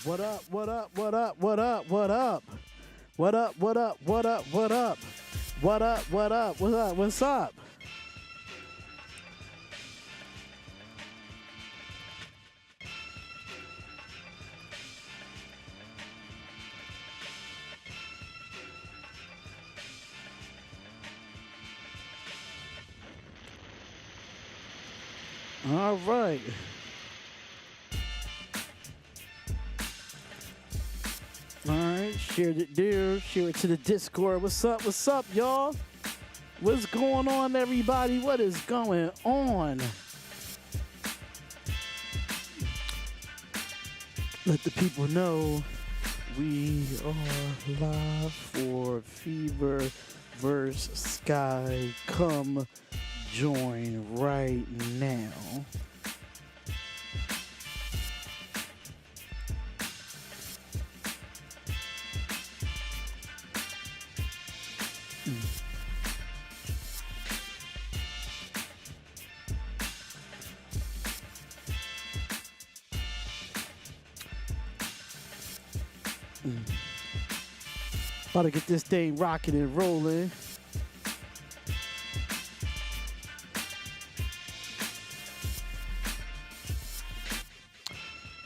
What up, what up, what up, what up, what up? What up, what up, what up, what up? What up, what up, what up, what's up? All right. All right, share it there, share it to the Discord. What's up, y'all? What's going on, everybody? What is going on? Let the people know we are live for Fever vs. Sky. Come join right now. About to get this thing rocking and rolling.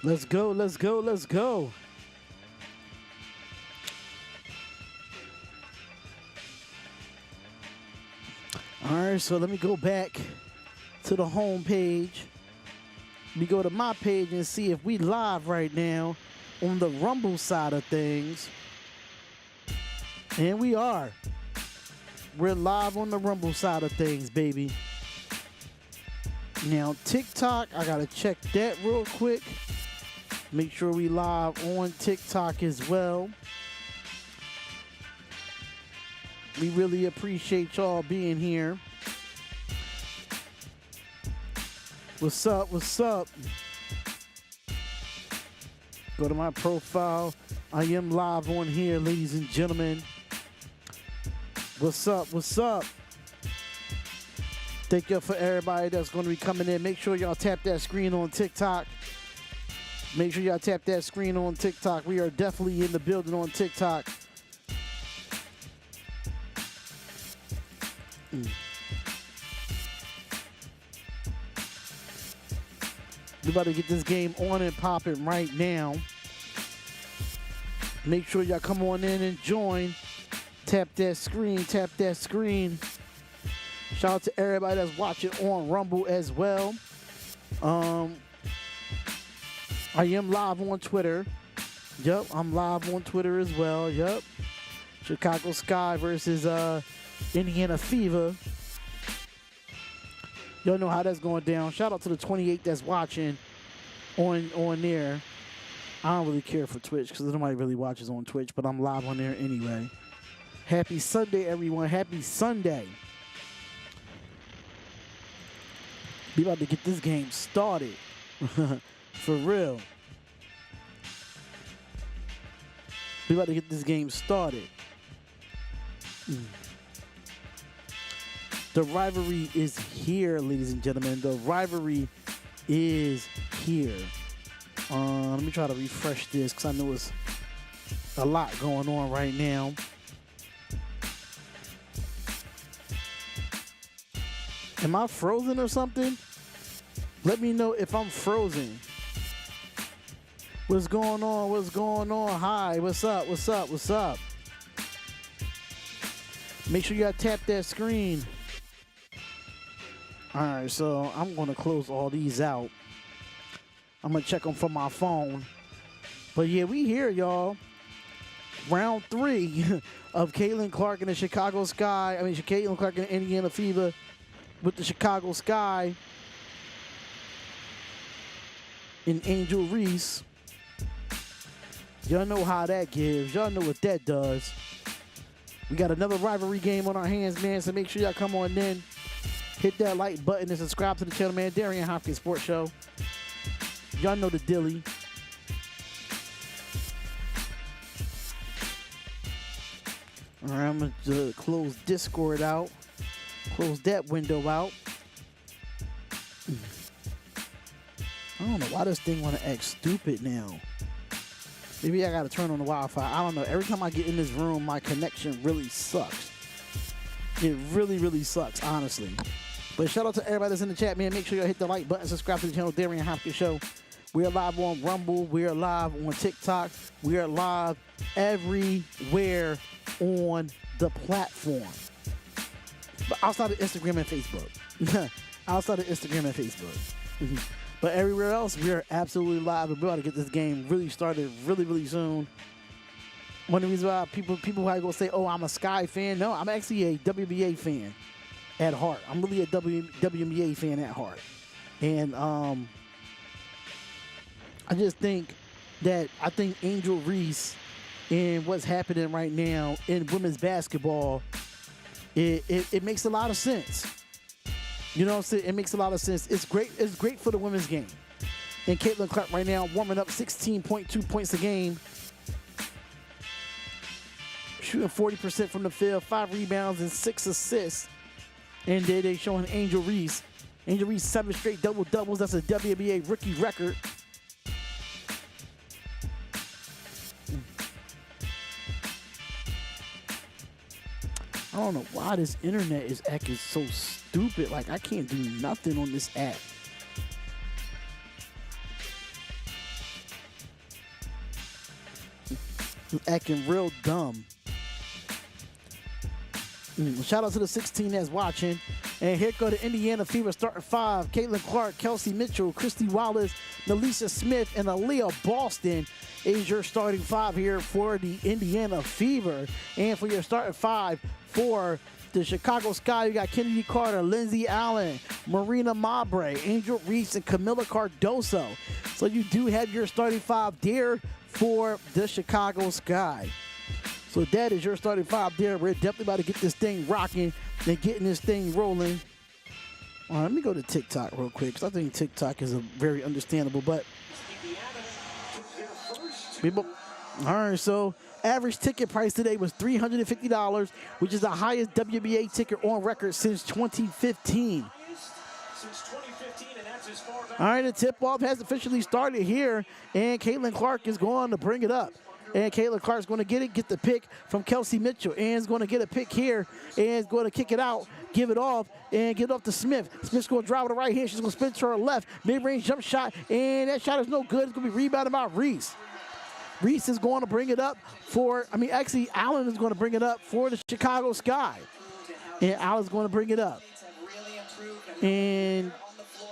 Let's go, let's go, let's go. All right, so let me go back to the home page. Let me go to my page and see if we live right now on the Rumble side of things. And we are. We're live on the Rumble side of things, baby. Now, TikTok, I got to check that real quick. Make sure we live on TikTok as well. We really appreciate y'all being here. What's up? What's up? Go to my profile. I am live on here, ladies and gentlemen. What's up? What's up? Thank you for everybody that's going to be coming in. Make sure y'all tap that screen on TikTok. Make sure y'all tap that screen on TikTok. We are definitely in the building on TikTok. We about to get this game on and popping right now. Make sure y'all come on in and join. Tap that screen, tap that screen. Shout out to everybody that's watching on Rumble as well. I am live on Twitter. Yup, I'm live on Twitter as well. Yup. Chicago Sky versus Indiana Fever. Y'all know how that's going down. Shout out to the 28 that's watching on there. I don't really care for Twitch because nobody really watches on Twitch, but I'm live on there anyway. Happy Sunday, everyone. Happy Sunday. We about to get this game started. For real. We about to get this game started. The rivalry is here, ladies and gentlemen. The rivalry is here. Let me try to refresh this because I know it's a lot going on right now. Am I frozen or something? Let me know if I'm frozen. What's going on? What's going on? Hi, what's up? What's up? What's up? Make sure you gotta tap that screen. All right, so I'm gonna close all these out. I'm gonna check them from my phone. But yeah, we here, y'all. Round 3 of Caitlin Clark and the Chicago Sky. Caitlin Clark and the Indiana Fever with the Chicago Sky and Angel Reese. Y'all know how that gives. Y'all know what that does. We got another rivalry game on our hands, man, so make sure y'all come on in. Hit that like button and subscribe to the channel, man. Darion Hopkins Sports Show. Y'all know the dilly. All right, I'm going to close Discord out. Close that window out. I don't know why this thing want to act stupid now. Maybe I got to turn on the Wi-Fi. I don't know. Every time I get in this room, my connection really sucks. It really, really sucks, honestly. But shout out to everybody that's in the chat, man. Make sure you hit the like button, subscribe to the channel, Darion Hopkins Show. We are live on Rumble. We are live on TikTok. We are live everywhere on the platform. But outside of Instagram and Facebook. Outside of Instagram and Facebook. But everywhere else, we are absolutely live. And we're about to get this game really started really, really soon. One of the reasons why people probably go say, oh, I'm a Sky fan. No, I'm actually a WNBA fan at heart. I'm really a WNBA fan at heart. And I just think that Angel Reese and what's happening right now in women's basketball, it makes a lot of sense. You know what I'm saying? It makes a lot of sense. It's great. It's great for the women's game. And Caitlin Clark right now warming up 16.2 points a game. Shooting 40% from the field, 5 rebounds and 6 assists. And they showing Angel Reese. Angel Reese 7 straight double-doubles. That's a WNBA rookie record. I don't know why this internet is acting so stupid. Like, I can't do nothing on this app. It's acting real dumb. Shout out to the 16 that's watching. And here go the Indiana Fever starting 5. Caitlin Clark, Kelsey Mitchell, Christy Wallace, Nalisha Smith, and Aaliyah Boston is your starting 5 here for the Indiana Fever. And for your starting 5 for the Chicago Sky, you got Kennedy Carter, Lindsay Allen, Marina Mabre, Angel Reese, and Camila Cardoso. So you do have your starting 5 there for the Chicago Sky. So that is your starting 5 there. We're definitely about to get this thing rocking and getting this thing rolling. All right, let me go to TikTok real quick because I think TikTok is a very understandable. But people, all right, so average ticket price today was $350, which is the highest WNBA ticket on record since 2015. All right, the tip-off has officially started here, and Caitlin Clark is going to bring it up. And Caitlin Clark's going to get the pick from Kelsey Mitchell. And is going to get a pick here. And is going to kick it out, give it off, and get it off to Smith. Smith's going to drive with the right hand. She's going to spin to her left. Mid-range jump shot. And that shot is no good. It's going to be rebounded by Reese. Reese is going to bring it up actually, Allen is going to bring it up for the Chicago Sky. And Allen's going to bring it up. And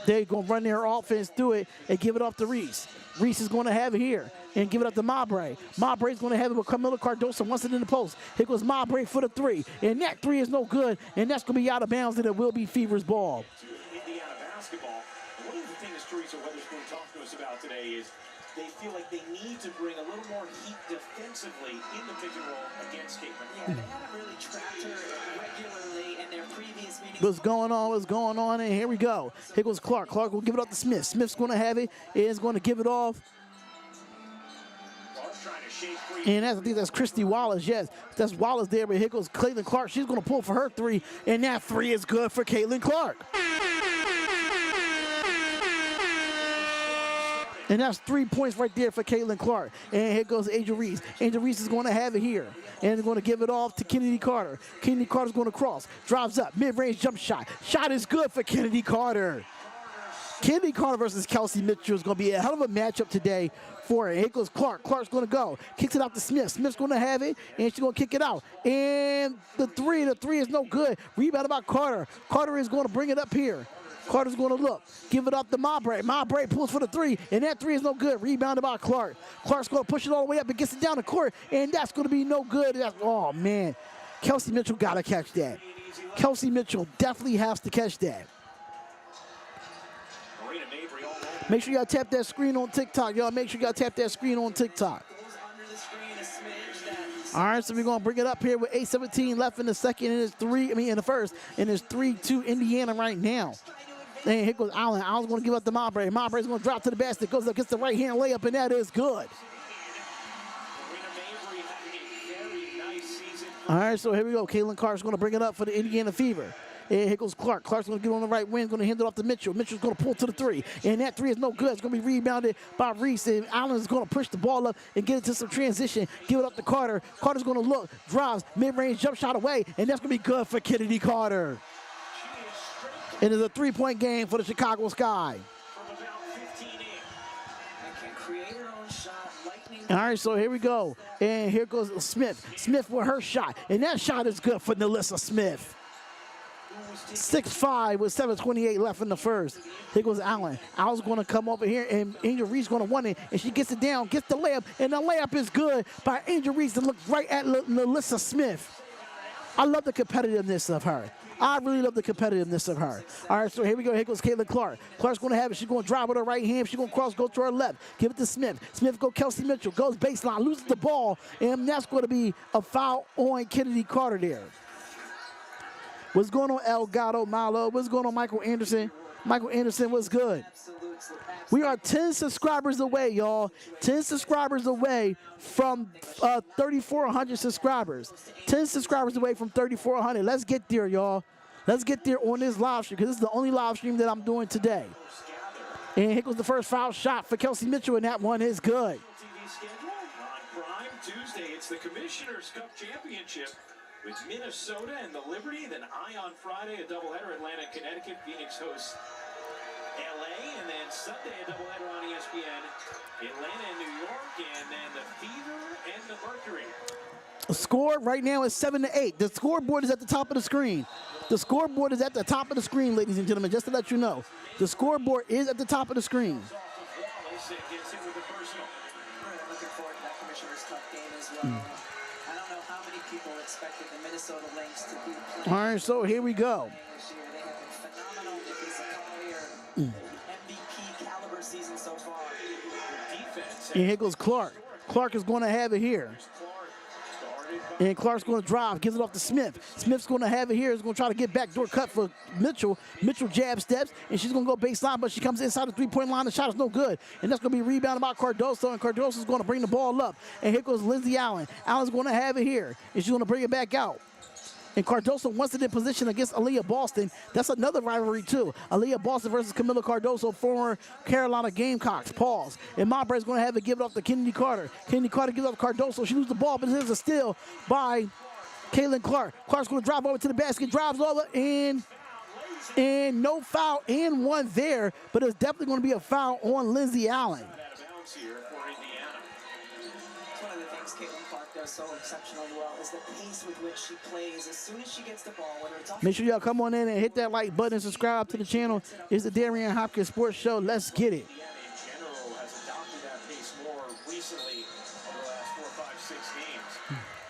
they're going to run their offense through it and give it off to Reese. Reese is going to have it here and give it up to Mabre. Mabre's going to have it with Camila Cardoso. Wants it in the post. Here goes Mabre for the 3. And that 3 is no good. And that's going to be out of bounds, and it will be Fever's ball. Indiana basketball. One of the things Teresa Weatherspoon talked to us about today is they feel like they need to bring a little more heat defensively in the pick and roll against Caitlin. Yeah, they haven't really trapped her regularly in their previous meetings. What's going on? What's going on? And here we go. Here goes Clark. Clark will give it off to Smith. Smith's going to have it. Is going to give it off. And I think that's Christy Wallace. Yes, that's Wallace there. But here goes Caitlin Clark. She's going to pull for her 3. And that 3 is good for Caitlin Clark. And that's 3 points right there for Caitlin Clark. And here goes Angel Reese. Angel Reese is going to have it here. And they're going to give it off to Kennedy Carter. Kennedy Carter's going to cross. Drives up. Mid-range jump shot. Shot is good for Kennedy Carter. Kennedy Carter versus Kelsey Mitchell is going to be a hell of a matchup today for her. Here goes Clark. Clark's going to go. Kicks it out to Smith. Smith's going to have it, and she's going to kick it out. And the 3 is no good. Rebounded by Carter. Carter is going to bring it up here. Carter's going to look. Give it up to Mabre. Mabre pulls for the 3, and that 3 is no good. Rebounded by Clark. Clark's going to push it all the way up and gets it down the court, and that's going to be no good. Oh, man. Kelsey Mitchell got to catch that. Kelsey Mitchell definitely has to catch that. Make sure y'all tap that screen on TikTok. Y'all make sure y'all tap that screen on TikTok. All right, so we're going to bring it up here with 8:17 left in the second. And it's in the first. And it's 3-2 Indiana right now. And here goes Allen. Allen's going to give up to Mabre. Mabre's going to drop to the basket. Goes up, gets the right hand layup, and that is good. All right, so here we go. Caitlin Clark's going to bring it up for the Indiana Fever. And here goes Clark. Clark's going to get on the right wing, going to hand it off to Mitchell. Mitchell's going to pull to the three. And that three is no good. It's going to be rebounded by Reese. And Allen is going to push the ball up and get into some transition. Give it up to Carter. Carter's going to look, drives, mid-range jump shot away. And that's going to be good for Kennedy Carter. It is a three-point game for the Chicago Sky. All right, so here we go. And here goes Smith. Smith with her shot. And that shot is good for Nalissa Smith. 6'5" with 7:28 left in the first. Here goes Allen. Allen's going to come over here, and Angel Reese going to want it. And she gets it down, gets the layup, and the layup is good by Angel Reese to look right at Nalissa Smith. I love the competitiveness of her. I really love the competitiveness of her. All right, so here we go. Here goes Caitlin Clark. Clark's going to have it. She's going to drive with her right hand. She's going to cross, go to her left. Give it to Smith. Smith go Kelsey Mitchell. Goes baseline, loses the ball, and that's going to be a foul on Kennedy Carter there. What's going on, Elgato Malo? What's going on, Michael Anderson? Michael Anderson, what's good? We are 10 subscribers away, y'all. 10 subscribers away from 3,400 subscribers. 10 subscribers away from 3,400. Let's get there, y'all. Let's get there on this live stream, because this is the only live stream that I'm doing today. And here goes the first foul shot for Kelsey Mitchell, and that one is good. On Prime Tuesday, it's the Commissioner's Cup Championship with Minnesota and the Liberty. Then Ion Friday, a doubleheader. Atlanta, Connecticut. Phoenix hosts LA, and then Sunday a doubleheader on ESPN. Atlanta and New York, and then the Fever and the Mercury. The score right now is 7-8. The scoreboard is at the top of the screen. The scoreboard is at the top of the screen, ladies and gentlemen, just to let you know. The scoreboard is at the top of the screen. Looking forward to that Commissioner's Cup game as well. I don't know how many people expected the Minnesota Lynx to be. All right, so here we go. This year. They have been phenomenal with this career MVP caliber season so far. Defense. And here goes Clark. Clark is going to have it here. And Clark's going to drive, gives it off to Smith. Smith's going to have it here. He's going to try to get backdoor cut for Mitchell. Mitchell jab steps, and she's going to go baseline, but she comes inside the three-point line. The shot is no good. And that's going to be rebounded by Cardoso, and Cardoso's going to bring the ball up. And here goes Lindsey Allen. Allen's going to have it here, and she's going to bring it back out. And Cardoso wants it in position against Aaliyah Boston. That's another rivalry, too. Aaliyah Boston versus Camila Cardoso, former Carolina Gamecocks. Pause. And Mabre's going to have it give it off to Kennedy Carter. Kennedy Carter gives it off to Cardoso. She loses the ball, but there's a steal by Caitlin Clark. Clark's going to drive over to the basket, drives over, and no foul and one there, but it's definitely going to be a foul on Lindsey Allen. One of the things Caitlin Clark does so exceptionally well is the pace with which she plays. As soon as she gets the ball, whether it's off. Make sure y'all come on in and hit that like button and subscribe to the channel. It's the Darion Hopkins Sports Show. Let's get it. In general, has adopted that pace more recently over the last 4, 5, 6 games.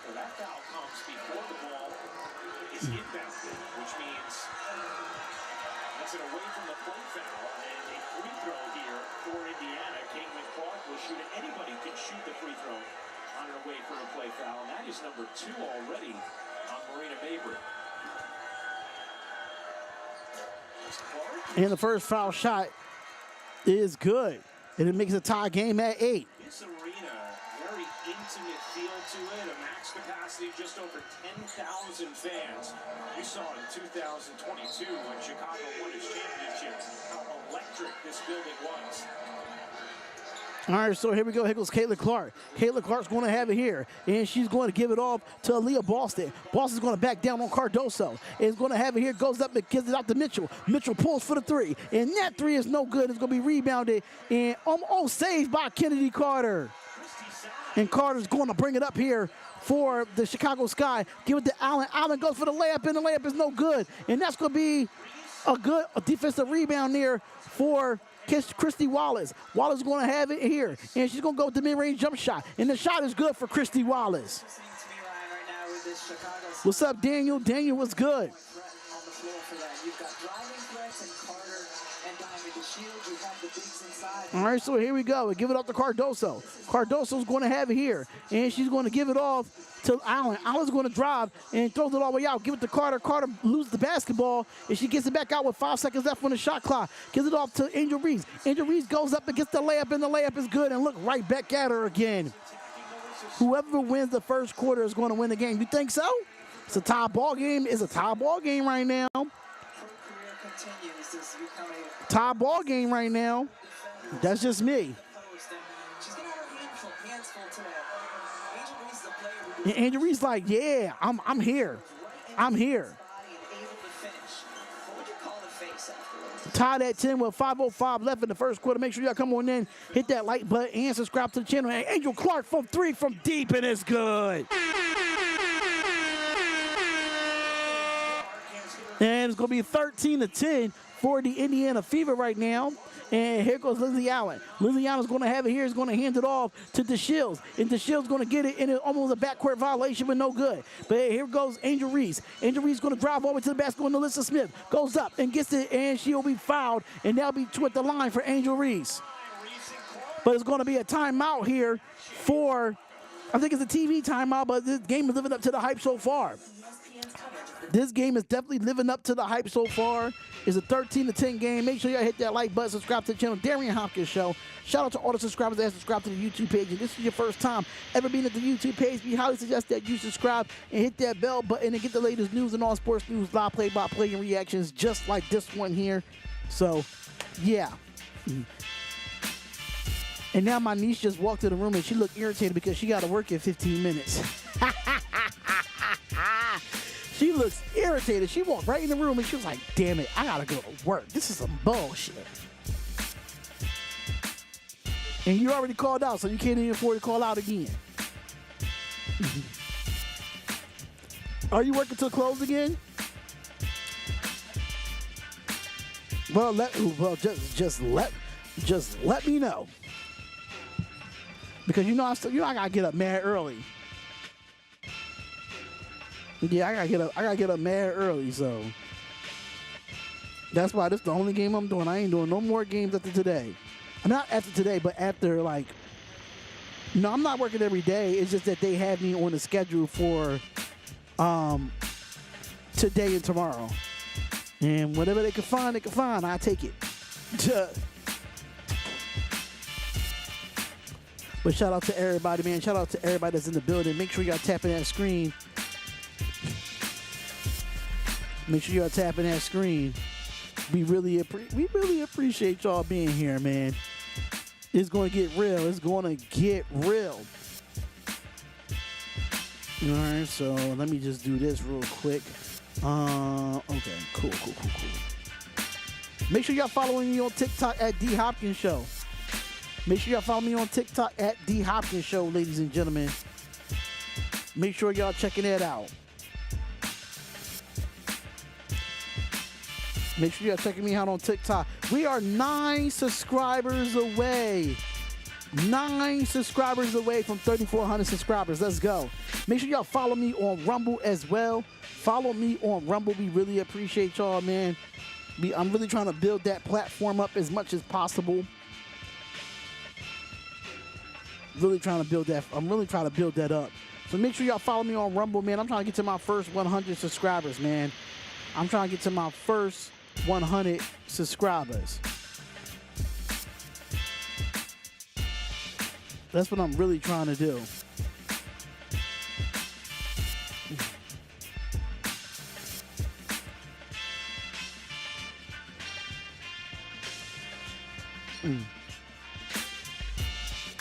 Well, that foul comes before the ball is inbounded, which means that's it away from the play foul. And a free throw here for Indiana. Caitlin Clark will shoot it. Anybody can shoot the free throw on her way for a play foul. And that is number 2 already on Marina Mabry. And the first foul shot is good. And it makes a tie game at 8. This arena, very intimate feel to it, a max capacity, just over 10,000 fans. You saw in 2022 when Chicago won its championship how electric this building was. All right, so here we go. Here goes Caitlin Clark. Caitlin Clark's going to have it here, and she's going to give it off to Aaliyah Boston. Boston's going to back down on Cardoso. And it's going to have it here, goes up and gives it out to Mitchell. Mitchell pulls for the three, and that three is no good. It's going to be rebounded and saved by Kennedy Carter. And Carter's going to bring it up here for the Chicago Sky. Give it to Allen. Allen goes for the layup, and the layup is no good. And that's going to be a good defensive rebound there for Christy Wallace. Wallace is going to have it here, and she's going to go with the mid-range jump shot. And the shot is good for Christy Wallace. What's up, Daniel? Daniel, what's good? All right, so here we go. We give it up to Cardoso. Cardoso's going to have it here, and she's going to give it off to Allen. Allen's going to drive and throws it all the way out. Give it to Carter. Carter loses the basketball, and she gets it back out with 5 seconds left on the shot clock. Gives it off to Angel Reese. Angel Reese goes up and gets the layup, and the layup is good. And look right back at her again. Whoever wins the first quarter is going to win the game. You think so? It's a tie ball game. It's a tie ball game right now. continues, this is becoming Tie ball game right now. That's just me. post, and she's gonna have her hands full today. Angel Reese is a player who And Angel Reese like, yeah, I'm here. I'm here. body and able to finish. What would you call the face afterwards? Tied at 10 with 5:05 left in the first quarter. Make sure y'all come on in, hit that like button, and subscribe to the channel. And Angel Clark from 3 from deep, and it's good. And it's going to be 13-10 for the Indiana Fever right now. And here goes Lizzie Allen. Lizzie Allen's going to have it here. He's going to hand it off to DeShields. And DeShields going to get it, and it's almost a backcourt violation, but no good. But here goes Angel Reese. Angel Reese going to drive over to the basket with Alyssa Smith. Goes up and gets it, and she'll be fouled. And that'll be at the line for Angel Reese. But it's going to be a timeout here for, I think it's a TV timeout, but this game is living up to the hype so far. This game is definitely living up to the hype so far. It's a 13-10 game. Make sure y'all hit that like button, subscribe to the channel, Darion Hopkins Show. Shout out to all the subscribers that have subscribed to the YouTube page. And this is your first time ever being at the YouTube page, we highly suggest that you subscribe and hit that bell button and get the latest news and all sports news, live play-by-play and reactions just like this one here. So, yeah. And now my niece just walked in the room and she looked irritated because she got to work in 15 minutes. She looks irritated. She walked right in the room and she was like, damn it, I gotta go to work. This is some bullshit. And you already called out, so you can't even afford to call out again. Are you working till close again? Well, just let me know. Because you know I gotta get up mad early. Yeah, I gotta get up mad early, so that's why this is the only game I'm doing. I ain't doing no more games after today. Not after today, but after, like, no, I'm not working every day. It's just that they have me on the schedule for today and tomorrow. And whatever they can find, I take it. But shout out to everybody, man. Shout out to everybody that's in the building. Make sure y'all tapping that screen. Make sure y'all tapping that screen. We really appreciate y'all being here, man. It's going to get real. It's going to get real. All right, so let me just do this real quick. Okay, cool. Make sure y'all following me on TikTok at DhopkinsShow. Make sure y'all follow me on TikTok at DhopkinsShow, ladies and gentlemen. Make sure y'all checking that out. Make sure y'all checking me out on TikTok. We are 9 subscribers away. 9 subscribers away from 3,400 subscribers. Let's go. Make sure y'all follow me on Rumble as well. Follow me on Rumble. We really appreciate y'all, man. I'm really trying to build that platform up as much as possible. Really trying to build that. I'm really trying to build that up. So make sure y'all follow me on Rumble, man. I'm trying to get to my first 100 subscribers, man. I'm trying to get to my first 100 subscribers. That's what I'm really trying to do.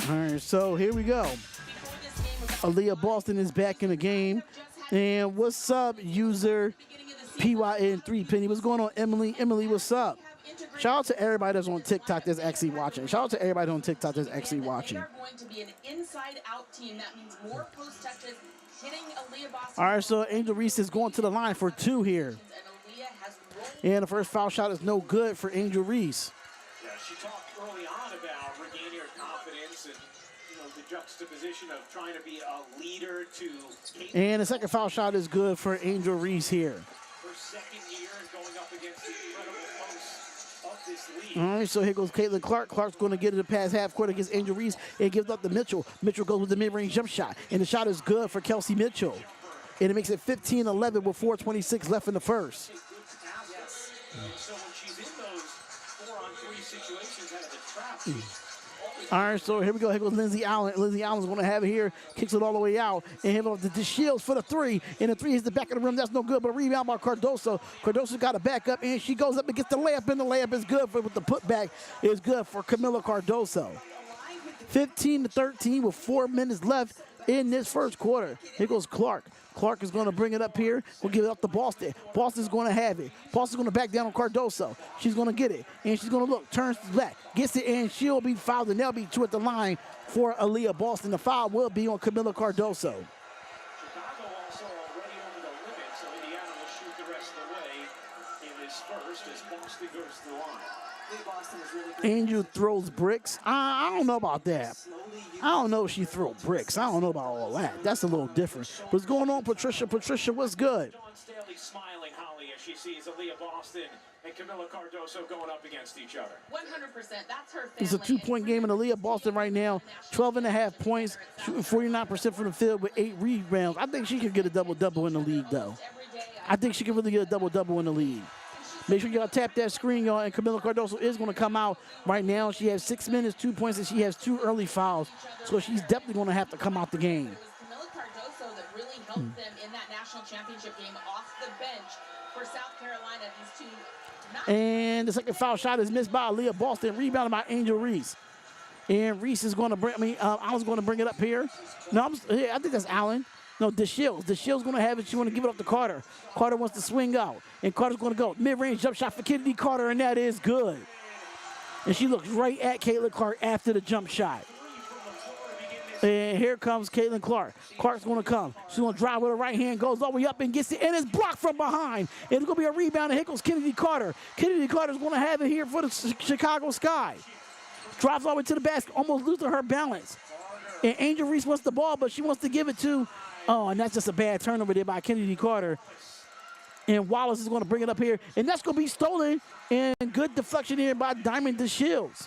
All right, so here we go. Aaliyah Boston is back in the game. And what's up, user PYN3 Penny? What's going on, Emily? Emily, what's up? Shout out to everybody that's on TikTok that's actually watching. Shout out to everybody on TikTok that's actually watching. They are going to be an inside-out team. That means more post touches, hitting Aaliyah Boston. All right, so Angel Reese is going to the line for 2 here. And the first foul shot is no good for Angel Reese. Yeah, she talked early on about regaining her confidence and the juxtaposition of trying to be a leader to. And the second foul shot is good for Angel Reese here. Her second year and going up against the incredible hosts of this league. All right, so here goes Caitlin Clark. Clark's going to get it past half court against Angel Reese. It gives up to Mitchell. Mitchell goes with the mid-range jump shot. And the shot is good for Kelsey Mitchell. And it makes it 15-11 with 4:26 left in the first. And so when she's in those 4-on-3 situations out of the trap, All right, so here we go. Here goes Lindsey Allen. Lindsey Allen's going to have it here. Kicks it all the way out. And him off the Shields for the three. And the three hits the back of the rim. That's no good, but rebound by Cardoso. Cardoso's got a back up, and she goes up and gets the layup, and the layup is good with the putback. Is good for Camila Cardoso. 15-13 with 4 minutes left in this first quarter. Here goes Clark. Clark is going to bring it up here. We'll give it up to Boston. Boston's going to have it. Boston's going to back down on Cardoso. She's going to get it, and she's going to look, turns back, gets it, and she'll be fouled, and they'll be two at the line for Aaliyah Boston. The foul will be on Camila Cardoso. Chicago also already over the limit, so Indiana will shoot the rest of the way in this first as Boston goes to the line. Boston is really good. Angel throws bricks. I don't know about that. I don't know if she throws bricks. I don't know about all that. That's a little different. What's going on, Patricia? Patricia, what's good? John Staley smiling, Holly, as she sees Aaliyah Boston and Camila Cardoso going up against each other. 100%. That's her family. It's a 2-point game in Aaliyah Boston right now. 12.5 points, shooting 49% from the field with 8 rebounds. I think she could get a double-double in the league, though. I think she can really get a double-double in the league. Make sure y'all tap that screen, y'all, and Camila Cardoso is going to come out right now. She has 6 minutes, 2 points, and she has 2 early fouls, so she's definitely going to have to come out the game. It was Camila Cardoso that really helped them in that national championship game off the bench for South Carolina. These two. And the second foul shot is missed by Aaliyah Boston, rebounded by Angel Reese. And Reese is going to bring, Allen's going to bring it up here. No, I think that's Allen. No, DeShields. DeShields going to have it. She want to give it up to Carter. Carter wants to swing out. And Carter's going to go. Mid-range jump shot for Kennedy Carter, and that is good. And she looks right at Caitlin Clark after the jump shot. And here comes Caitlin Clark. Clark's going to come. She's going to drive with her right hand, goes all the way up and gets it, and it's blocked from behind. And it's going to be a rebound, and here goes Kennedy Carter. Kennedy Carter's going to have it here for the Chicago Sky. Drives all the way to the basket, almost losing her balance. And Angel Reese wants the ball, but she wants to give it to, and that's just a bad turnover there by Kennedy Carter. And Wallace is going to bring it up here, and that's going to be stolen. And good deflection here by Diamond DeShields.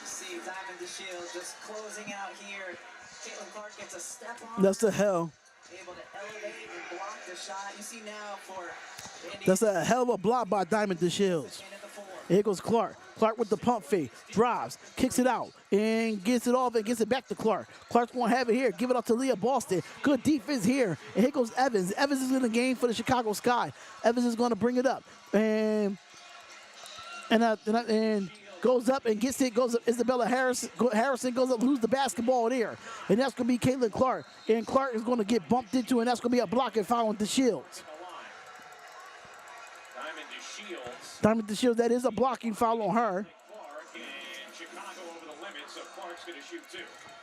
See Diamond DeShields just closing out here. Caitlin Clark gets a step on. That's the hell. Able to elevate and block the shot. You see now for Indiana. That's a hell of a block by Diamond DeShields. Here goes Clark. Clark with the pump fake, drives, kicks it out, and gets it off and gets it back to Clark. Clark's going to have it here, give it up to Leah Boston. Good defense here. And here goes Evans. Evans is in the game for the Chicago Sky. Evans is going to bring it up. And goes up and gets it, goes up. Isabella Harrison goes up, loses the basketball there. And that's going to be Caitlin Clark. And Clark is going to get bumped into, and that's going to be a block and foul on DeShields. Diamond DeShields, that is a blocking foul on her.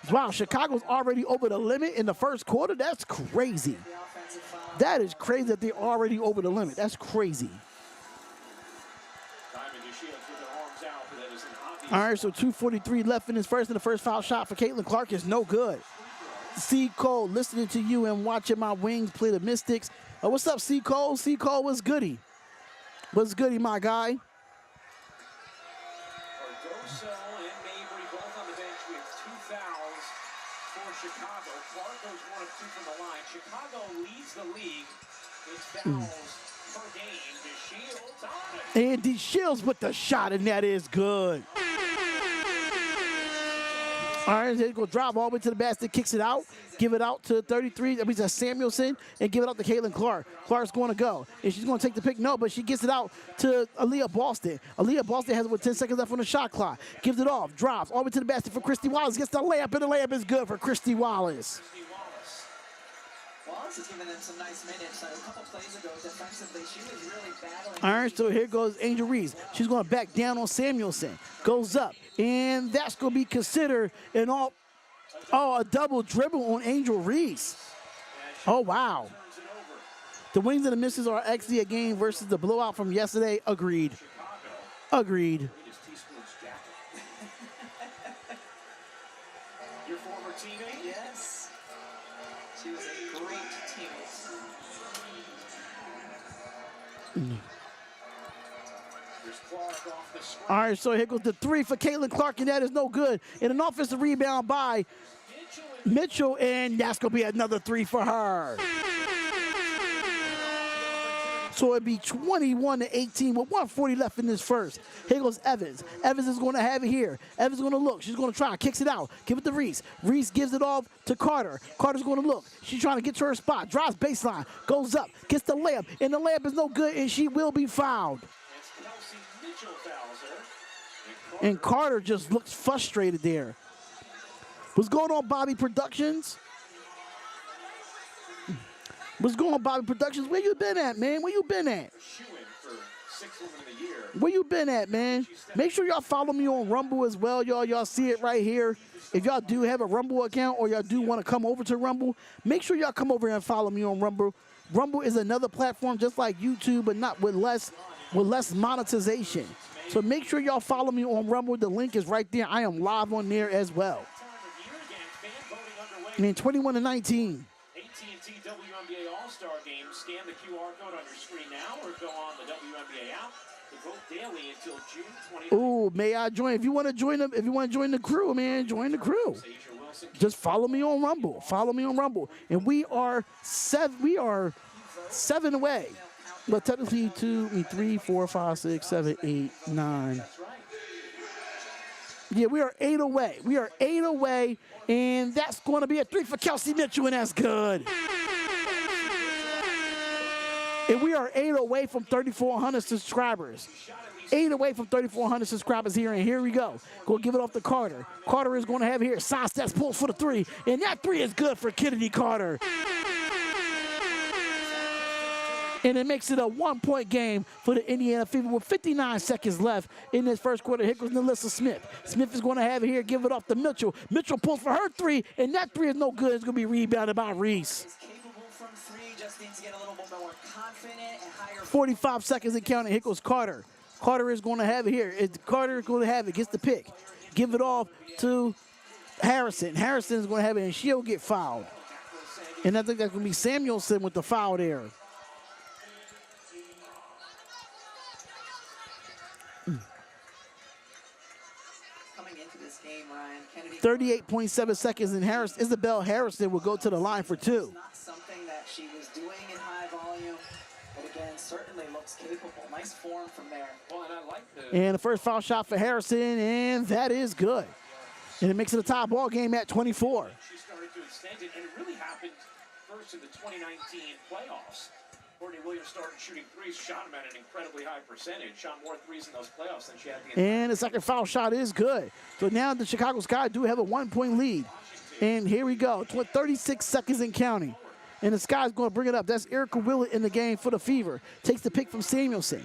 Wow, Chicago's already over the limit in the first quarter? That's crazy. That is crazy that they're already over the limit. That's crazy. All right, so 2:43 left in this first, and the first foul shot for Caitlin Clark is no good. C. Cole, listening to you and watching my Wings play the Mystics. What's up, C. Cole? C. Cole, what's goody? What's goody, my guy? Cardoso and Mabry both on the bench with 2 fouls for Chicago. Clark goes 1 of 2 from the line. Chicago leads the league in fouls per game. DeShields on it. And DeShields with the shot, and that is good. All right, he's going to drive all the way to the basket, kicks it out, give it out to 33, that means that's Samuelson, and give it out to Caitlin Clark. Clark's going to go, and she's going to take the pick. No, but she gets it out to Aaliyah Boston. Aaliyah Boston has 10 seconds left on the shot clock. Gives it off, drops all the way to the basket for Christy Wallace. Gets the layup, and the layup is good for Christy Wallace. Wallace is giving them some nice minutes. A couple plays ago, defensively, she was really battling. All right, so here goes Angel Reese. She's going to back down on Samuelson. Goes up, and that's going to be considered a double dribble on Angel Reese. Oh, wow. The wins and the misses are actually a game versus the blowout from yesterday. Agreed. Agreed. Your former teammate? Yes. She was a great teammate. All right, so here goes the 3 for Caitlin Clark, and that is no good. And an offensive rebound by Mitchell, and that's going to be another 3 for her. So it'd be 21-18 with 1:40 left in this first. Here goes Evans. Evans is going to have it here. Evans is going to look. She's going to try. Kicks it out. Give it to Reese. Reese gives it off to Carter. Carter's going to look. She's trying to get to her spot. Drives baseline. Goes up. Gets the layup. And the layup is no good, and she will be fouled. And Carter just looks frustrated there. What's going on, Bobby Productions? What's going on, Bobby Productions? Where you been at, man? Where you been at? Where you been at, man? Make sure y'all follow me on Rumble as well, y'all. Y'all see it right here. If y'all do have a Rumble account or y'all do want to come over to Rumble, make sure y'all come over and follow me on Rumble. Rumble is another platform just like YouTube, but not with less monetization. So make sure y'all follow me on Rumble. The link is right there. I am live on there as well. I mean, 21-19. AT&T WNBA All-Star Game. Scan the QR code on your screen now or go on the WNBA app to vote daily until June 20th. Ooh, may I join? If you want to join them, if you want to join the crew, man, join the crew. Just follow me on Rumble. Follow me on Rumble. And we are seven away. But technically 3, 4, 5, 6, 7, 8, 9. Yeah, we are 8 away. We are 8 away, and that's going to be a 3 for Kelsey Mitchell, and that's good. And we are 8 away from 3,400 subscribers. 8 away from 3,400 subscribers here, and here we go. Go give it off to Carter. Carter is going to have it here. Side steps, pulls for the 3, and that 3 is good for Kennedy Carter. And it makes it a 1-point game for the Indiana Fever with 59 seconds left in this first quarter. Here goes Nalissa Smith. Smith is going to have it here, give it off to Mitchell. Mitchell pulls for her 3, and that 3 is no good. It's going to be rebounded by Reese. 45 seconds and counting. Here goes Carter. Carter is going to have it here. Carter is going to have it, gets the pick. Give it off to Harrison. Harrison is going to have it, and she'll get fouled. And I think that's going to be Samuelson with the foul there. 38.7 seconds, and Isabel Harrison will go to the line for 2. Not something that she was doing in high volume, but again, certainly looks capable. Nice form from there. Well, and I like and the first foul shot for Harrison, and that is good. And it makes it a tie ball game at 24. She started to extend it, and it really happened first in the 2019 playoffs. Courtney Williams started shooting threes, shot them at an incredibly high percentage, shot more threes in those playoffs than she had the And the second foul shot is good. So now the Chicago Sky do have a 1-point lead. And here we go, 36 seconds and counting. And the Sky's going to bring it up. That's Erica Willett in the game for the Fever. Takes the pick from Samuelson.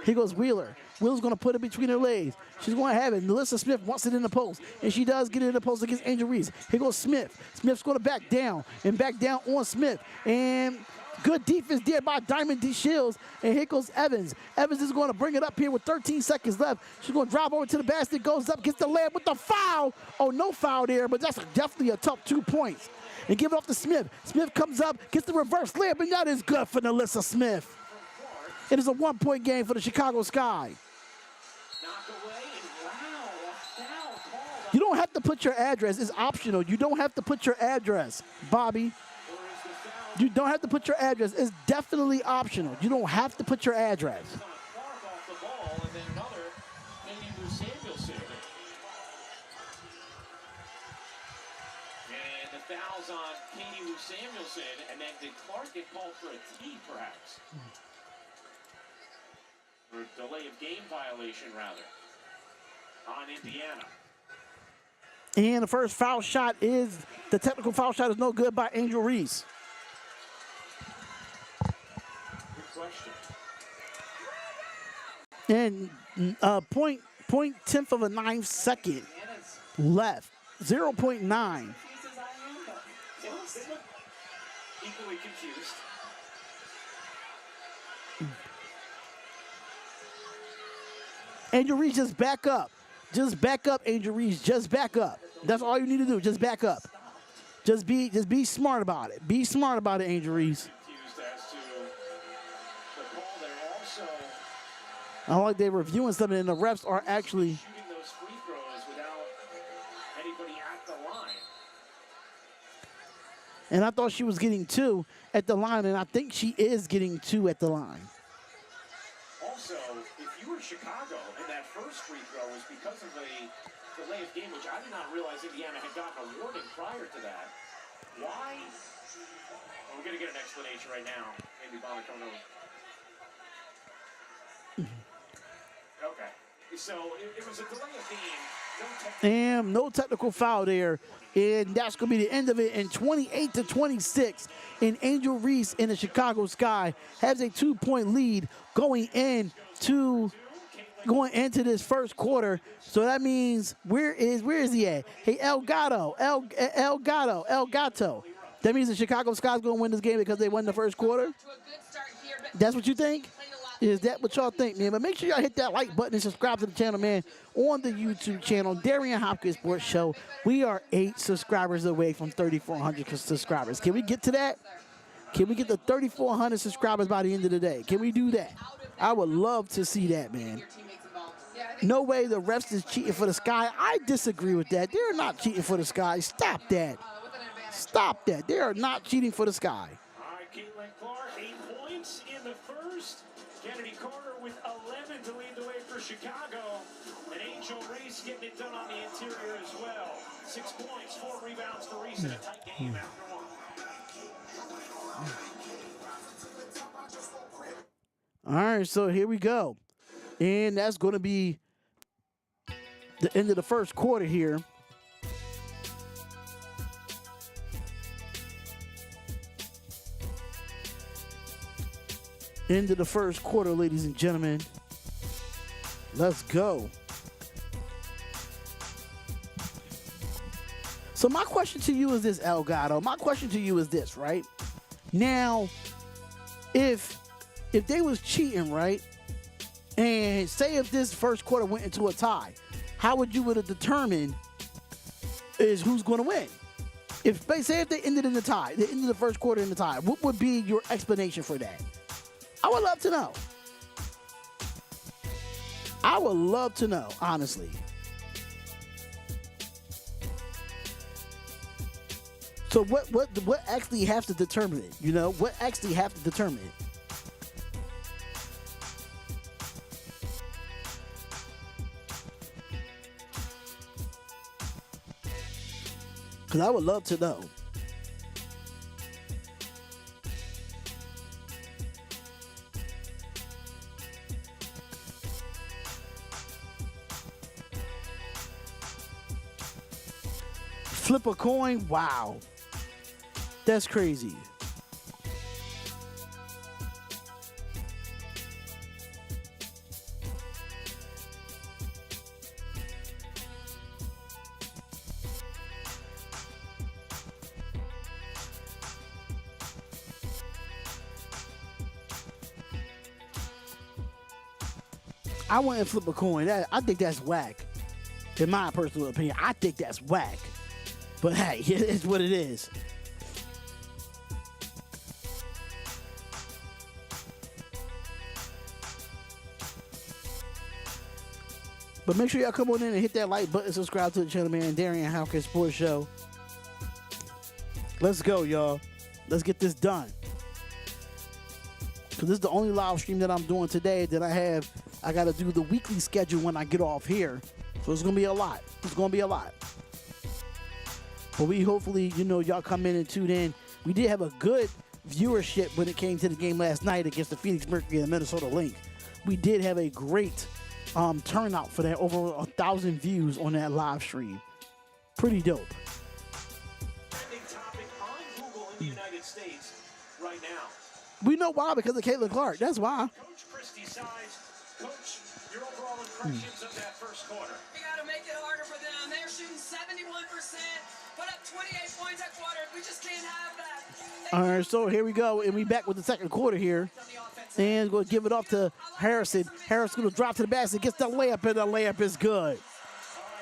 Here goes Wheeler. Wheeler's going to put it between her legs. She's going to have it. Nalissa Smith wants it in the post. And she does get it in the post against Angel Reese. Here goes Smith. Smith's going to back down. And back down on Smith. And good defense there by Diamond D. Shields. And here goes Evans. Evans is going to bring it up here with 13 seconds left. She's going to drive over to the basket, goes up, gets the layup with the foul. Oh, no foul there, but that's definitely a tough 2 points. And give it off to Smith. Smith comes up, gets the reverse layup, and that is good for Nalissa Smith. It is a 1-point game for the Chicago Sky. You don't have to put your address. It's optional. You don't have to put your address, Bobby. You don't have to put your address. It's definitely optional. You don't have to put your address. And the foul's on Katie Lou Samuelson, and then did Clark get called for a tee, perhaps? Or a delay of game violation, rather, on Indiana. And the first foul shot is, the technical foul shot is no good by Angel Reese. And point 10th of a 9th second left. 0.9. Equally confused. Angel Reese, just back up. Just back up, Angel Reese. Just back up. That's all you need to do. Just back up. Just be smart about it. Be smart about it, Angel Reese. I like they're reviewing something, and the refs are actually shooting those free throws without anybody at the line. And I thought she was getting 2 at the line, and I think she is getting 2 at the line. also, if you were Chicago and that first free throw was because of a delay of game, which I did not realize Indiana had gotten a warning prior to that. Why? Well, we're going to get an explanation right now. Maybe Bonner coming over. Okay. So it was a delay of game. No technical foul there. And that's going to be the end of it. And 28-26. And Angel Reese in the Chicago Sky has a 2-point lead going into this first quarter. So that means where is he at? Hey, El Gato. That means the Chicago Sky's going to win this game because they won the first quarter? That's what you think? Is that what y'all think, man? But make sure y'all hit that like button and subscribe to the channel, man, on the YouTube channel, Darion Hopkins Sports Show. We are 8 subscribers away from 3,400 subscribers. Can we get to that? Can we get to 3,400 subscribers by the end of the day? Can we do that? I would love to see that, man. No way the refs is cheating for the Sky. I disagree with that. They're not cheating for the Sky. Stop that. Stop that. They are not cheating for the Sky. All right, Caitlin Clark, 8 points in the first. Kennedy Carter with 11 to lead the way for Chicago. And Angel Reese getting it done on the interior as well. 6 points, 4 rebounds for Reese in a tight game after one. All right, so here we go. And that's going to be the end of the first quarter here. End of the first quarter, ladies and gentlemen. Let's go. So my question to you is this, El Gato. My question to you is this, right? Now, if they was cheating, right? And say if this first quarter went into a tie, how would you have determined is who's going to win? Say if they ended in the tie, they ended the first quarter in the tie, what would be your explanation for that? I would love to know. I would love to know, honestly. So what actually has to determine it? You know, what actually has to determine it? Because I would love to know. Flip a coin? Wow. That's crazy. I wouldn't flip a coin. I think that's whack. In my personal opinion, I think that's whack. But hey, it is what it is. But make sure y'all come on in and hit that like button, subscribe to the channel, man. Darion Hopkins Sports Show. Let's go, y'all. Let's get this done. Because this is the only live stream that I'm doing today that I got to do the weekly schedule when I get off here. So it's going to be a lot. It's going to be a lot. But we hopefully, y'all come in and tune in. We did have a good viewership when it came to the game last night against the Phoenix Mercury and the Minnesota Lynx. We did have a great turnout for that. Over 1,000 views on that live stream. Pretty dope. Trending topic on Google in the United States right now. We know why, because of Caitlin Clark. That's why. Coach Christie sides. Coach, your overall impressions of that first quarter. We got to make it harder for them. They're shooting 71%. Put up 28 points at quarter. We just can't have that. All right, so here we go. And we back with the second quarter here. And going to give it off to Harrison. Harrison going to drop to the basket. Gets the layup, and the layup is good. All right,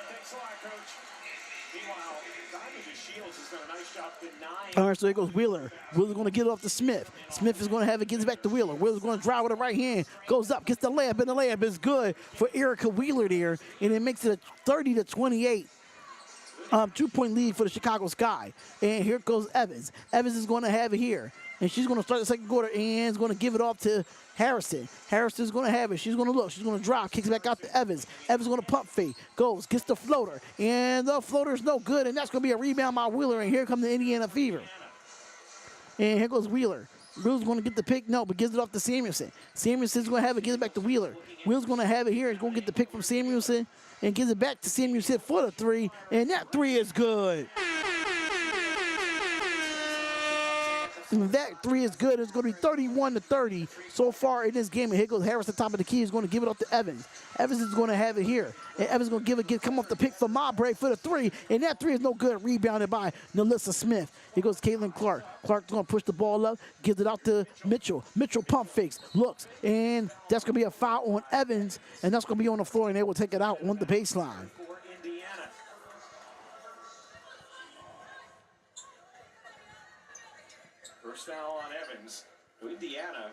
thanks a lot, Coach. Meanwhile, Diamond Shields has done a nice job denying. All right, so here goes Wheeler. Wheeler's going to get it off to Smith. Smith is going to have it, gets it back to Wheeler. Wheeler's going to drive with the right hand. Goes up, gets the layup, and the layup is good for Erica Wheeler there. And it makes it a 30-28. 2-point lead for the Chicago Sky. And here goes Evans. Evans is going to have it here. And she's going to start the second quarter and is going to give it off to Harrison. Harrison's going to have it. She's going to look. She's going to drop. Kicks it back out to Evans. Evans going to pump fake. Goes. Gets the floater. And the floater's no good. And that's going to be a rebound by Wheeler. And here comes the Indiana Fever. And here goes Wheeler. Wheeler's going to get the pick. No, but gives it off to Samuelson. Samuelson's going to have it. Gives it back to Wheeler. Wheeler's going to have it here. He's going to get the pick from Samuelson. And gives it back to Samuelson for the three. And that three is good. And that three is good. It's going to be 31-30 so far in this game. And here goes Harris at the top of the key. He's going to give it up to Evans. Evans is going to have it here. And Evans is going to come off the pick for Mowbray for the three. And that three is no good. Rebounded by Nalissa Smith. Here goes Caitlin Clark. Clark's going to push the ball up. Gives it out to Mitchell. Mitchell pump fakes. Looks. And that's going to be a foul on Evans. And that's going to be on the floor. And they will take it out on the baseline. First foul on Evans, Indiana,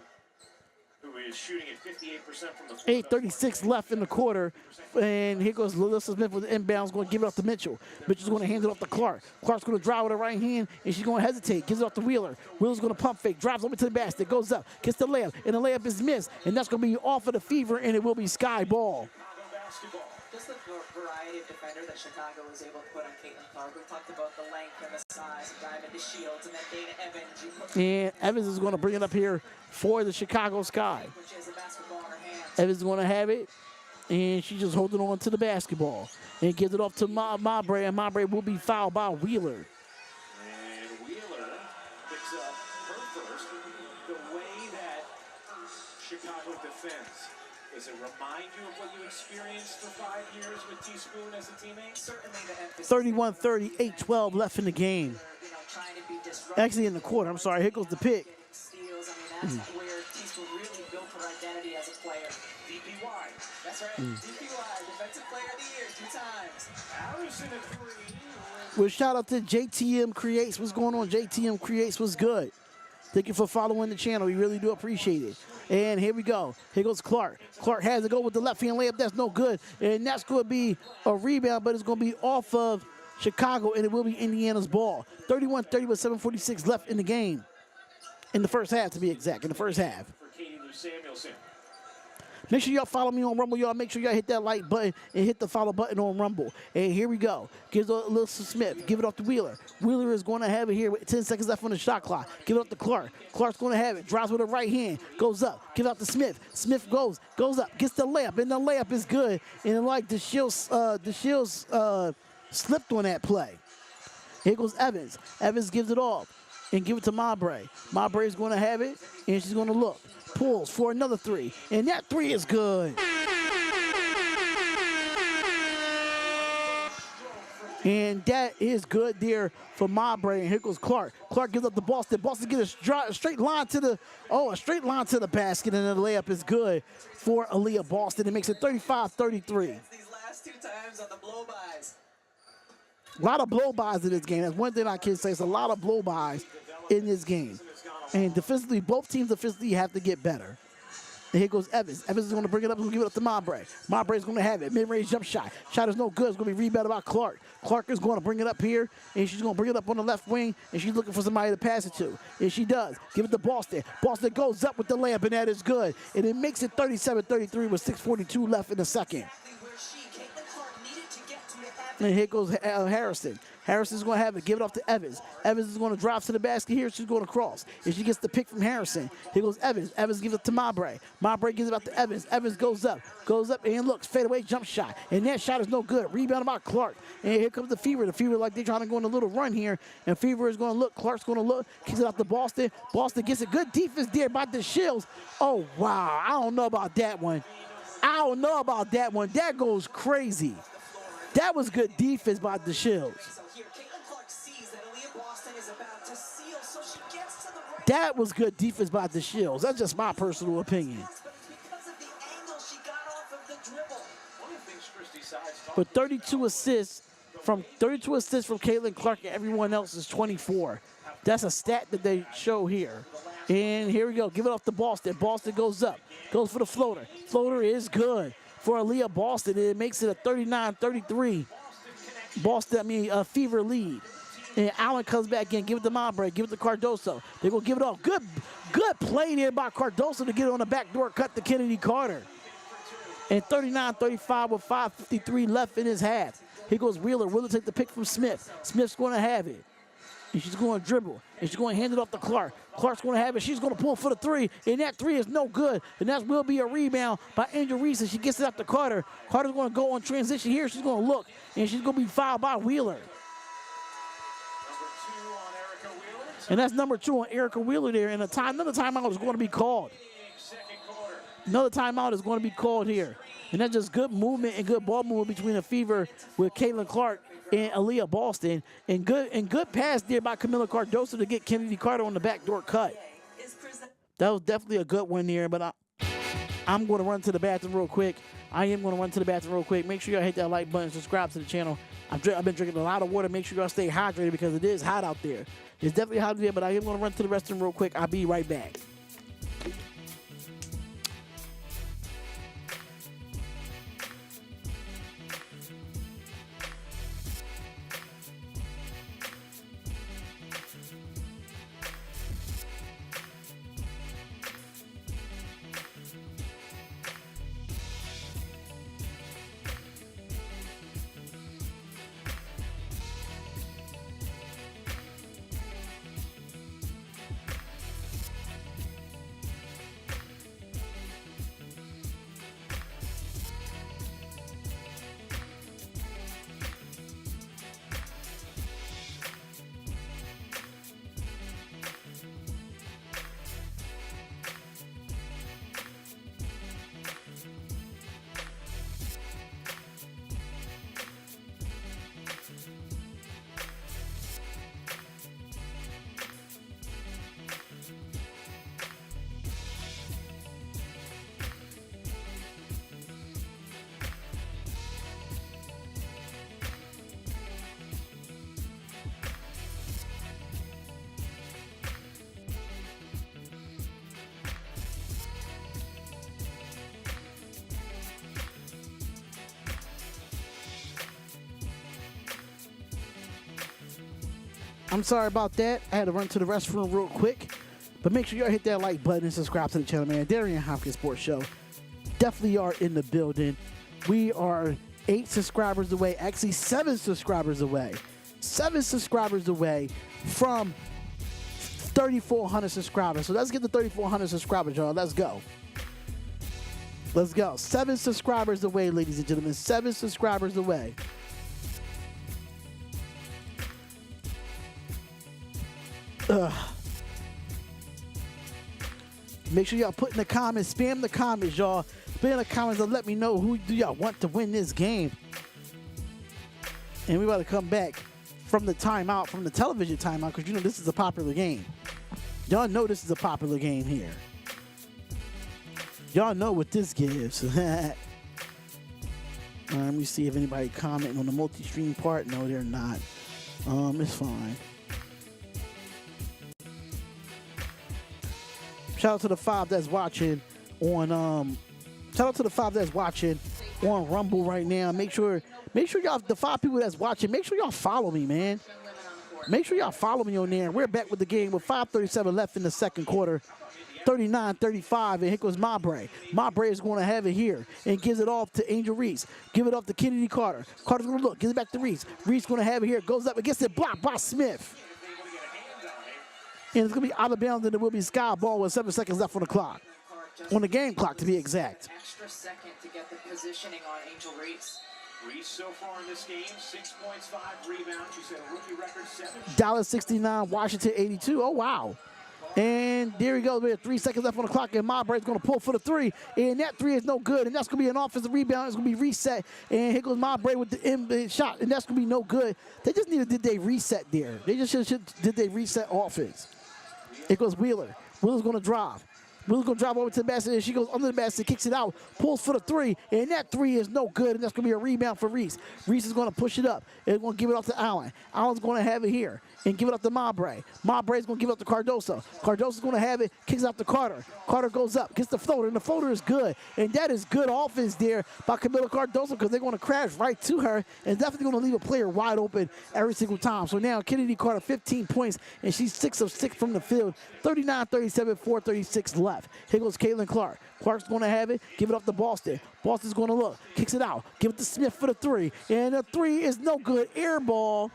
who is shooting at 58% from the floor. 8:36 left in the quarter. And here goes Nalissa Smith with the inbounds, going to give it off to Mitchell. Mitchell's going to hand it off to Clark. Clark's going to drive with her right hand, and she's going to hesitate. Gives it off to Wheeler. Wheeler's going to pump fake, drives over to the basket, goes up, gets the layup, and the layup is missed. And that's going to be off of the Fever, and it will be Sky ball. Just the variety of defender that Chicago was able to put on Caitlin Clark. We talked about the length and the size, driving the shields, and then Dana Evans. And Evans is going to bring it up here for the Chicago Sky. Which is a basketball in her hands. Evans is going to have it, and she's just holding on to the basketball. And gives it off to Mowbray, and Mowbray will be fouled by Wheeler. And Wheeler picks up her first. The way that Chicago defends, does it remind you of what you experienced for 5 years with Teaspoon as a teammate? Certainly the emphasis. 31-30, 8-12 left in the game. Trying to be disruptive. Actually in the quarter, I'm sorry. Here goes the pick. Steals. I mean, that's where Teaspoon really built her identity as a player. DPY. That's right. DPY, Defensive Player of the Year, 2 times. Allison at 3. Well, shout out to JTM Creates. What's going on? JTM Creates was good. Thank you for following the channel. We really do appreciate it. And here we go. Here goes Clark. Clark has to go with the left hand layup. That's no good. And that's going to be a rebound, but it's going to be off of Chicago, and it will be Indiana's ball. 31-30 with 7:46 left in the game. In the first half, to be exact. In the first half. For Katie Lou Samuelson. Make sure y'all follow me on Rumble, y'all. Make sure y'all hit that like button and hit the follow button on Rumble. And here we go. Gives it to Alyssa Smith. Give it off to Wheeler. Wheeler is going to have it here with 10 seconds left on the shot clock. Give it up to Clark. Clark's going to have it. Drives with her right hand. Goes up. Give it out to Smith. Smith goes up. Gets the layup. And the layup is good. And like the Shields slipped on that play. Here goes Evans. Evans gives it off. And give it to Mowbray. Mowbray is going to have it. And she's going to look. Pulls for another three. And that three is good. And that is good there for Mowbray. And here goes Clark. Clark gives up to Boston. Boston gets a straight line to the basket, and the layup is good for Aaliyah Boston. It makes it 35-33. These last 2 times on the blow-bys. A lot of blow-bys in this game. That's one thing I can say. It's a lot of blow-bys in this game. And defensively, both teams defensively have to get better. And here goes Evans. Evans is going to bring it up. He's going to give it up to Mowbray. Mowbray is going to have it. Mid-range jump shot. Shot is no good. It's going to be rebounded by Clark. Clark is going to bring it up here, and she's going to bring it up on the left wing, and she's looking for somebody to pass it to. And she does. Give it to Boston. Boston goes up with the layup, and that is good. And it makes it 37-33 with 6:42 left in the second. And here goes Harrison. Harrison's going to have it. Give it off to Evans. Evans is going to drive to the basket here. She's going to cross. And she gets the pick from Harrison. Here goes Evans. Evans gives it to Mowbray. Mowbray gives it out to Evans. Evans goes up. And looks. Fadeaway jump shot. And that shot is no good. Rebounded by Clark. And here comes the Fever. The Fever, like they're trying to go on a little run here. And Fever is going to look. Clark's going to look. Kicks it out to Boston. Boston gets a good defense there by the Shields. Oh, wow. I don't know about that one. That goes crazy. That was good defense by the Shields. That was good defense by the Shields. That's just my personal opinion. But 32 assists from Caitlin Clark, and everyone else is 24. That's a stat that they show here. And here we go. Give it off to Boston. Boston goes up. Goes for the floater. Floater is good for Aaliyah Boston. It makes it a 39-33 Fever lead. And Allen comes back in, give it to Mowbray, give it to Cardoso. They're going to give it off. Good play there by Cardoso to get it on the backdoor cut to Kennedy Carter. And 39-35 with 5:53 left in his half. Here goes Wheeler. Wheeler take the pick from Smith. Smith's going to have it. And she's going to dribble. And she's going to hand it off to Clark. Clark's going to have it. She's going to pull for the three. And that three is no good. And that will be a rebound by Angel Reese. And she gets it out to Carter. Carter's going to go on transition here. She's going to look. And she's going to be fouled by Wheeler. And that's number 2 on Erica Wheeler there. And another timeout is going to be called. Another timeout is going to be called here. And that's just good movement and good ball movement between the Fever with Caitlin Clark and Aaliyah Boston. And good pass there by Camila Cardoso to get Kennedy Carter on the backdoor cut. That was definitely a good one there, but I'm going to run to the bathroom real quick. I am going to run to the bathroom real quick. Make sure y'all hit that like button, subscribe to the channel. I've been drinking a lot of water. Make sure y'all stay hydrated because it is hot out there. It's definitely hot out there, but I am going to run to the restroom real quick. I'll be right back. I'm sorry about that. I had to run to the restroom real quick. But make sure y'all hit that like button and subscribe to the channel, man. Darion Hopkins Sports Show. Definitely are in the building. We are 8 subscribers away. Actually, 7 subscribers away. 7 subscribers away from 3,400 subscribers. So let's get to 3,400 subscribers, y'all. Let's go. Let's go. 7 subscribers away, ladies and gentlemen. 7 subscribers away. Make sure y'all put in the comments, spam the comments, y'all. Spam the comments and let me know who do y'all want to win this game. And we about to come back from the timeout, from the television timeout, because you know this is a popular game. Y'all know this is a popular game here. Y'all know what this gives. Let me see if anybody commenting on the multi-stream part. No, they're not. It's fine. Shout out to the 5 that's watching on shout out to the 5 that's watching on Rumble right now. Make sure y'all, the 5 people that's watching, make sure y'all follow me, man. Make sure y'all follow me on there. We're back with the game with 5:37 left in the second quarter. 39-35, and here goes Mowbray. Mowbray is going to have it here and gives it off to Angel Reese. Give it off to Kennedy Carter. Carter's going to look, gives it back to Reese. Reese going to have it here. Goes up and gets it blocked by Smith. And it's going to be out of bounds, and it will be sky ball with 7 seconds left on the clock. On the game clock, to be exact. Extra second to get the positioning on Angel Reese. Reese so far in this game, 6 points, 5 rebounds. She set a rookie record 7. Dallas 69, Washington 82. Oh, wow. And there we go. We have 3 seconds left on the clock, and Mowbray's going to pull for the 3. And that 3 is no good, and that's going to be an offensive rebound. It's going to be reset. And here goes Mowbray with the end shot, and that's going to be no good. They just needed, did they reset there? They just did they reset offense? It goes Wheeler. Wheeler's going to drive. Will's going to drive over to the basket, and she goes under the basket, kicks it out, pulls for the three, and that three is no good, and that's going to be a rebound for Reese. Reese is going to push it up, and going to give it off to Allen. Allen's going to have it here and give it up to Mabray. Mabray's going to give it up to Cardoso. Cardoso's going to have it, kicks it out to Carter. Carter goes up, gets the floater, and the floater is good. And that is good offense there by Camila Cardoso because they're going to crash right to her and definitely going to leave a player wide open every single time. So now Kennedy Carter, 15 points, and she's 6 of 6 from the field. 39-37, 4:36 left. Here goes Caitlin Clark. Clark's going to have it, give it up to Boston. Boston's going to look, kicks it out, give it to Smith for the three. And the three is no good, air ball.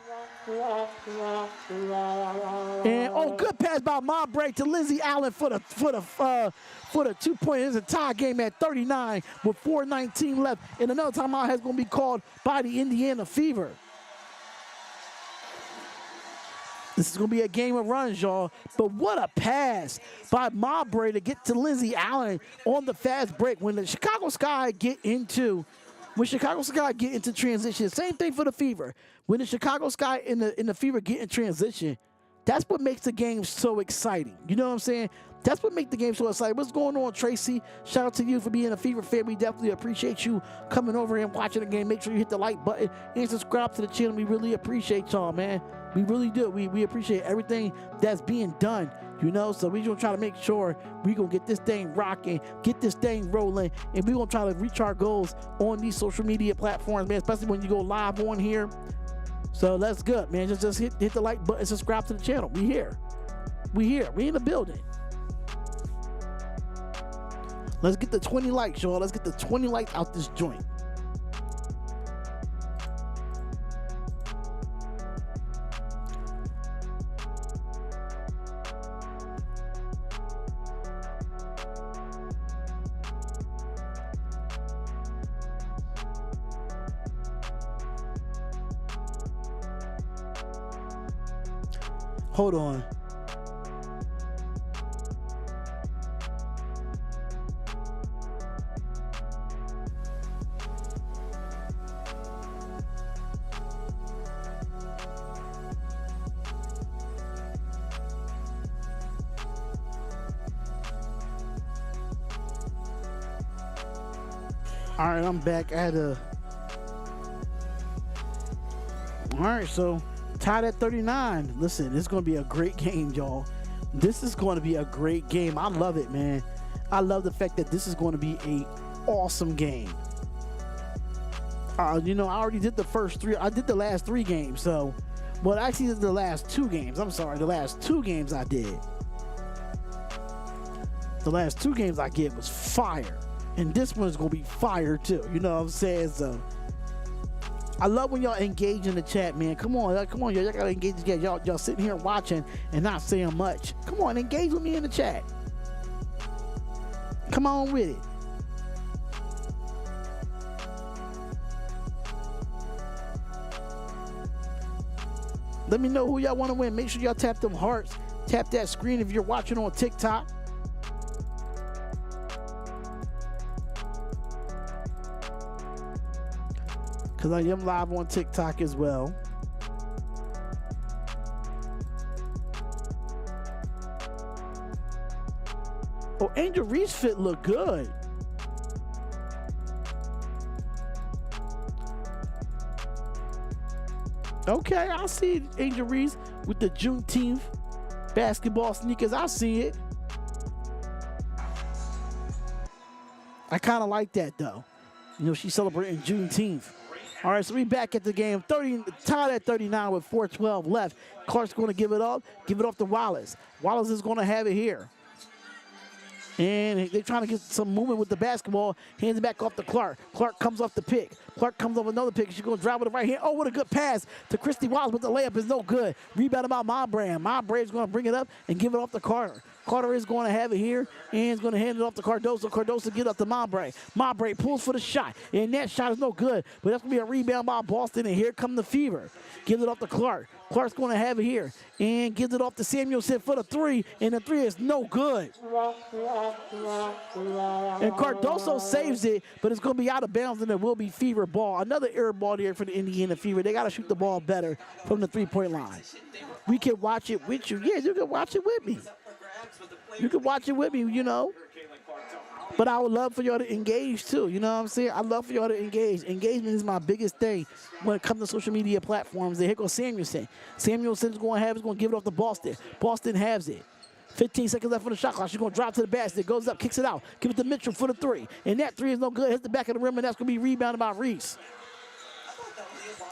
And good pass by Mabray to Lindsay Allen for the 2-point. It's a tie game at 39 with 4:19 left. And another timeout has going to be called by the Indiana Fever. This is going to be a game of runs, y'all. But what a pass by Mabray to get to Lindsay Allen on the fast break. When the Chicago Sky get into transition, same thing for the Fever. When the Chicago Sky and the Fever get in transition, that's what makes the game so exciting. You know what I'm saying? That's what makes the game so exciting. What's going on, Tracy? Shout out to you for being a Fever fan. We definitely appreciate you coming over and watching the game. Make sure you hit the like button and subscribe to the channel. We really appreciate y'all, man. We really do. We appreciate everything that's being done, you know? So we're going to try to make sure we're going to get this thing rocking, get this thing rolling, and we're going to try to reach our goals on these social media platforms, man, especially when you go live on here. So that's good, man. Just hit the like button, subscribe to the channel. We here. We in the building. Let's get the 20 likes, y'all. Let's get the 20 likes out this joint. Hold on. All right, I'm back at all right, so tied at 39. Listen, it's going to be a great game, y'all. This is going to be a great game. I love it, man. I love the fact that this is going to be an awesome game. You know, I already did the first three. I did the last 3 games, so. Well, actually, the last 2 games. I'm sorry. The last 2 games I did. The last 2 games I did was fire. And this one is going to be fire, too. You know what I'm saying? So. I love when y'all engage in the chat, man. Come on, y'all gotta engage together. Y'all sitting here watching and not saying much. Come on, engage with me in the chat. Come on with it. Let me know who y'all want to win. Make sure y'all tap them hearts. Tap that screen if you're watching on TikTok. Because I am live on TikTok as well. Oh, Angel Reese fit look good. Okay, I see Angel Reese with the Juneteenth basketball sneakers. I see it. I kind of like that, though. You know, she's celebrating Juneteenth. All right, so we back at the game. Tied at 39 with 4:12 left. Clark's going to give it off to Wallace. Wallace is going to have it here. And they're trying to get some movement with the basketball. Hands it back off to Clark. Clark comes off the pick. Clark comes off another pick. She's going to drive with the right hand. Oh, what a good pass to Christy Wallace, but the layup is no good. Rebound by Mabray. Mabray is going to bring it up and give it off to Carter. Carter is going to have it here and is going to hand it off to Cardoso. Cardoso get up to Mabray. Mabray pulls for the shot, and that shot is no good, but that's going to be a rebound by Boston, and here come the Fever. Gives it off to Clark. Clark's going to have it here and gives it off to Samuelson for the 3, and the 3 is no good. And Cardoso saves it, but it's going to be out of bounds, and it will be Fever ball. Another air ball there for the Indiana Fever. They got to shoot the ball better from the 3-point line. We can watch it with you. Yeah, you can watch it with me. You can watch it with me, you know. But I would love for y'all to engage too. You know what I'm saying? I love for y'all to engage. Engagement is my biggest thing when it comes to social media platforms. Here goes Samuelson. Samuelson's going to give it off to Boston. Boston has it. 15 seconds left for the shot clock. She's going to drop to the basket. Goes up, kicks it out. Give it to Mitchell for the three. And that three is no good. Hits the back of the rim, and that's going to be rebounded by Reese.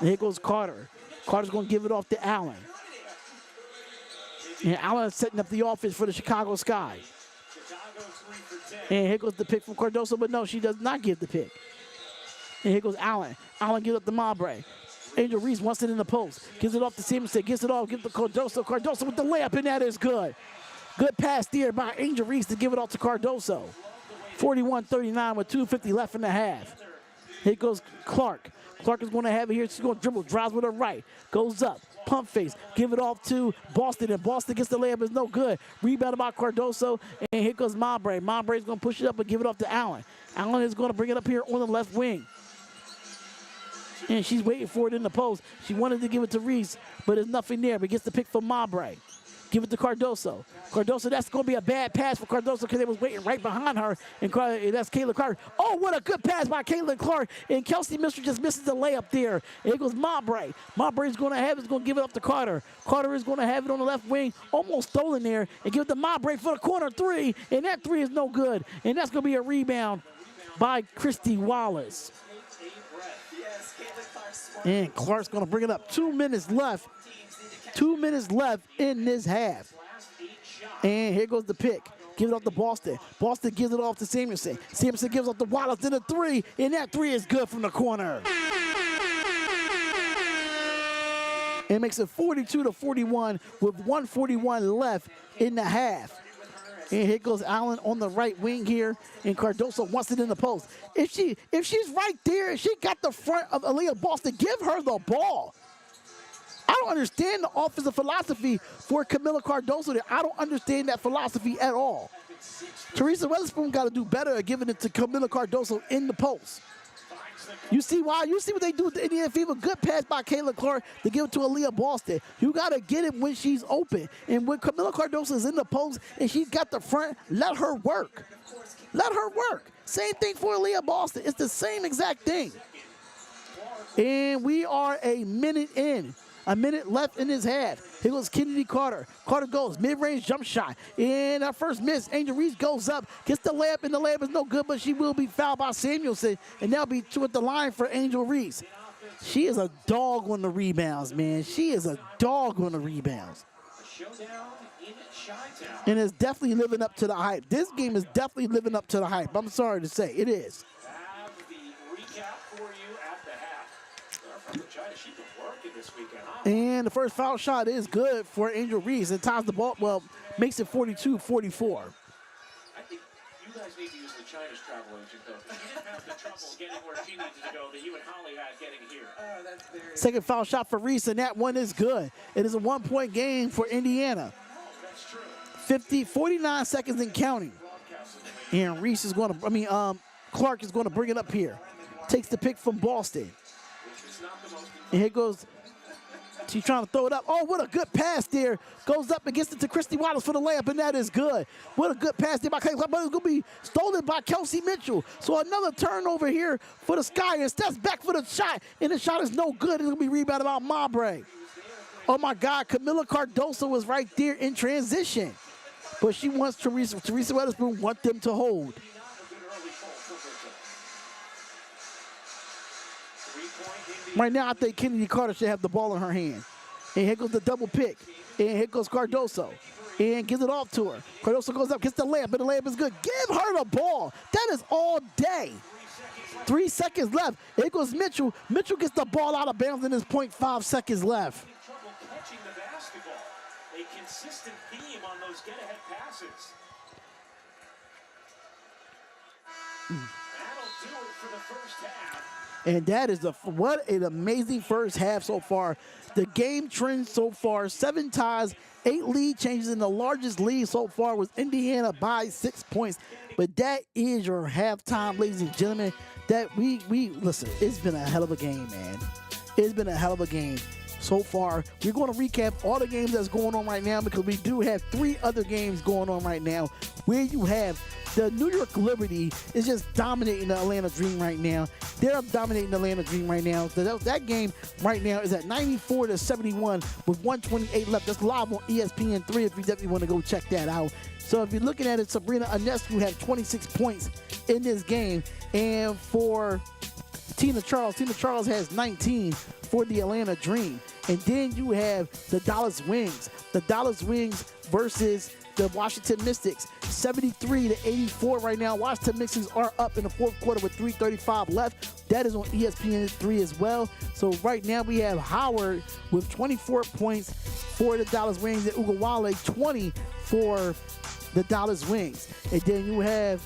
And here goes Carter. Carter's going to give it off to Allen. And Allen is setting up the offense for the Chicago Sky. And here goes the pick from Cardoso, but no, she does not give the pick. And here goes Allen. Allen gives up to Mabry. Angel Reese wants it in the post. Gives it off to Simonson. Gives it off. Gives it to Cardoso. Cardoso with the layup, and that is good. Good pass there by Angel Reese to give it off to Cardoso. 41-39 with 2:50 left in the half. Here goes Clark. Clark is going to have it here. She's going to dribble. Drives with her right. Goes up. Pump face. Give it off to Boston. And Boston gets the layup. It's no good. Rebounded by Cardoso. And here goes Mabry. Mabry is going to push it up and give it off to Allen. Allen is going to bring it up here on the left wing. And she's waiting for it in the post. She wanted to give it to Reese, but there's nothing there. But gets the pick from Mabry. Give it to Cardoso. Cardoso, that's going to be a bad pass for Cardoso because they was waiting right behind her. And that's Caitlin Clark. Oh, what a good pass by Caitlin Clark. And Kelsey Mitchell just misses the layup there. And here goes Mabry. Mabry is going to have it. He's going to give it up to Carter. Carter is going to have it on the left wing. Almost stolen there. And give it to Mabry for the corner three. And that three is no good. And that's going to be a rebound by Christy Wallace. And Clark's going to bring it up. 2 minutes left. 2 minutes left in this half. And here goes the pick. Give it off to Boston. Boston gives it off to Samuelson. Samuelson gives off to Wallace in the three. And that three is good from the corner. It makes it 42-41 with 1:41 left in the half. And here goes Allen on the right wing here. And Cardoso wants it in the post. If she's right there, if she got the front of Aaliyah Boston, give her the ball. I don't understand the offensive philosophy for Camila Cardoso there. I don't understand that philosophy at all. Teresa Weatherspoon got to do better at giving it to Camila Cardoso in the post. You see why? You see what they do with the Indiana Fever? Good pass by Caitlin Clark to give it to Aaliyah Boston. You got to get it when she's open. And when Camila Cardoso is in the post and she's got the front, let her work. Let her work. Same thing for Aaliyah Boston. It's the same exact thing. And we are a minute in. A minute left in his half. Here goes Kennedy Carter. Carter goes, mid-range jump shot. And our first miss, Angel Reese goes up, gets the layup, and the layup is no good, but she will be fouled by Samuelson, and that'll be two at the line for Angel Reese. She is a dog on the rebounds, man. She is a dog on the rebounds. And it's definitely living up to the hype. This game is definitely living up to the hype. I'm sorry to say, it is. Have the recap for you at the half. She's been working this weekend, huh? And the first foul shot is good for Angel Reese. It ties the ball, well, makes it 42-44. I think you guys need to use the China's travel agent, though. She didn't have the trouble getting where she needed to go that you and Holly had getting here. Second foul shot for Reese, and that one is good. It is a 1-point game for Indiana. That's true. 49 seconds and counting. And Reese is going to, Clark is going to bring it up here. Takes the pick from Boston. And here goes, she's trying to throw it up. Oh, what a good pass there. Goes up and gets it to Christy Wallace for the layup, and that is good. What a good pass there by Kelsey, but it's going to be stolen by Kelsey Mitchell. So another turnover here for the Sky, and steps back for the shot, and the shot is no good. It's going to be rebounded by Mabry. Oh, my God, Camila Cardoso was right there in transition. But she wants Teresa Weatherspoon want them to hold. Right now, I think Kennedy Carter should have the ball in her hand. And here goes the double pick. And here goes Cardoso. And gives it off to her. Cardoso goes up, gets the layup, and the layup is good. Give her the ball. That is all day. 3 seconds left. Here goes Mitchell. Mitchell gets the ball out of bounds, and there's 0.5 seconds left. Trouble catching the basketball. A consistent theme on those get-ahead passes. That'll do it for the first half. And that is what an amazing first half so far. The game trend so far, 7 ties, 8 lead changes, and the largest lead so far was Indiana by 6 points. But that is your halftime, ladies and gentlemen. That we listen, it's been a hell of a game, man. It's been a hell of a game. so far. We're going to recap all the games that's going on right now because we do have 3 other games going on right now where you have the New York Liberty is just dominating the Atlanta Dream right now. They're dominating the Atlanta Dream right now. That game right now is at 94-71 with 128 left. That's live on ESPN3 if you definitely want to go check that out. So if you're looking at it, Sabrina Ionescu had 26 points in this game. And for Tina Charles has 19 for the Atlanta Dream. And then you have the Dallas Wings. The Dallas Wings versus the Washington Mystics, 73-84 right now. Washington Mystics are up in the fourth quarter with 3:35 left. That is on ESPN3 as well. So right now we have Howard with 24 points for the Dallas Wings and Ugawale 20 for the Dallas Wings. And then you have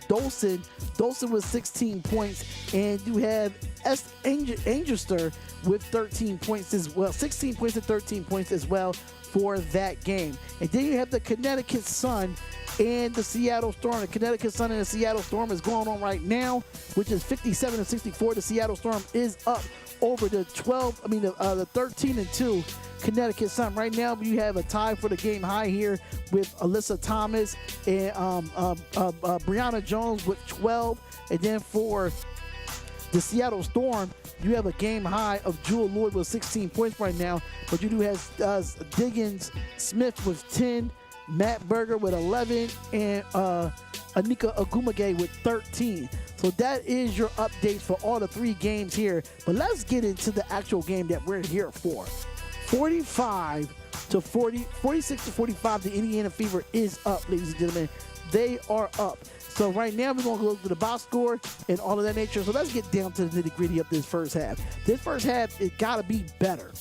Dolson. Dolson with 16 points, and you have Angerster with 13 points as well. 16 points and 13 points as well for that game. And then you have the Connecticut Sun and the Seattle Storm. The Connecticut Sun and the Seattle Storm is going on right now, which is 57-64. The Seattle Storm is up over the 13-2 Connecticut Sun. Right now, you have a tie for the game high here with Alyssa Thomas and Brianna Jones with 12. And then for the Seattle Storm, you have a game high of Jewel Lloyd with 16 points right now. But you do have Diggins Smith with 10, Matt Berger with 11, and Anika Agumage with 13. So that is your updates for all the 3 games here. But let's get into the actual game that we're here for. 46-45, the Indiana Fever is up, ladies and gentlemen. They are up. So right now we're going to go to the box score and all of that nature. So let's get down to the nitty-gritty of this first half. This first half, it got to be better.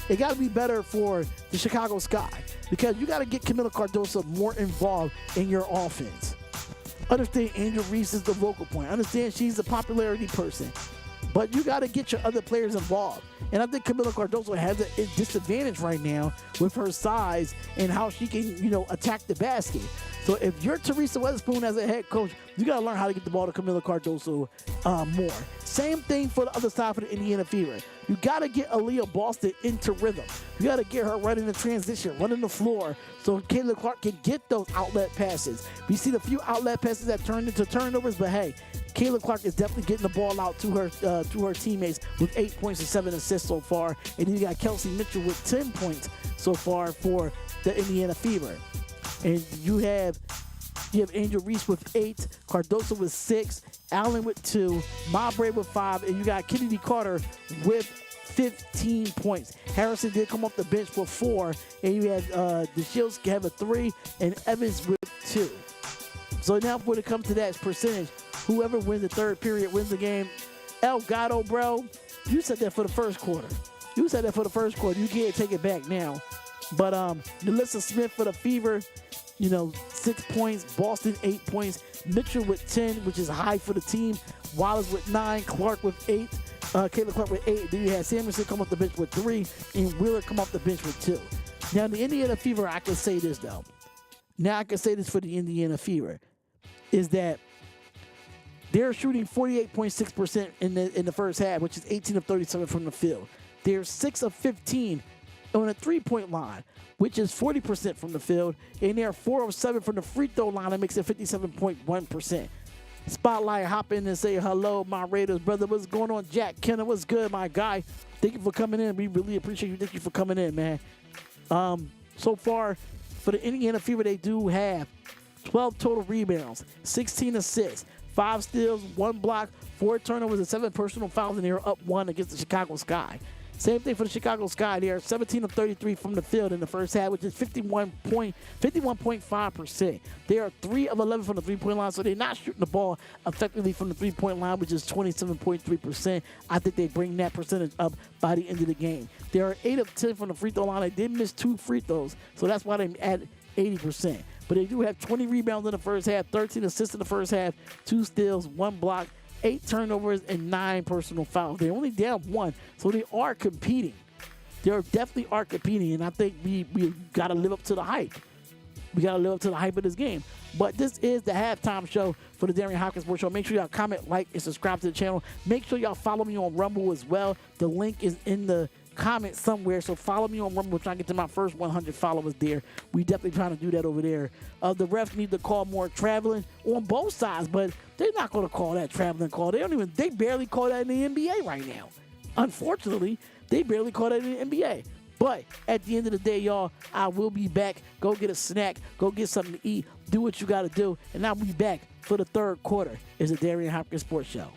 It got to be better for the Chicago Sky because you got to get Camila Cardoso more involved in your offense. Understand Angel Reese is the vocal point. Understand she's the popularity person. But you got to get your other players involved. And I think Camila Cardoso has a disadvantage right now with her size and how she can, attack the basket. So if you're Teresa Weatherspoon as a head coach, you got to learn how to get the ball to Camila Cardoso more. Same thing for the other side for the Indiana Fever. You got to get Aaliyah Boston into rhythm. You got to get her running the transition, running the floor, so Kayla Clark can get those outlet passes. We see the few outlet passes that turned into turnovers, but hey, Kayla Clark is definitely getting the ball out to her teammates with 8 points and 7 assists so far. And then you got Kelsey Mitchell with 10 points so far for the Indiana Fever. And you have Angel Reese with 8, Cardoso with 6, Allen with 2, Mowbray with 5, and you got Kennedy Carter with 15 points. Harrison did come off the bench for 4, and you had the Shields have a 3, and Evans with 2. So now when it comes to that percentage, whoever wins the third period wins the game. El Gato, bro, you said that for the first quarter. You can't take it back now. But Melissa Smith for the Fever, 6 points. Boston, 8 points. Mitchell with 10, which is high for the team. Wallace with 9. Clark with 8. Kayla Clark with 8. Then you had Samuelson come off the bench with 3. And Wheeler come off the bench with 2. Now, the Indiana Fever, I can say this, though. Now I can say this for the Indiana Fever, is that they're shooting 48.6% in the first half, which is 18 of 37 from the field. They're 6 of 15 on a three-point line, which is 40% from the field, and they're 4 of 7 from the free throw line. That makes it 57.1%. Spotlight, hop in and say hello, my Raiders brother. What's going on, Jack Kenner? What's good, my guy? Thank you for coming in. We really appreciate you. Thank you for coming in, man. So far, for the Indiana Fever, they do have 12 total rebounds, 16 assists, 5 steals, 1 block, 4 turnovers, and 7 personal fouls, and they are up 1 against the Chicago Sky. Same thing for the Chicago Sky. They are 17 of 33 from the field in the first half, which is 51.5%. They are 3 of 11 from the three-point line, so they're not shooting the ball effectively from the three-point line, which is 27.3%. I think they bring that percentage up by the end of the game. They are 8 of 10 from the free throw line. They did miss 2 free throws, so that's why they at 80%. But they do have 20 rebounds in the first half, 13 assists in the first half, 2 steals, 1 block, 8 turnovers, and 9 personal fouls. They're only down 1, so they are competing. They definitely are competing, and I think we got to live up to the hype. We got to live up to the hype of this game. But this is the halftime show for the Darion Hopkins Sports Show. Make sure y'all comment, like, and subscribe to the channel. Make sure y'all follow me on Rumble as well. The link is in the comment somewhere, so follow me on Rumble. We're trying to get to my first 100 followers there. We definitely trying to do that over there. The refs need to call more traveling on both sides, but they're not going to call that traveling call. They barely call that in the NBA right now. Unfortunately, they barely call that in the NBA. But at the end of the day, y'all, I will be back. Go get a snack. Go get something to eat. Do what you got to do. And I'll be back for the third quarter. It's the Darion Hopkins Sports Show.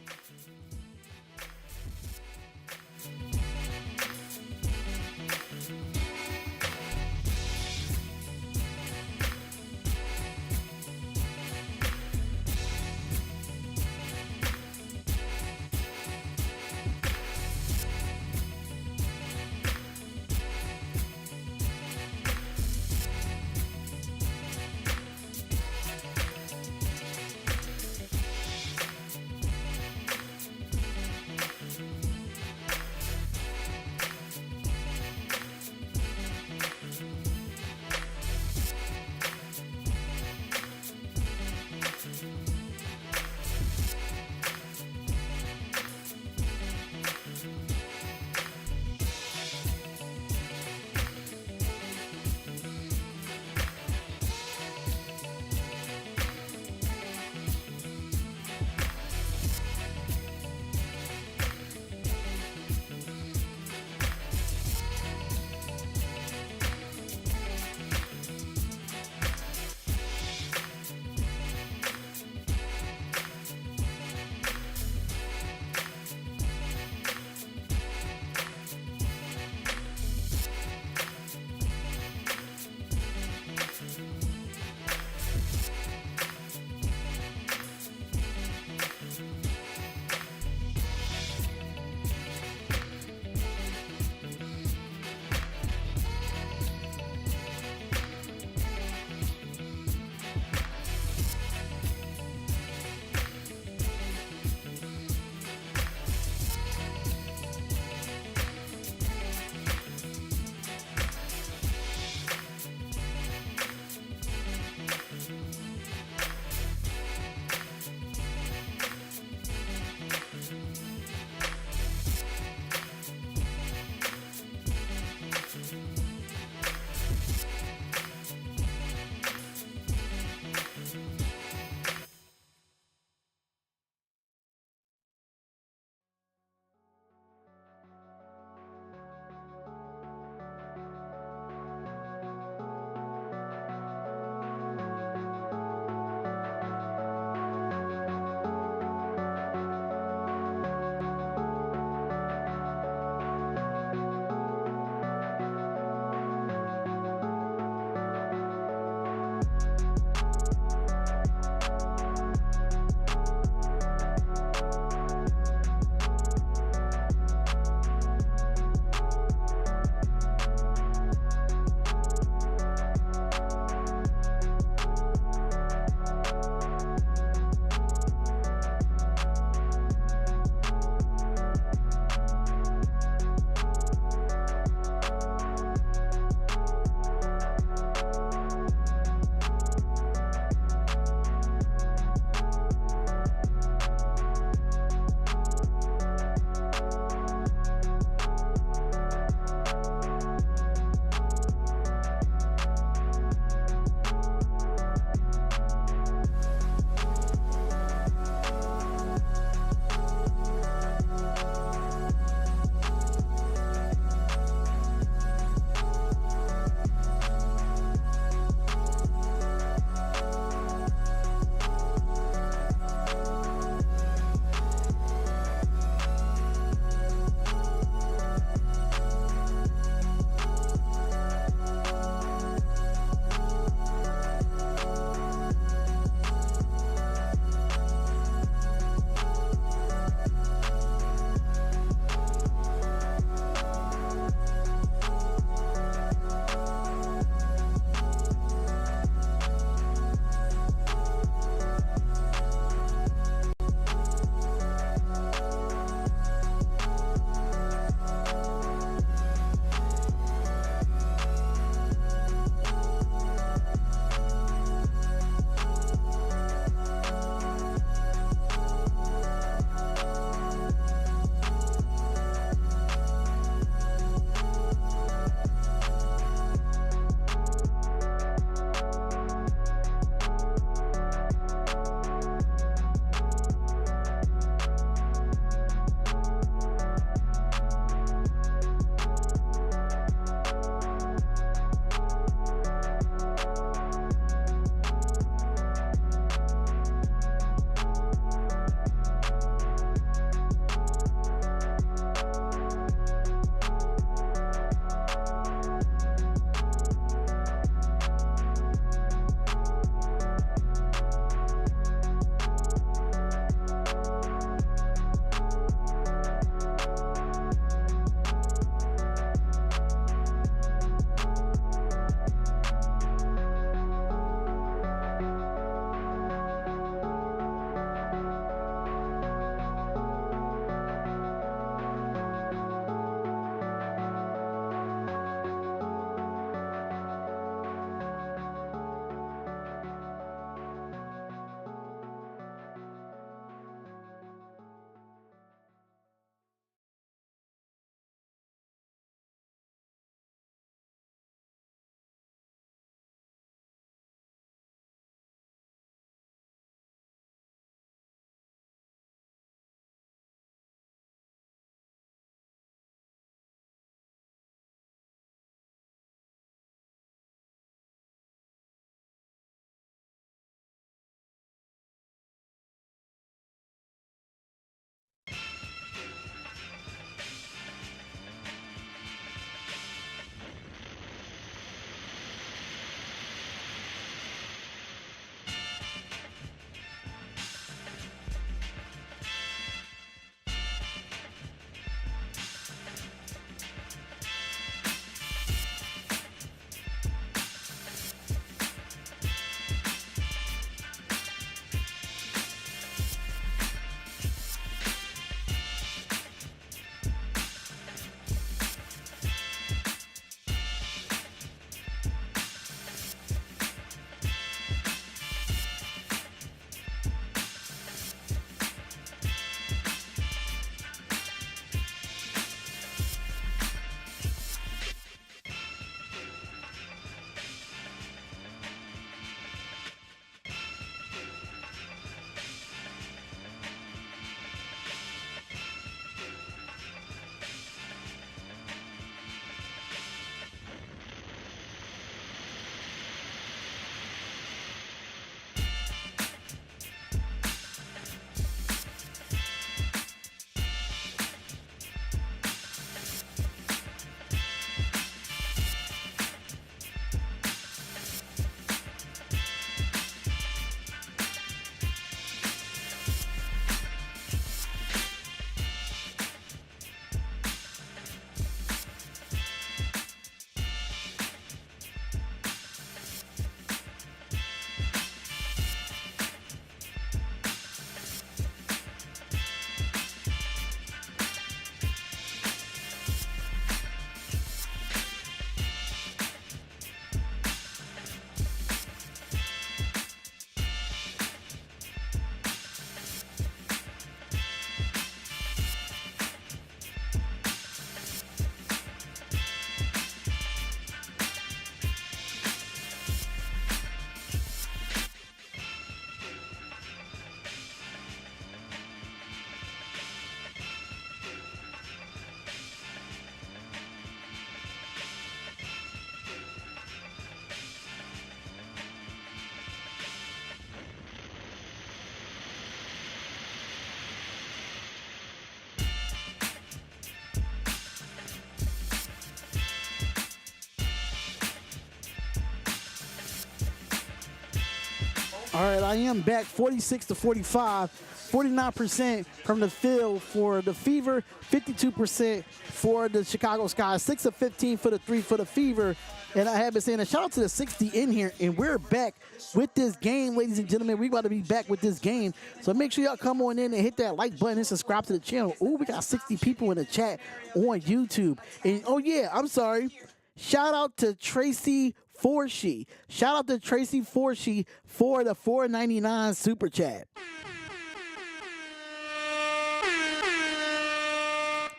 All right, I am back 46-45, 49% from the field for the Fever, 52% for the Chicago Sky, 6 of 15 for the 3 for the Fever. And I have been saying a shout out to the 60 in here, and we're back with this game, ladies and gentlemen. We're about to be back with this game. So make sure y'all come on in and hit that like button and subscribe to the channel. Oh, we got 60 people in the chat on YouTube. And oh yeah, I'm sorry. Shout out to Tracy Forshee. Shout out to Tracy Forshee for the $4.99 super chat.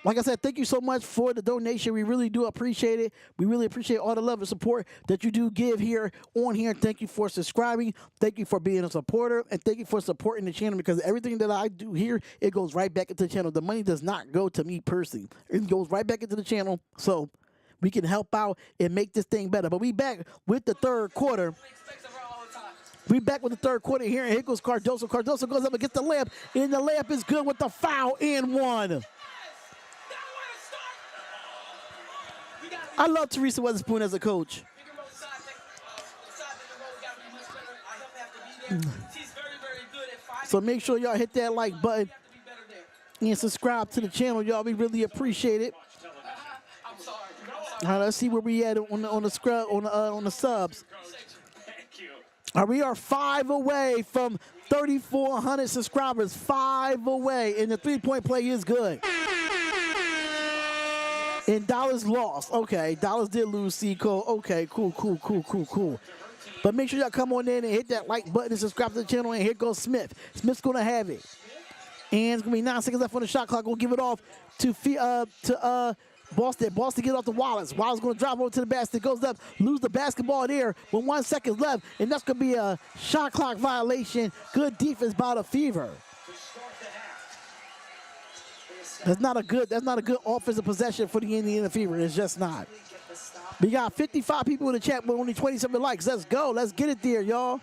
Like I said, thank you so much for the donation. We really do appreciate it. We really appreciate all the love and support that you do give here on here. Thank you for subscribing. Thank you for being a supporter. And thank you for supporting the channel, because everything that I do here, it goes right back into the channel. The money does not go to me personally. It goes right back into the channel. So we can help out and make this thing better. But we back with the third quarter. We back with the third quarter here. And here goes Cardoso. Cardoso goes up against the layup. And the layup is good with the foul and one. I love Teresa Weatherspoon as a coach. So make sure y'all hit that like button and subscribe to the channel, y'all. We really appreciate it. All right, let's see where we at on the scrub on the subs. All right, we are 5 away from 3,400 subscribers. 5 away, and the 3-point play is good. And Dallas lost. Okay, Dallas did lose, C-Cole. Okay, cool. But make sure y'all come on in and hit that like button and subscribe to the channel. And here goes Smith. Smith's going to have it. And it's going to be 9 seconds left on the shot clock. We'll give it off to Boston. Boston get off to Wallace. Wallace going to drive over to the basket. Goes up, lose the basketball there with 1 second left. And that's going to be a shot clock violation. Good defense by the Fever. That's not a good offensive possession for the Indiana Fever. It's just not. We got 55 people in the chat with only 27 likes. Let's go. Let's get it there, y'all.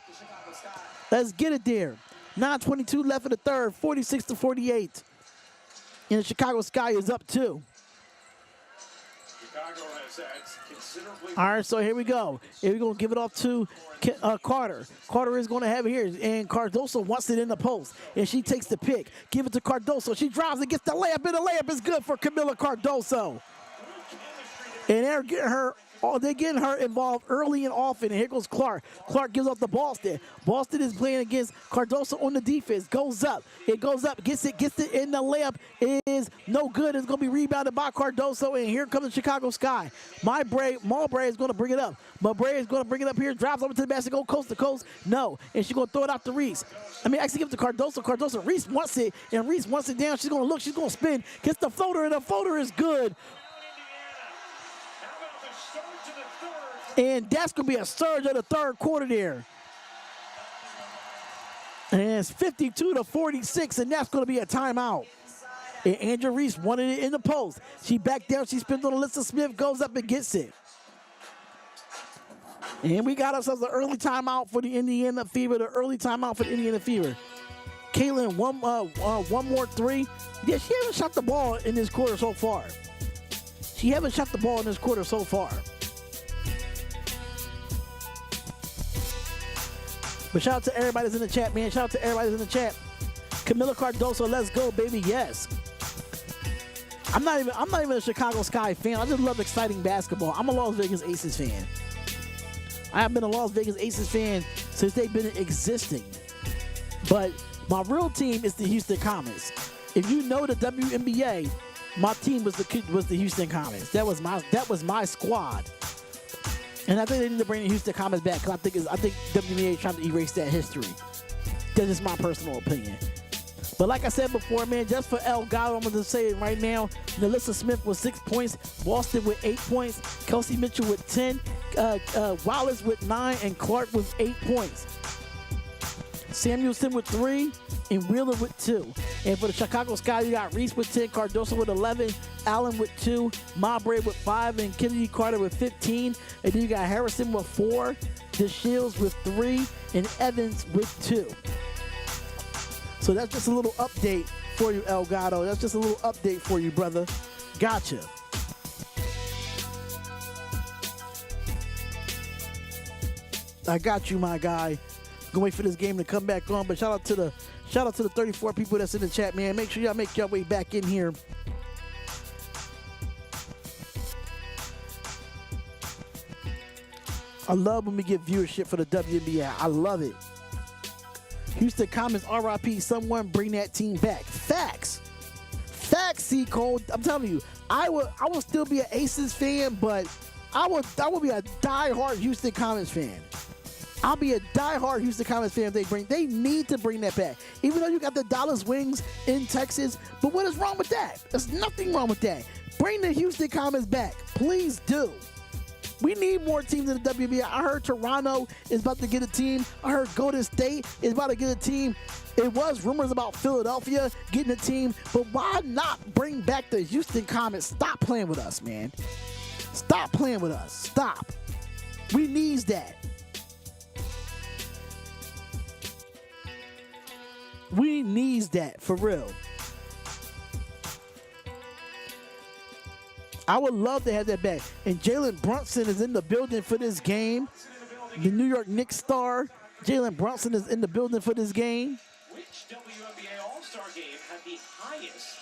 Let's get it there. 9:22 left in the third, 46-48. And the Chicago Sky is up 2. All right, so here we go. Here we're going to give it off to Carter. Carter is going to have it here, and Cardoso wants it in the post, and she takes the pick. Give it to Cardoso. She drives and gets the layup, and the layup is good for Camila Cardoso. And they're getting her involved early and often, and here goes Clark. Clark gives off to Boston. Boston is playing against Cardoso on the defense. Goes up. It goes up. Gets it, and the layup is no good. It's going to be rebounded by Cardoso, and here comes the Chicago Sky. Mowbray is going to bring it up. Mowbray is going to bring it up here. Drives over to the basket, go coast to coast. No, and she's going to throw it out to Reese. Actually give it to Cardoso. Cardoso, Reese wants it, and Reese wants it down. She's going to look. She's going to spin. Gets the floater, and the floater is good. And that's going to be a surge of the third quarter there. And it's 52-46, and that's going to be a timeout. And Andrea Reese wanted it in the post. She backed down. She spins on Alyssa Smith, goes up and gets it. And we got ourselves an early timeout for the Indiana Fever. Caitlin, one more 3. Yeah, she hasn't shot the ball in this quarter so far. But shout out to everybody that's in the chat, man. Camila Cardoso, let's go, baby. Yes. I'm not even a Chicago Sky fan. I just love exciting basketball. I'm a Las Vegas Aces fan. I have been a Las Vegas Aces fan since they've been existing. But my real team is the Houston Comets. If you know the WNBA, my team was the Houston Comets. That was my squad. And I think they need to bring the Houston Comets back, because I think WNBA is trying to erase that history. That's just my personal opinion. But like I said before, man, just for El Gato, I'm going to say it right now. Alyssa Smith with 6 points, Boston with 8 points, Kelsey Mitchell with 10, Wallace with 9, and Clark with 8 points. Samuelson with 3, and Wheeler with 2. And for the Chicago Sky, you got Reese with 10, Cardoso with 11, Allen with 2, Mowbray with 5, and Kennedy Carter with 15. And then you got Harrison with 4, DeShields with 3, and Evans with 2. So that's just a little update for you, El Gato. That's just a little update for you, brother. Gotcha. I got you, my guy. Gonna wait for this game to come back on. But shout out to the 34 people that's in the chat, man. Make sure y'all make your way back in here. I love when we get viewership for the WNBA. I love it. Houston Comets, RIP, someone bring that team back. Facts. Facts, C. Cole. I'm telling you, I will still be an Aces fan, but I will be a diehard Houston Comets fan. I'll be a diehard Houston Comets fan if they need to bring that back. Even though you got the Dallas Wings in Texas, but what is wrong with that? There's nothing wrong with that. Bring the Houston Comets back. Please do. We need more teams in the WNBA. I heard Toronto is about to get a team. I heard Golden State is about to get a team. It was rumors about Philadelphia getting a team, but why not bring back the Houston Comets? Stop playing with us, man. Stop playing with us. Stop. We needs that. We needs that, for real. I would love to have that back. And Jalen Brunson is in the building for this game. The New York Knicks star, Jalen Brunson, is in the building for this game. Which WNBA All-Star game had the highest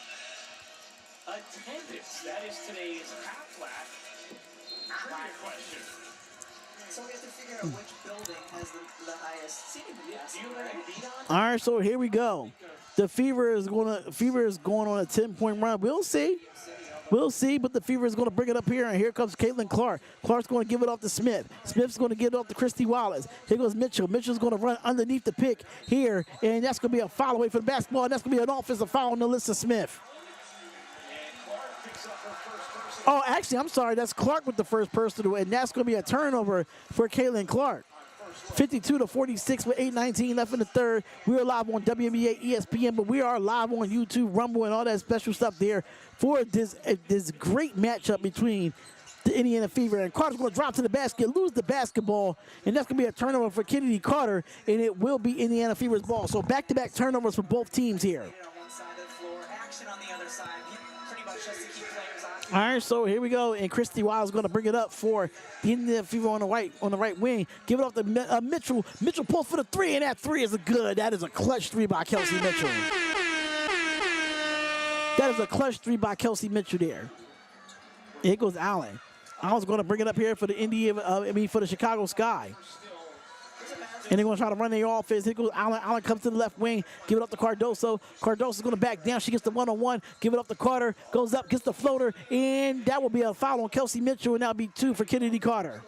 attendance? That is today's half flat trivia question. So we have to figure out which building has the highest seating capacity. Do you have a beat on? All right, so here we go. The Fever is going on a 10-point run. We'll see. We'll see, but the Fever is going to bring it up here, and here comes Caitlin Clark. Clark's going to give it off to Smith. Smith's going to give it off to Christy Wallace. Here goes Mitchell. Mitchell's going to run underneath the pick here, and that's going to be a foul away from the basketball, and that's going to be an offensive foul on Alyssa Smith. Oh, actually, I'm sorry. That's Clark with the first personal, and that's going to be a turnover for Caitlin Clark. 52-46 with 8:19 left in the third. We are live on WNBA ESPN, but we are live on YouTube, Rumble, and all that special stuff there for this great matchup between the Indiana Fever. And Carter's going to drop to the basket, lose the basketball, and that's going to be a turnover for Kennedy Carter, and it will be Indiana Fever's ball. So back-to-back turnovers for both teams here. On one side of the floor, action on the other side. Pretty much just to keep players on. All right, so here we go, and Christy Wild is going to bring it up for the Indiana Fever on the right wing. Give it off to Mitchell. Mitchell pulls for the three, and that three is good. That is a clutch three by Kelsey Mitchell. That is a clutch three by Kelsey Mitchell there. Here goes Allen. Allen's going to bring it up here for the for the Chicago Sky. And they're going to try to run their offense. Here goes Allen. Allen comes to the left wing. Give it up to Cardoso. Cardoso's going to back down. She gets the one-on-one. Give it up to Carter. Goes up, gets the floater. And that will be a foul on Kelsey Mitchell, and that will be 2 for Kennedy Carter.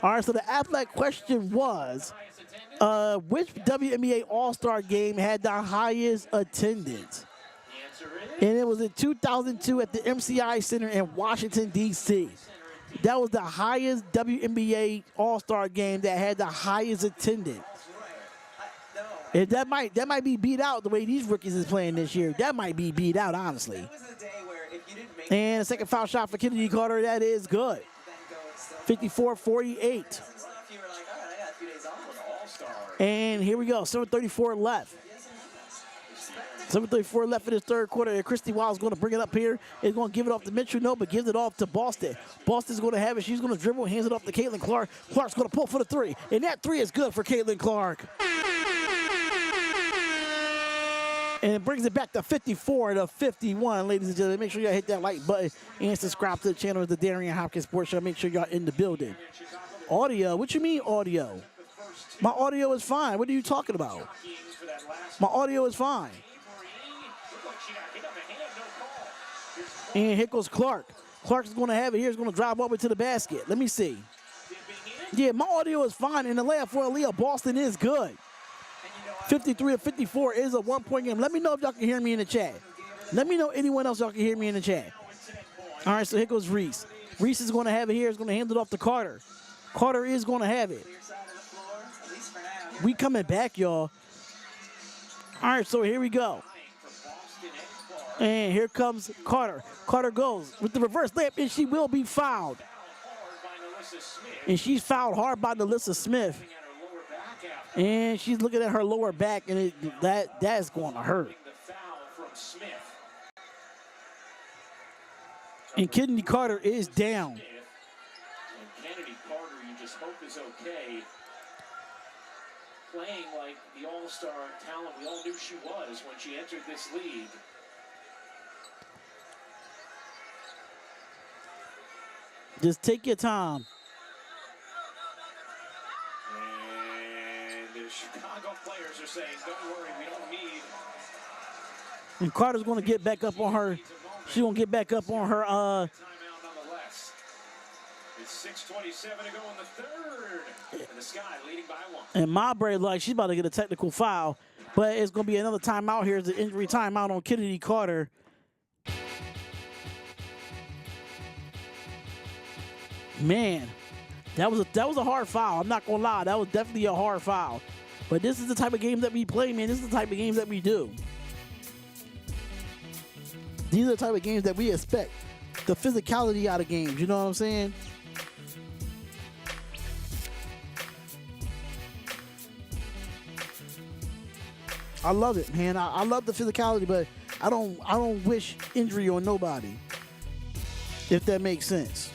All right, so the athletic question was, which WNBA All-Star game had the highest attendance? And it was in 2002 at the MCI Center in Washington, D.C. That was the highest WNBA All-Star game that had the highest attendance. And that might be beat out the way these rookies is playing this year. That might be beat out, honestly. And a second foul shot for Kennedy Carter. That is good. 54-48. And here we go. 7:34 left. 7:34 left in this third quarter. And Christy Wild's going to bring it up here. Is going to give it off to Mitchell. No, but gives it off to Boston. Boston's going to have it. She's going to dribble, hands it off to Caitlin Clark. Clark's going to pull for the three. And that three is good for Caitlin Clark. And it brings it back to 54-51, ladies and gentlemen. Make sure y'all hit that like button and subscribe to the channel of the Darion Hopkins Sports Show. Make sure y'all in the building. Audio? What you mean audio? My audio is fine. What are you talking about? My audio is fine. And here goes Clark. Clark is going to have it here. He's going to drive over to the basket. Let me see. Yeah, my audio is fine. And the layup for Aaliyah Boston is good. 53-54 is a one-point game. Let me know if y'all can hear me in the chat. Let me know anyone else y'all can hear me in the chat. All right, so here goes Reese. Reese is going to have it here. He's going to hand it off to Carter. Carter is going to have it. We coming back, y'all. All right, so here we go. And here comes Carter. Carter goes with the reverse layup, and she will be fouled. And she's fouled hard by Alyssa Smith. And she's looking at her lower back, and that's going to hurt. And Kennedy Carter is down. just hope is okay. Playing like the all-star talent we all knew she was when she entered this league. Just take your time. And the Chicago players are saying, don't worry, we don't need. And Carter's going to get back up on her. She's going to get back up on her. Timeout nonetheless. It's 6:27 to go in the third. And the Sky leading by 1. And Mowbray, like, she's about to get a technical foul. But it's going to be another timeout here. It's an injury timeout on Kennedy Carter. Man, that was a hard foul. I'm not going to lie. That was definitely a hard foul. But this is the type of game that we play, man. This is the type of games that we do. These are the type of games that we expect. The physicality out of games. You know what I'm saying? I love it, man. I love the physicality, but I don't wish injury on nobody. If that makes sense.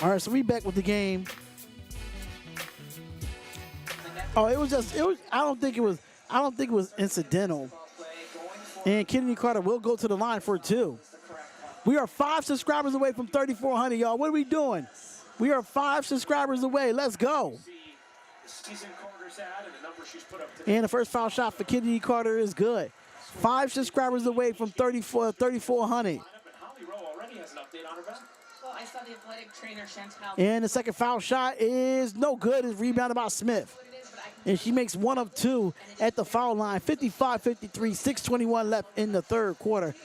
All right, so we back with the game. Oh, it was. I don't think it was incidental. And Kennedy Carter will go to the line for 2. We are 5 subscribers away from 3,400, y'all. What are we doing? We are 5 subscribers away. Let's go. And the first foul shot for Kennedy Carter is good. 5 subscribers away from 3,400. Well, I saw the athletic trainer Chantal. And the second foul shot is no good. It's rebounded by Smith. And she makes 1 of 2 at the foul line. 55-53, 6:21 left in the third quarter.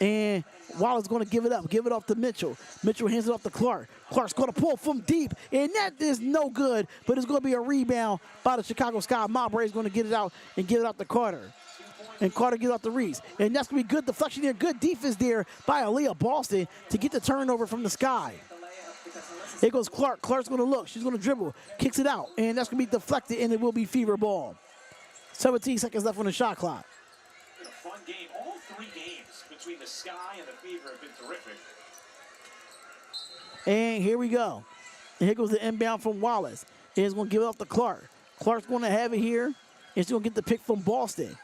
And Wallace going to give it off to Mitchell. Mitchell hands it off to Clark. Clark's going to pull from deep, and that is no good, but it's going to be a rebound by the Chicago Sky. Mowbray is going to get it out and give it out to Carter. And Carter gives out to Reese. And that's going to be good deflection there. Good defense there by Aaliyah Boston to get the turnover from the Sky. Here goes Clark. Clark's going to look. She's going to dribble. Kicks it out. And that's going to be deflected, and it will be Fever ball. 17 seconds left on the shot clock. It's a fun game. All 3 games between the Sky and the Fever have been terrific. And here we go. And here goes the inbound from Wallace. And it's going to give it off to Clark. Clark's going to have it here. And she's going to get the pick from Boston.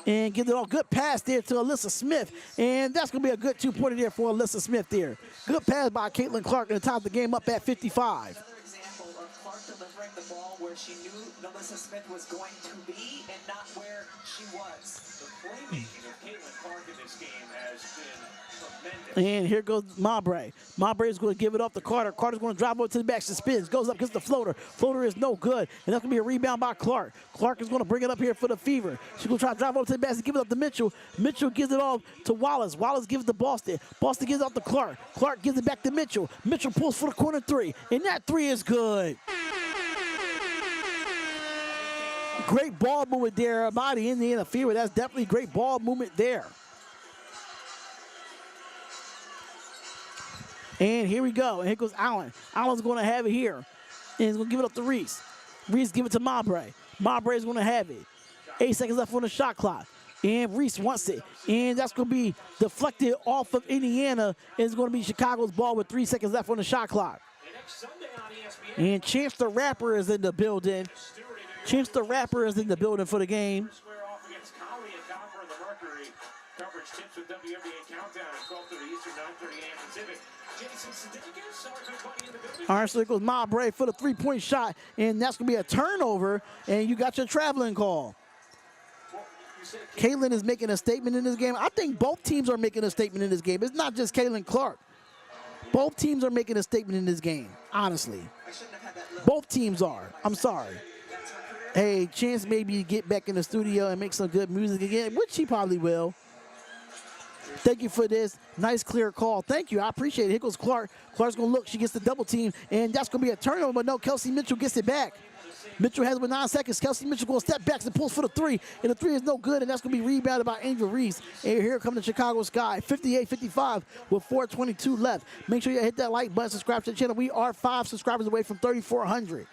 And give it all good pass there to Alyssa Smith. And that's going to be a good 2-pointer there for Alyssa Smith there. Good pass by Caitlin Clark, and it ties the game up at 55. Another example of Clark delivering the ball where she knew Alyssa Smith was going to be and not where she was. The playmaking of Caitlin Clark in this game has been tremendous. And here goes Mowbray. Mowbray is going to give it off to Carter. Carter's going to drive over to the back. She spins, goes up, gets the floater. Floater is no good, and that's going to be a rebound by Clark. Clark is going to bring it up here for the Fever. She's going to try to drive over to the basket, give it up to Mitchell. Mitchell gives it off to Wallace. Wallace gives it to Boston. Boston gives it off to Clark. Clark gives it back to Mitchell. Mitchell pulls for the corner 3, and that 3 is good. Great ball movement there by the Indiana Fever. That's definitely great ball movement there. And here we go. And here goes Allen. Allen's going to have it here. And he's going to give it up to Reese. Reese give it to Mowbray. Mowbray's going to have it. 8 seconds left on the shot clock. And Reese wants it. And that's going to be deflected off of Indiana. And it's going to be Chicago's ball with 3 seconds left on the shot clock. And Chance the Rapper is in the building. Chance the Rapper is in the building for the game. Coverage tips with WNBA Countdown at 12:30 Eastern, 9:30 a.m. Pacific. Jason Sudeikis, our good buddy in the building. All right, so it goes Mowbray for the 3-point shot, and that's going to be a turnover, and you got your traveling call. Caitlin is making a statement in this game. I think both teams are making a statement in this game. It's not just Caitlin Clark. Both teams are making a statement in this game, honestly. Both teams are. I'm sorry. Hey, Chance maybe get back in the studio and make some good music again, which he probably will. Thank you for this. Nice, clear call. Thank you. I appreciate it. Here goes Clark. Clark's going to look. She gets the double team, and that's going to be a turnover, but no, Kelsey Mitchell gets it back. Mitchell has it with 9 seconds. Kelsey Mitchell going to step back and pulls for the three, and the three is no good, and that's going to be rebounded by Angel Reese. And here comes the Chicago Sky, 58-55 with 4:22 left. Make sure you hit that like button, subscribe to the channel. We are 5 subscribers away from 3,400.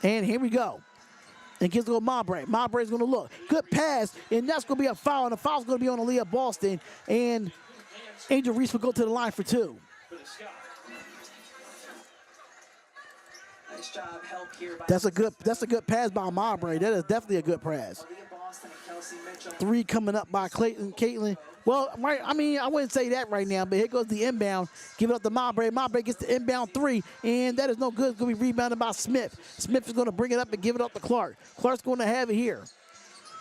And here we go. And gives it to Mowbray. Mowbray's going to look. Good pass, and that's going to be a foul, and the foul's going to be on Aaliyah Boston, and Angel Reese will go to the line for 2. Nice job, help here by That's a good pass by Mowbray. That is definitely a good pass. Aaliyah Boston and Kelsey Mitchell. 3 coming up by Caitlin. Well, right, I mean, I wouldn't say that right now, but here goes the inbound. Give it up to Mowbray. Mowbray gets the inbound 3, and that is no good. It's going to be rebounded by Smith. Smith is going to bring it up and give it up to Clark. Clark's going to have it here.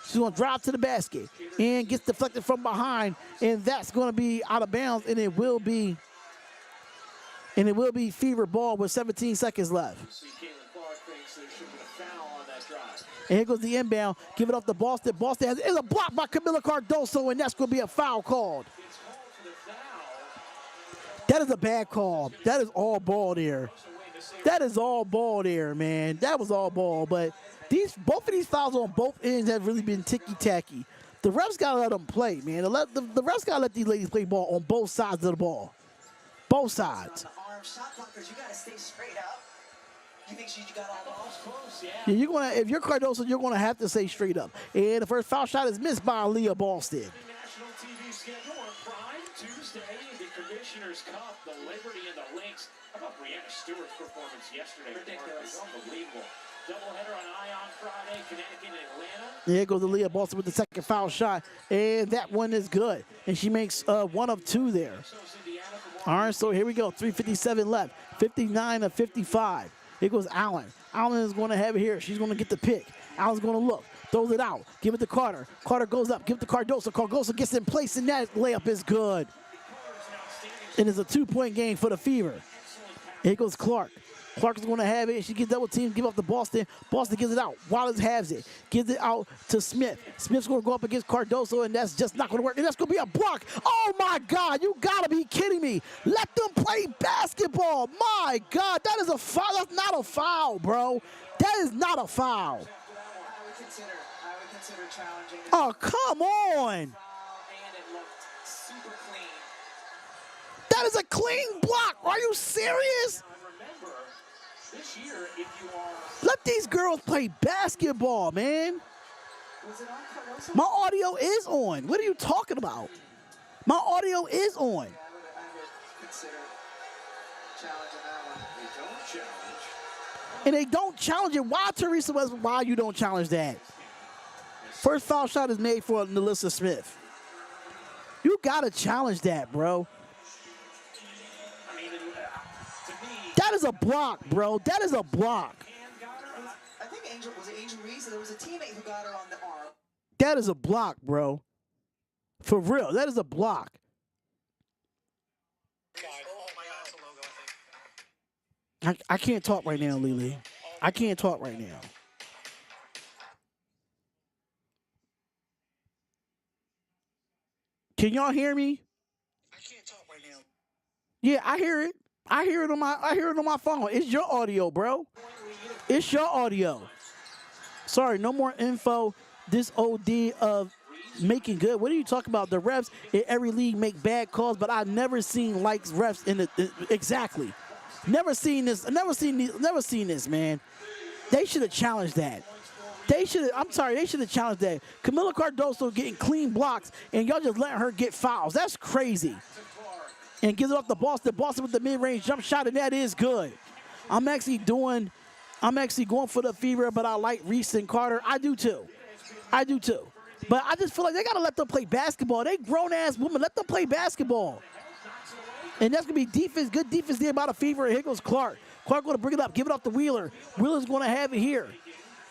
She's going to drive to the basket and gets deflected from behind, and that's going to be out of bounds, and it will be Fever ball with 17 seconds left. And here goes the inbound. Give it off to Boston. Boston has it's a block by Camila Cardoso, and that's going to be a foul called. That is a bad call. That is all ball there. That is all ball there, man. That was all ball. But both of these fouls on both ends have really been ticky-tacky. The refs got to let them play, man. The refs got to let these ladies play ball on both sides of the ball. Both sides. Shot blockers, you gotta stay straight up. You think she got all balls? Close, yeah, you're gonna if you're Cardoso, you're gonna have to stay straight up. And the first foul shot is missed by Aaliyah Boston. National TV schedule on Prime Tuesday, the Commissioner's Cup, the Liberty and the Lynx. How about Brianna Stewart's performance yesterday? Ridiculous. Unbelievable. Doubleheader on Ion Friday, Connecticut and Atlanta. There goes Aaliyah Boston with the second foul shot, and that one is good. And she makes 1 of 2 there. All right, so here we go. 3:57 left. 59-55. Here goes Allen. Allen is going to have it here. She's going to get the pick. Allen's going to look. Throws it out. Give it to Carter. Carter goes up. Give it to Cardoso. Cardoso gets in place, and that layup is good. And it's a 2-point game for the Fever. Here goes Clark. Clark is going to have it. She gets double team, give up to Boston. Boston gives it out. Wallace has it. Gives it out to Smith. Smith's going to go up against Cardoso, and that's just not going to work. And that's going to be a block. Oh, my God. You got to be kidding me. Let them play basketball. My God. That is a foul. That's not a foul, bro. That is not a foul. I would consider challenging this. Oh, come on. And it looked super clean. That is a clean block. Are you serious? This year, if you are... Let these girls play basketball, man. Was it on Cardoso? My audio is on. What are you talking about? My audio is on. I would consider challenging that one. They don't challenge. And they don't challenge it. Why, Teresa West, why you don't challenge that? First foul shot is made for Nalissa Smith. You got to challenge that, bro. That is a block, bro. That is a block. I think Angel Reese? There was a teammate who got her on the arm. That is a block, bro. For real, that is a block. I can't talk right now, Lily. I can't talk right now. Can y'all hear me? I can't talk right now. Yeah, I hear it. I hear it on my phone. It's your audio, bro. It's your audio. Sorry, no more info. This OD of making good. What are you talking about? The refs in every league make bad calls, but I've never seen like refs in the exactly. Never seen this. Never seen this, man. They should have challenged that. They should have challenged that. Camila Cardoso getting clean blocks, and y'all just letting her get fouls. That's crazy. And gives it off to Boston. Boston with the mid-range jump shot, and that is good. I'm actually going for the Fever, but I like Reese and Carter. I do too. But I just feel like they got to let them play basketball. They grown-ass women. Let them play basketball. And that's going to be defense, good defense there by the Fever. And here goes Clark. Clark going to bring it up, give it off to Wheeler. Wheeler's going to have it here.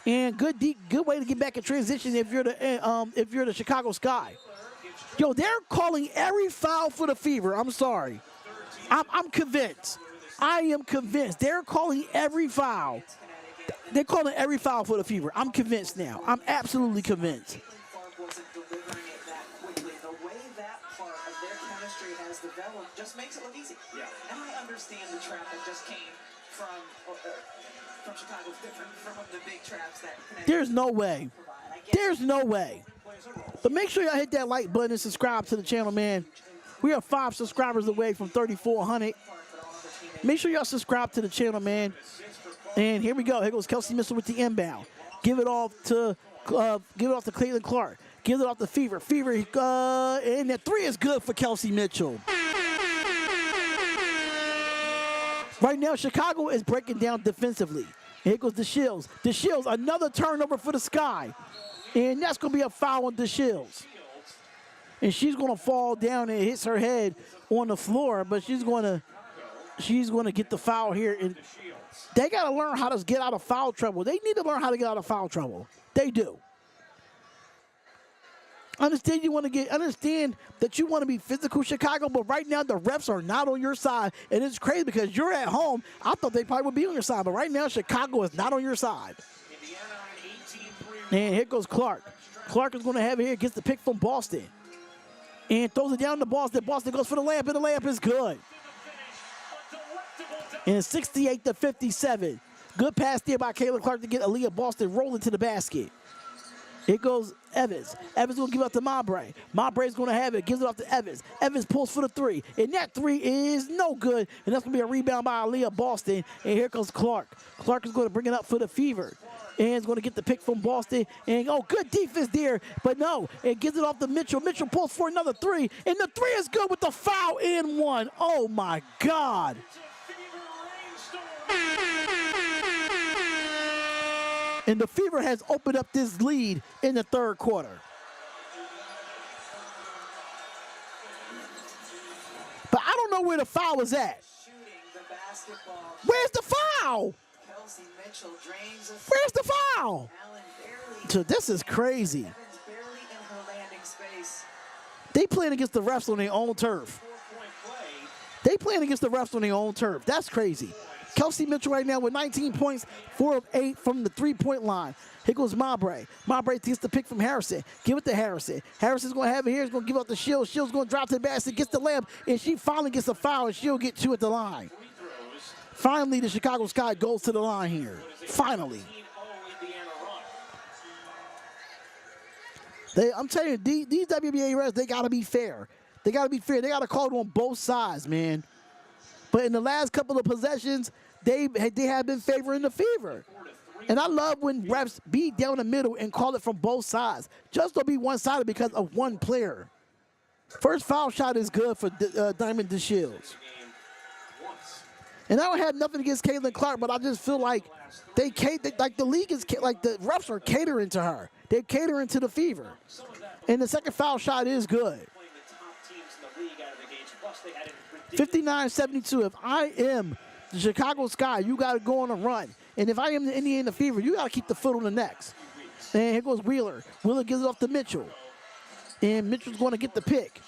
And good way to get back in transition if you're the Chicago Sky. Yo, they're calling every foul for the Fever. I'm sorry. I'm convinced. I am convinced. They're calling every foul. They're calling every foul for the Fever. I'm convinced now. I'm absolutely convinced. Clark wasn't delivering it that quickly. The way that Clark just makes it look easy. Yeah. And I understand the trap that just came from Chicago is different from the big traps that Connecticut There's no way. provide. I get There's no way. But make sure y'all hit that like button and subscribe to the channel, man. We are 5 subscribers away from 3,400. Make sure y'all subscribe to the channel, man. And here we go. Here goes Kelsey Mitchell with the inbound. Give it off to Caitlin Clark. Gives it off to Fever. Fever, and that 3 is good for Kelsey Mitchell. Right now, Chicago is breaking down defensively. Here goes DeShields. DeShields, another turnover for the Sky. And that's going to be a foul on DeShields. And she's going to fall down and hits her head on the floor, but she's going to get the foul here. And they got to learn how to get out of foul trouble. They need to learn how to get out of foul trouble. They do. Understand that you want to be physical, Chicago, but right now the refs are not on your side, and it's crazy because you're at home. I thought they probably would be on your side, but right now Chicago is not on your side. And here goes Clark. Clark is going to have it here, gets the pick from Boston, and throws it down to Boston. Boston goes for the layup, and the layup is good. And it's 68-57. Good pass there by Caitlin Clark to get Aaliyah Boston rolling to the basket. Here goes Evans. Evans going to give it up to Mabray. Mabray's going to have it. Gives it off to Evans. Evans pulls for the 3. And that 3 is no good. And that's going to be a rebound by Aaliyah Boston. And here comes Clark. Clark is going to bring it up for the Fever. And is going to get the pick from Boston. And, oh, good defense there. But no, it gives it off to Mitchell. Mitchell pulls for another 3. And the 3 is good with the foul in 1. Oh, my God. And the Fever has opened up this lead in the 3rd quarter. But I don't know where the foul was at. shooting the basketball. Where's the foul? Kelsey Mitchell drains a Where's the foul? Allen barely. So this is crazy. Evans barely in her landing space. They playing against the refs on their own turf. They playing against the refs on their own turf. That's crazy. Kelsey Mitchell right now with 19 points, 4 of 8 from the 3-point line. Here goes Mabray. Mabray gets the pick from Harrison. Give it to Harrison. Harrison's going to have it here. He's going to give up the Shields. Shields going to drop to the basket, gets the layup, and she finally gets a foul, and she'll get 2 at the line. Finally, the Chicago Sky goes to the line here. Finally. I'm telling you, these WNBA refs, they got to be fair. They got to be fair. They got to call it on both sides, man. But in the last couple of possessions, they have been favoring the Fever. And I love when refs be down the middle and call it from both sides. Just don't be one-sided because of one player. First foul shot is good for Diamond DeShields. And I don't have nothing against Caitlin Clark, but I just feel like the league is like the refs are catering to her. They're catering to the Fever. And the second foul shot is good. 59-72. If I am the Chicago Sky, you got to go on a run. And if I am the Indiana Fever, you got to keep the foot on the necks. And here goes Wheeler. Wheeler gives it off to Mitchell. And Mitchell's going to get the pick.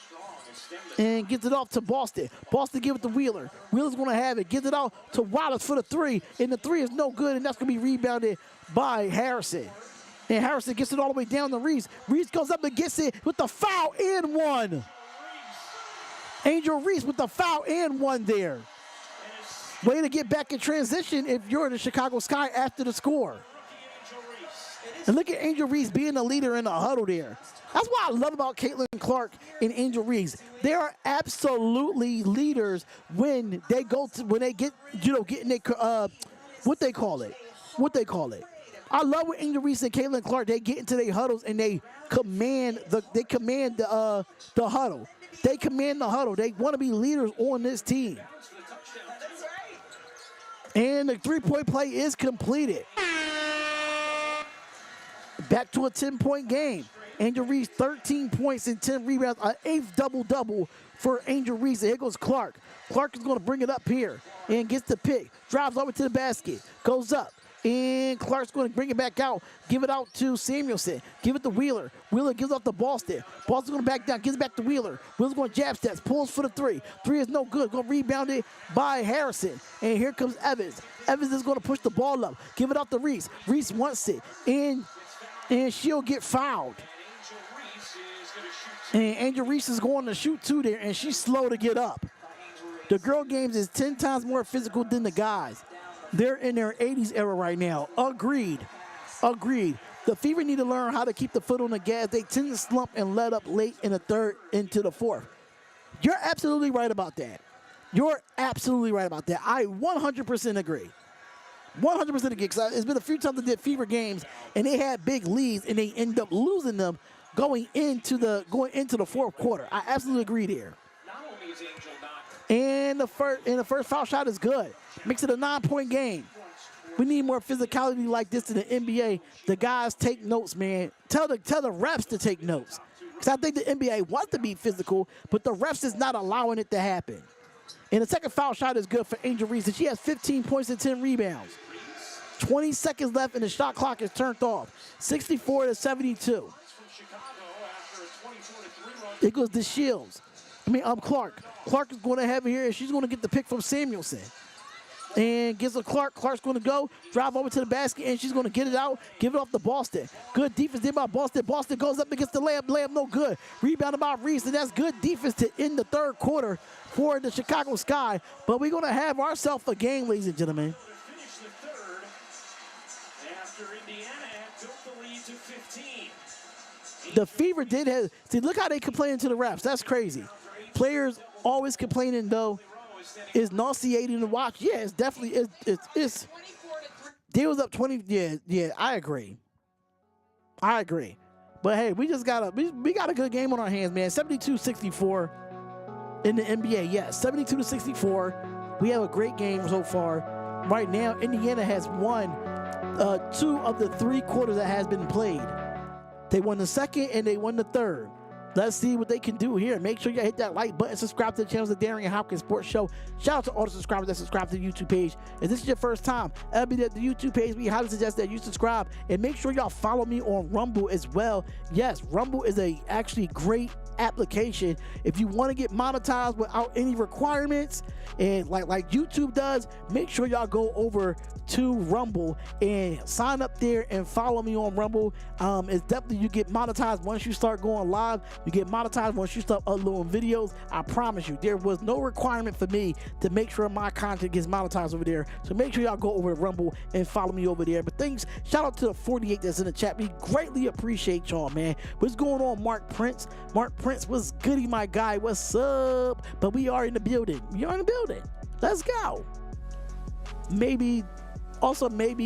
And gives it off to Boston. Boston gives it to Wheeler. Wheeler's going to have it. Gives it out to Wallace for the 3. And the 3 is no good, and that's going to be rebounded by Harrison. And Harrison gets it all the way down to Reese. Reese goes up and gets it with the foul and 1. Angel Reese with the foul and 1 there. Way to get back in transition if you're the Chicago Sky after the score. And look at Angel Reese being the leader in the huddle there. That's what I love about Caitlin Clark and Angel Reese. They are absolutely leaders when they get in their what they call it. I love when Angel Reese and Caitlin Clark, they get into their huddles and they command the huddle. They command the huddle. They want to be leaders on this team. And the 3-point play is completed. Back to a 10-point game. Angel Reese, 13 points and 10 rebounds, an 8th double-double for Angel Reese. Here goes Clark. Clark is going to bring it up here and gets the pick. Drives over to the basket. Goes up. And Clark's going to bring it back out. Give it out to Samuelson. Give it to Wheeler. Wheeler gives off to Boston. Boston's going to back down. Gives it back to Wheeler. Wheeler's going to jab steps. Pulls for the 3. 3 is no good. Going to rebound it by Harrison. And here comes Evans. Evans is going to push the ball up. Give it out to Reese. Reese wants it. And she'll get fouled. And Angel Reese is going to shoot 2 there. And she's slow to get up. The girl games is 10 times more physical than the guys. They're in their 80s era right now. Agreed. The Fever need to learn how to keep the foot on the gas. They tend to slump and let up late in the third into the fourth. You're absolutely right about that. I 100% agree. 100% agree. Because it's been a few times I did Fever games, and they had big leads, and they end up losing them going into the fourth quarter. I absolutely agree there. Not only is Angel not And the first foul shot is good. Makes it a 9-point game. We need more physicality like this in the NBA. The guys take notes, man. Tell the refs to take notes. Because I think the NBA wants to be physical, but the refs is not allowing it to happen. And the second foul shot is good for Angel Reese. And she has 15 points and 10 rebounds. 20 seconds left and the shot clock is turned off. 64-72. from Chicago after a 24-3 run. It goes to Shields. Clark. Clark is going to have it here, and she's going to get the pick from Samuelson. And gives it Clark. Clark's going to go, drive over to the basket, and she's going to get it out, give it off to Boston. Good defense there by Boston. Boston goes up against the layup. Layup no good. Rebounded by Reese, and that's good defense to end the third quarter for the Chicago Sky. But we're going to have ourselves a game, ladies and gentlemen. Finish the third after Indiana had built the lead to 15. The Fever did have, see, look how they complaining to the refs. That's crazy. Players always complaining, though. Is nauseating to watch. Yeah, it's definitely, it's they was up 20. Yeah, I agree. But hey, we just got a good game on our hands, man. 72-64 in the NBA. Yes, 72-64. We have a great game so far. Right now, Indiana has won 2 of the 3 quarters that has been played. They won the second and they won the third. Let's see what they can do here. Make sure you hit that like button, subscribe to the channel, the Darion Hopkins Sports Show. Shout out to all the subscribers that subscribe to the YouTube page. If this is your first time, that'll be the YouTube page. We highly suggest that you subscribe and make sure y'all follow me on Rumble as well. Yes, Rumble is a actually great application if you want to get monetized without any requirements, and like YouTube does. Make sure y'all go over to Rumble and sign up there and follow me on Rumble. It's definitely, you get monetized once you start going live. You get monetized once you start uploading videos. I promise you, there was no requirement for me to make sure my content gets monetized over there. So make sure y'all go over to Rumble and follow me over there. But thanks, shout out to the 48 that's in the chat. We greatly appreciate y'all, man. What's going on, Mark Prince? Mark Prince, what's goody, my guy? What's up? But we are in the building. Let's go. Maybe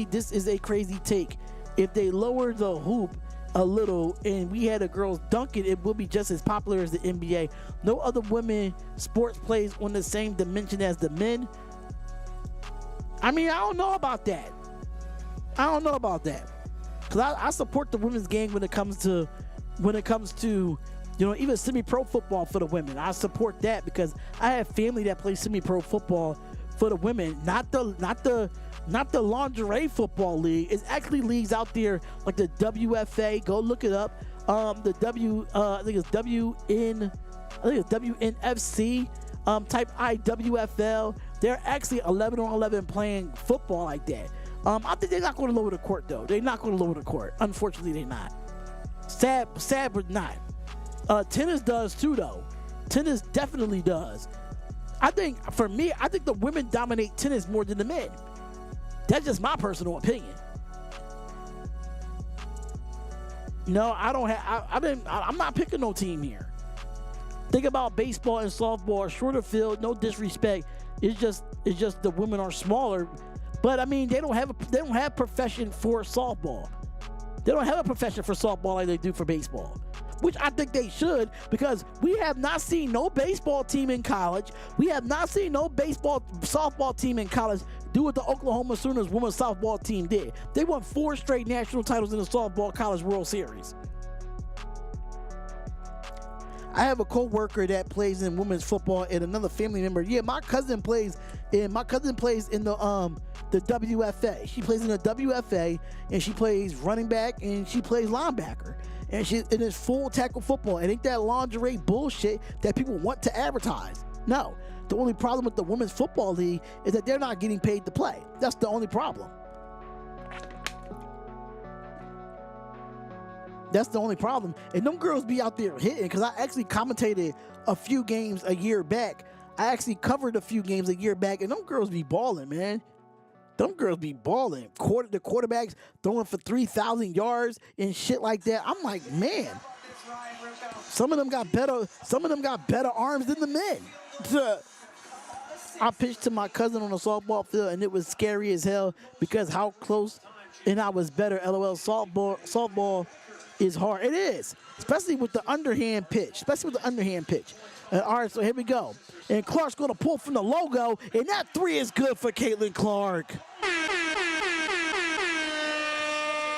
this is a crazy take. If they lower the hoop a little and we had the girls dunk it, it will be just as popular as the NBA. No other women sports plays on the same dimension as the men. I don't know about that. Because I support the women's game when it comes to even semi-pro football for the women. I support that because I have family that plays semi-pro football for the women, not the lingerie football league. It's actually leagues out there like the WFA. Go look it up. I think it's WNFC, type IWFL. They're actually 11 on 11 playing football like that. I think they're not going to lower the court though. They're not going to lower the court. Unfortunately, they're not. Sad but not. Tennis does too though. Tennis definitely does. I think the women dominate tennis more than the men. That's just my personal opinion. No, I don't have. I'm not picking no team here. Think about baseball and softball, shorter field. No disrespect. It's just the women are smaller, but they don't have profession for softball. They don't have a profession for softball like they do for baseball, which I think they should, because we have not seen no baseball team in college. We have not seen no softball team in college do what the Oklahoma Sooners women's softball team did. They won 4 straight national titles in the softball college World Series. I have a co-worker that plays in women's football and another family member. Yeah, my cousin plays in the WFA. She plays in the WFA, and she plays running back and she plays linebacker. And it's full tackle football. It ain't that lingerie bullshit that people want to advertise. No. The only problem with the women's football league is that they're not getting paid to play. That's the only problem. That's the only problem. And them girls be out there hitting, because I actually commentated a few games a year back I actually covered a few games a year back, and them girls be balling, man. Them girls be balling. The quarterbacks throwing for 3,000 yards and shit like that. I'm like, man, some of them got better arms than the men. I pitched to my cousin on the softball field, and it was scary as hell because how close and I was better. LOL, softball is hard. It is, especially with the underhand pitch. All right, so here we go. And Clark's going to pull from the logo, and that three is good for Caitlin Clark.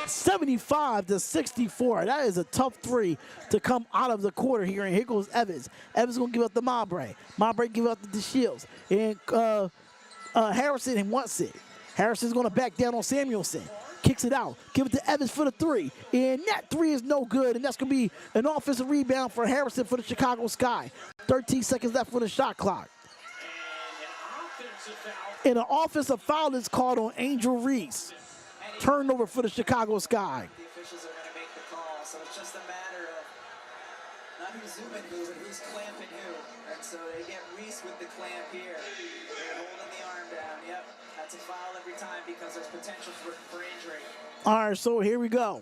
75-64. That is a tough three to come out of the quarter here. And here goes Evans. Evans going to give up the Mowbray. Mowbray give up the Shields. And Harrison wants it. Harrison's going to back down on Samuelson. Kicks it out. Give it to Evans for the three. And that three is no good. And that's going to be an offensive rebound for Harrison for the Chicago Sky. 13 seconds left for the shot clock. And an offensive foul is called on Angel Reese. Turnover for the Chicago Sky. The officials are going to make the call, so it's just a matter of not who's zooming who, but who's clamping who. And so they get Reese with the clamp here. They're holding the arm down. Yep, that's a foul every time because there's potential for injury. All right, so here we go.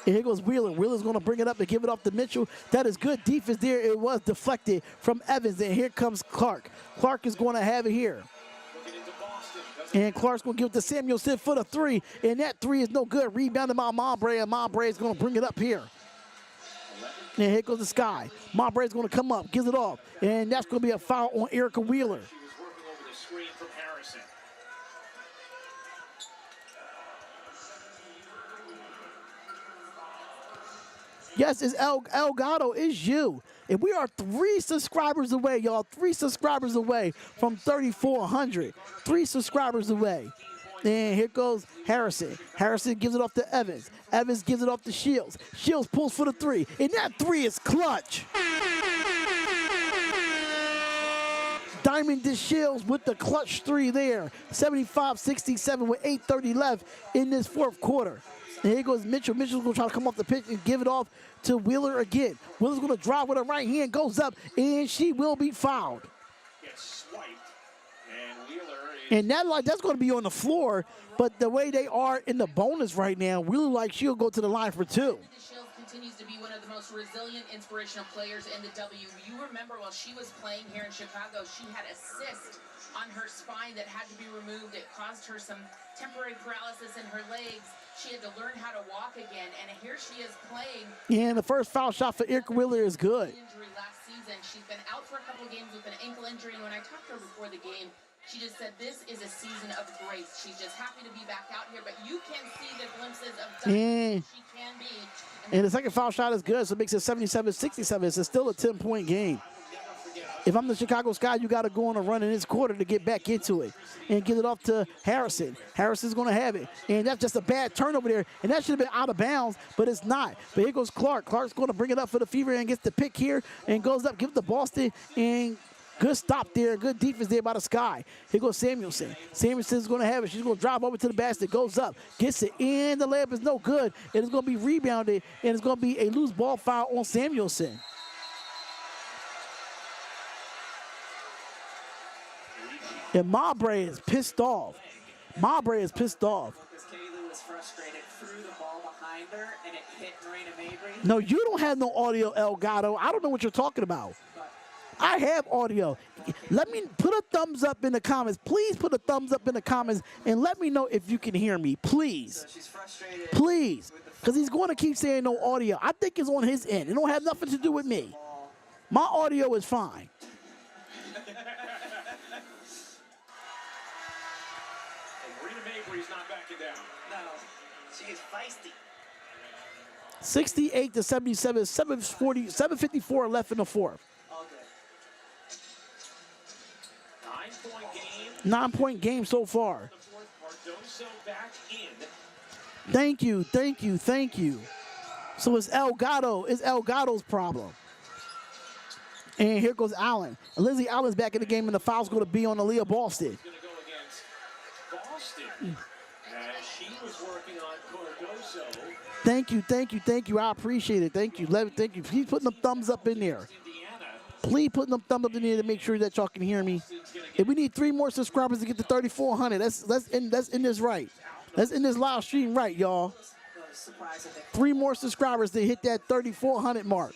And here goes Wheeler. Wheeler's going to bring it up and give it off to Mitchell. That is good defense there. It was deflected from Evans, and here comes Clark. Clark is going to have it here. And Clark's going to give it to Samuelson for the three. And that three is no good. Rebounded by Mowbray, and Mowbray is going to bring it up here. And here goes the Sky. Mowbray is going to come up, gives it off. And that's going to be a foul on Erica Wheeler. She was working over the screen from Harrison. Yes, it's Elgato, it's you. And we are 3 subscribers away, y'all. 3 subscribers away from 3,400. 3 subscribers away. And here goes Harrison. Harrison gives it off to Evans. Evans gives it off to Shields. Shields pulls for the three. And that three is clutch. Diamond to Shields with the clutch three there. 75-67 with 8:30 left in this fourth quarter. And here goes Mitchell. Mitchell's going to try to come off the pitch and give it off to Wheeler again. Wheeler's going to drive with her right hand, goes up, and she will be fouled. Gets swiped, and Wheeler And that's going to be on the floor, but the way they are in the bonus right now, Wheeler like she'll go to the line for 2. Shields continues to be one of the most resilient, inspirational players in the W. You remember while she was playing here in Chicago, she had a cyst on her spine that had to be removed. It caused her some temporary paralysis in her legs. She had to learn how to walk again, and here she is playing. Yeah, and the first foul shot for Erica Wheeler is good. Injury last season. She's been out for a couple games with an ankle injury, and when I talked to her before the game, she just said this is a season of grace. She's just happy to be back out here, but you can see the glimpses of she can be. And the second foul shot is good, so it makes it 77-67. It's still a 10-point game. If I'm the Chicago Sky, you got to go on a run in this quarter to get back into it and get it off to Harrison. Harrison's going to have it, and that's just a bad turnover there, and that should have been out of bounds, but it's not. But here goes Clark. Clark's going to bring it up for the Fever and gets the pick here and goes up, give it to Boston, and good stop there, good defense there by the Sky. Here goes Samuelson. Samuelson's going to have it. She's going to drive over to the basket, goes up, gets it, and the layup is no good. It is going to be rebounded, and it's going to be a loose ball foul on Samuelson. And Mowbray is pissed off. Mowbray is pissed off. Because Kaylee was frustrated, threw the ball behind her, and it hit Marina Mabry. No, you don't have no audio, Elgato. I don't know what you're talking about. I have audio. Let me put a thumbs up in the comments. Please put a thumbs up in the comments and let me know if you can hear me. Please. So she's frustrated. Please. Because he's going to keep saying no audio. I think it's on his end. It don't have nothing to do with me. My audio is fine. Marina Mabry's not backing down. No, she is feisty. 68-77, 7:54 left in the fourth. All good. 9-point game. 9-point game so far. The fourth, Cardoso back in. Thank you, thank you, thank you. So it's Elgato. It's Elgato's problem. And here goes Allen. Lindsay Allen's back in the game, and the foul's going to be on Aaliyah Boston. Going to go against Boston. As she was working on Cardoso. Thank you, thank you, thank you. I appreciate it. Thank you. Thank you. He's putting the thumbs up in there. Indiana. Please put them thumb up in the air to make sure that y'all can hear me. If we need 3 more subscribers to get to 3,400, let's end this right. Let's end this live stream right, y'all. 3 more subscribers to hit that 3,400 mark.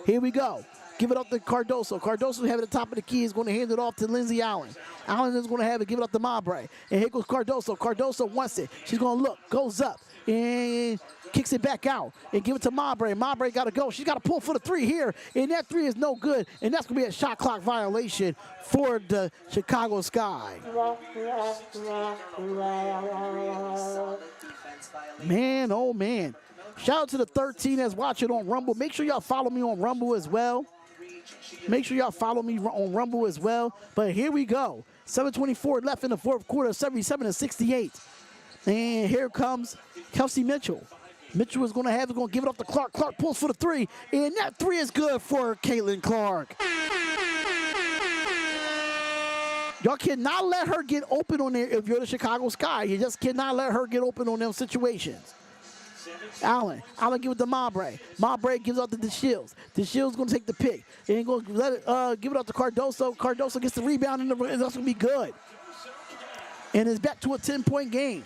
Here we go. Give it up to Cardoso. Cardoso have it at the top of the key. Is going to hand it off to Lindsay Allen. Allen is going to have it. Give it up to Mabry. And here goes Cardoso. Cardoso wants it. She's going to look. Goes up. And kicks it back out. And give it to Mabry. Mabry got to go. She's got to pull for the 3 here. And that 3 is no good. And that's going to be a shot clock violation for the Chicago Sky. Man, oh man. Shout out to the 13 that's watching on Rumble. Make sure y'all follow me on Rumble as well. Make sure y'all follow me on Rumble as well. But here we go. 7:24 left in the fourth quarter, 77-68. And here comes Kelsey Mitchell. Mitchell is going to give it up to Clark. Clark pulls for the 3. And that 3 is good for Caitlin Clark. Y'all cannot let her get open on there if you're the Chicago Sky. You just cannot let her get open on them situations. Allen give it to Mabry. Mabry gives out to DeShields. DeShields going to take the pick. And going to let it, give it out to Cardoso. Cardoso gets the rebound, and that's going to be good. And it's back to a 10-point game.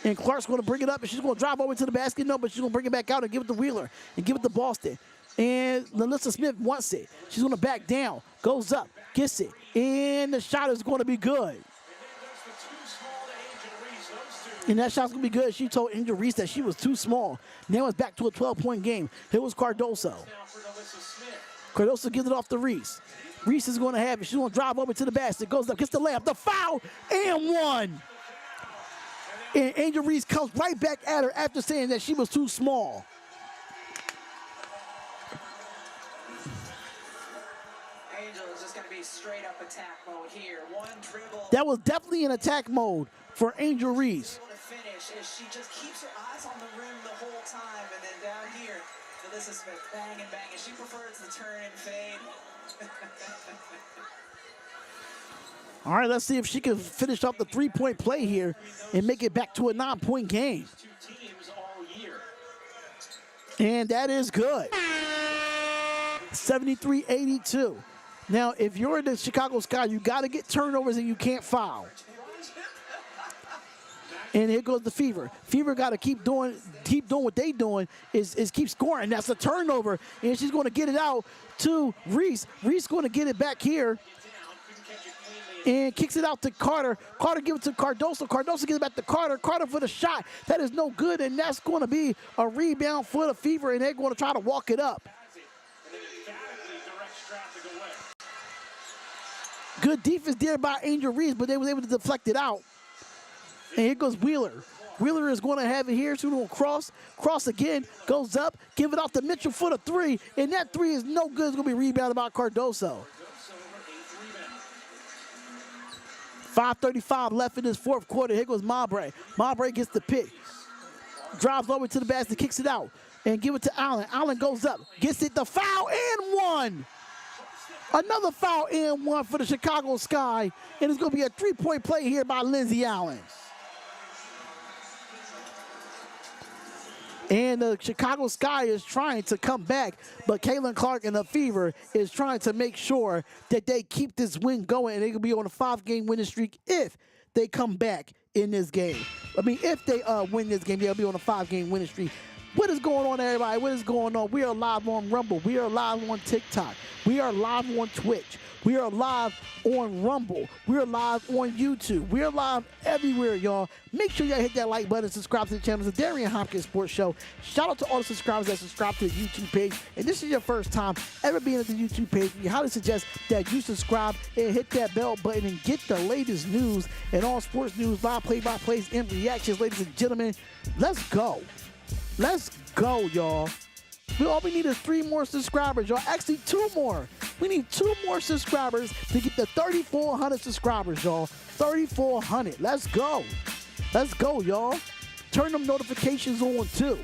And Clark's going to bring it up, and she's going to drive over to the basket. No, but she's going to bring it back out and give it to Wheeler and give it to Boston. And Melissa Smith wants it. She's going to back down, goes up, gets it, and the shot is going to be good. And that shot's going to be good. She told Angel Reese that she was too small. Now it's back to a 12-point game. Here was Cardoso. Cardoso gives it off to Reese. Reese is going to have it. She's going to drive over to the basket. Goes up, gets the layup, the foul, and 1. And Angel Reese comes right back at her after saying that she was too small. Angel is just going to be straight up attack mode here. 1 dribble. That was definitely an attack mode for Angel Reese. Finish is she just keeps her eyes on the rim the whole time, and then down here, Melissa Smith bang and bang, and she prefers the turn and fade. All right, let's see if she can finish up the 3-point play here and make it back to a 9-point game. And that is good. 73-82. Now, if you're in the Chicago Sky, you got to get turnovers and you can't foul. And here goes the Fever. Fever got to keep doing what they doing is keep scoring. That's a turnover, and she's going to get it out to Reese. Reese going to get it back here and kicks it out to Carter. Carter gives it to Cardoso. Cardoso gives it back to Carter. Carter for the shot. That is no good, and that's going to be a rebound for the Fever, and they're going to try to walk it up. Good defense there by Angel Reese, but they were able to deflect it out. And here goes Wheeler. Wheeler is going to have it here. She's going to cross again, goes up, give it off to Mitchell for the 3, and that 3 is no good. It's going to be rebounded by Cardoso. 5:35 left in this fourth quarter. Here goes Mabry. Mabry gets the pick. Drives over to the basket, kicks it out, and give it to Allen. Allen goes up, gets it, the foul, and 1. Another foul and 1 for the Chicago Sky, and it's going to be a 3-point play here by Lindsay Allen. And the Chicago Sky is trying to come back, but Caitlin Clark and the Fever is trying to make sure that they keep this win going, and they can be on a 5-game winning streak if they come back in this game. I mean, if they win this game, they'll be on a 5-game winning streak. What is going on, everybody? What is going on? We are live on Rumble. We are live on TikTok. We are live on Twitch. We are live on Rumble. We are live on YouTube. We are live everywhere, y'all. Make sure y'all hit that like button and subscribe to the channel. It's the Darion Hopkins Sports Show. Shout out to all the subscribers that subscribe to the YouTube page. And this is your first time ever being at the YouTube page. We highly suggest that you subscribe and hit that bell button and get the latest news and all sports news, live play-by-plays, and reactions. Ladies and gentlemen, let's go. Let's go, y'all. All we need is 3 more subscribers, y'all. Actually, 2 more. We need 2 more subscribers to get the 3,400 subscribers, y'all. 3,400. Let's go. Let's go, y'all. Turn them notifications on, too.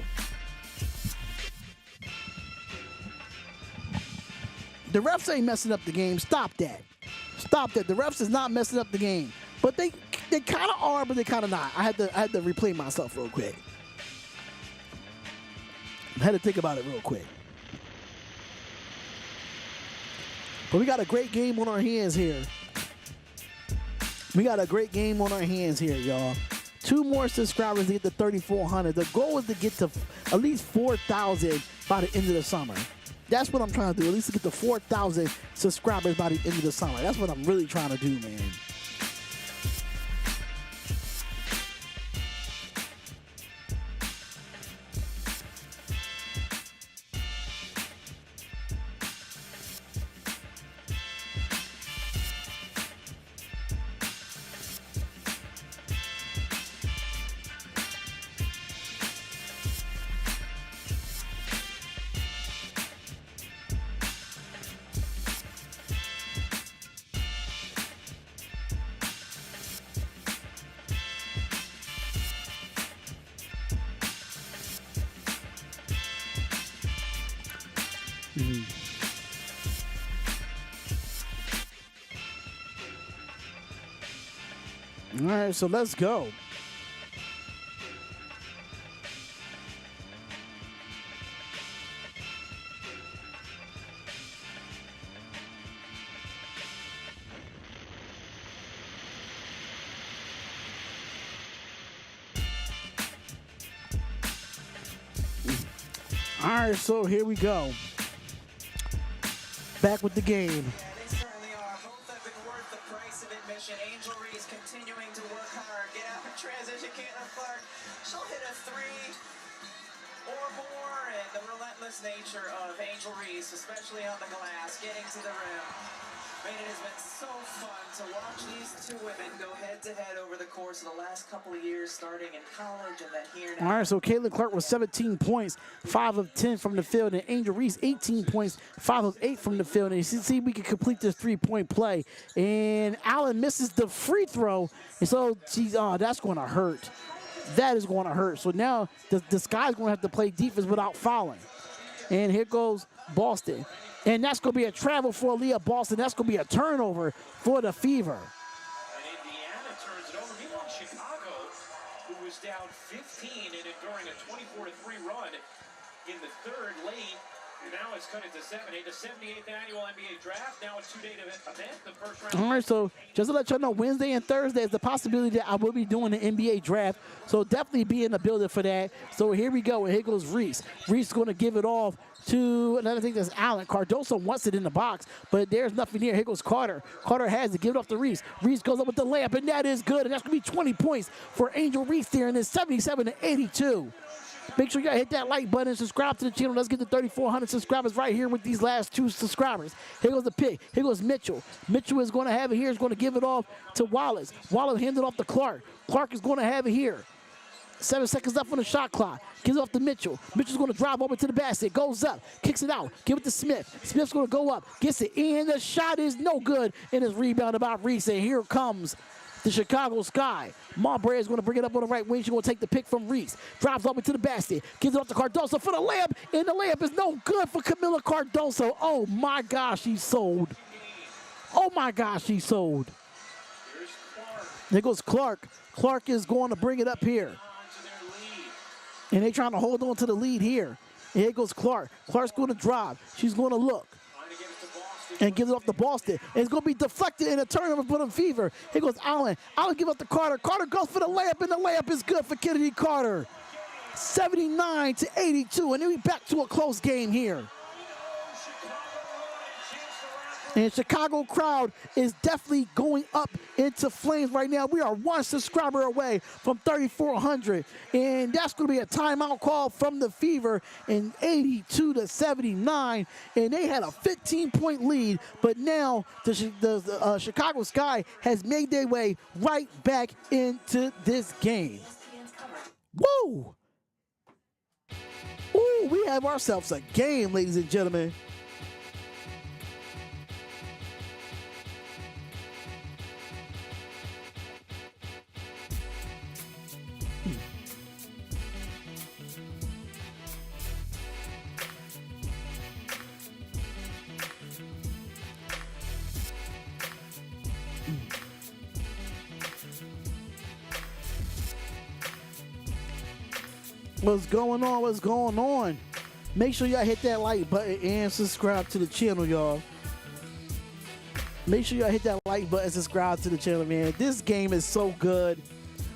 The refs ain't messing up the game. Stop that. Stop that. The refs is not messing up the game. But they kind of are, but they kind of not. I had to replay myself real quick. I had to think about it real quick. But we got a great game on our hands here. We got a great game on our hands here, y'all. 2 more subscribers to get to 3,400. The goal is to get to at least 4,000 by the end of the summer. That's what I'm trying to do, at least to get to 4,000 subscribers by the end of the summer. That's what I'm really trying to do, man. All right, so let's go. All right, so here we go. Back with the game. They certainly are. Both have been worth the price of admission. Angel Reese continuing to work hard. Get out in transition. Caitlin Clark, she'll hit a 3 or more. And the relentless nature of Angel Reese, especially on the glass, getting to the rim. Man, it has been so fun to watch these 2 women go head-to-head over the course of the last couple of years, starting in college and then here now. All right, so Caitlin Clark was 17 points, 5 of 10 from the field, and Angel Reese 18 points, 5 of 8 from the field. And you see we can complete this 3-point play. And Allen misses the free throw, and so she's that's going to hurt. That is going to hurt. So now the Sky's going to have to play defense without fouling. And here goes Boston. And that's going to be a travel for Leah Boston. That's going to be a turnover for the Fever. And Indiana turns it over. Meanwhile, Chicago, who was down 15 and enduring a 24-3 run in the third late, now it's cut it to 7. The 78th annual NBA draft, now a 2-day event, the first round. All right, so just to let y'all know, Wednesday and Thursday is the possibility that I will be doing the NBA draft. So definitely be in the building for that. So here we go, and here goes Reese. Reese is going to give it off to another thing that's Allen. Cardoso wants it in the box, but there's nothing here. Here goes Carter. Carter has to give it off to Reese. Reese goes up with the layup, and that is good. And that's going to be 20 points for Angel Reese there, and it's 77-82. Make sure you hit that like button and subscribe to the channel. Let's get to 3,400 subscribers right here with these last 2 subscribers. Here goes the pick. Here goes Mitchell. Mitchell is going to have it here. He's going to give it off to Wallace. Wallace hands it off to Clark. Clark is going to have it here. 7 seconds left on the shot clock. Gives it off to Mitchell. Mitchell's going to drive over to the basket. Goes up. Kicks it out. Give it to Smith. Smith's going to go up. Gets it in. The shot is no good. And it's rebounded by Reese. And here comes the Chicago Sky. Marbury is going to bring it up on the right wing. She's going to take the pick from Reese. Drives over to the basket. Gives it off to Cardoso for the layup. And the layup is no good for Camila Cardoso. Oh, my gosh, she's sold. Oh, my gosh, she's sold. There goes Clark. Clark is going to bring it up here. And they're trying to hold on to the lead here. And here goes Clark. Clark's going to drive. She's going to look. And gives it off to Boston. And it's going to be deflected in a turnover for the Fever. Here goes Allen. Allen gives up to Carter. Carter goes for the layup, and the layup is good for Kennedy Carter. 79-82. And then we back to a close game here. And Chicago crowd is definitely going up into flames right now. We are 1 subscriber away from 3,400. And that's going to be a timeout call from the Fever in 82-79. And they had a 15-point lead. But now the Chicago Sky has made their way right back into this game. Woo! Ooh, we have ourselves a game, ladies and gentlemen. What's going on? What's going on? Make sure y'all hit that like button and subscribe to the channel, y'all. Make sure y'all hit that like button, subscribe to the channel, man. This game is so good.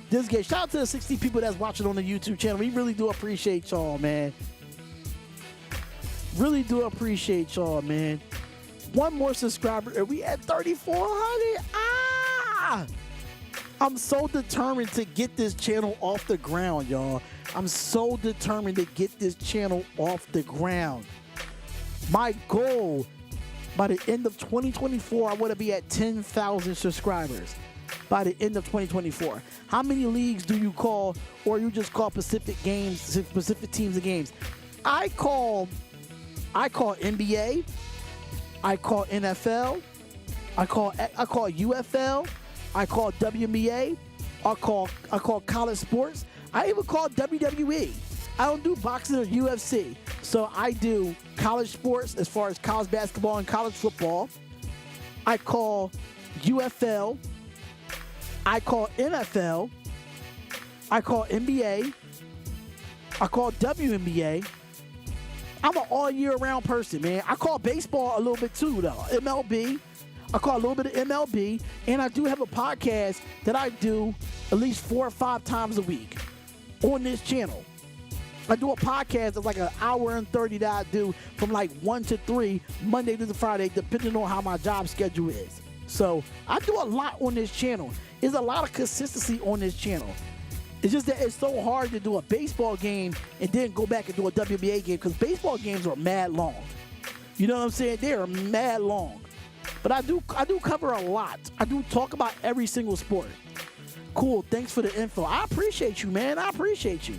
This game, shout out to the 60 people that's watching on the YouTube channel. We really do appreciate y'all, man. Really do appreciate y'all, man. One more subscriber, and we at 3,400. Ah! I'm so determined to get this channel off the ground, y'all. I'm so determined to get this channel off the ground. My goal, by the end of 2024, I want to be at 10,000 subscribers. By the end of 2024. How many leagues do you call, or you just call specific games, specific teams and games? I call NBA. I call NFL. I call UFL. I call WNBA. I call college sports. I even call WWE. I don't do boxing or UFC. So I do college sports as far as college basketball and college football. I call UFL. I call NFL. I call NBA. I call WNBA. I'm an all year round person, man. I call baseball a little bit too, though. MLB. I call a little bit of MLB. And I do have a podcast that I do at least 4 or 5 times a week on this channel. I do a podcast that's like an hour and 30 that I do from like 1 to 3, Monday to Friday, depending on how my job schedule is. So I do a lot on this channel. There's a lot of consistency on this channel. It's just that it's so hard to do a baseball game and then go back and do a WNBA game because baseball games are mad long. You know what I'm saying? They are mad long. But I do cover a lot. I do talk about every single sport. Cool. Thanks for the info. I appreciate you, man. I appreciate you.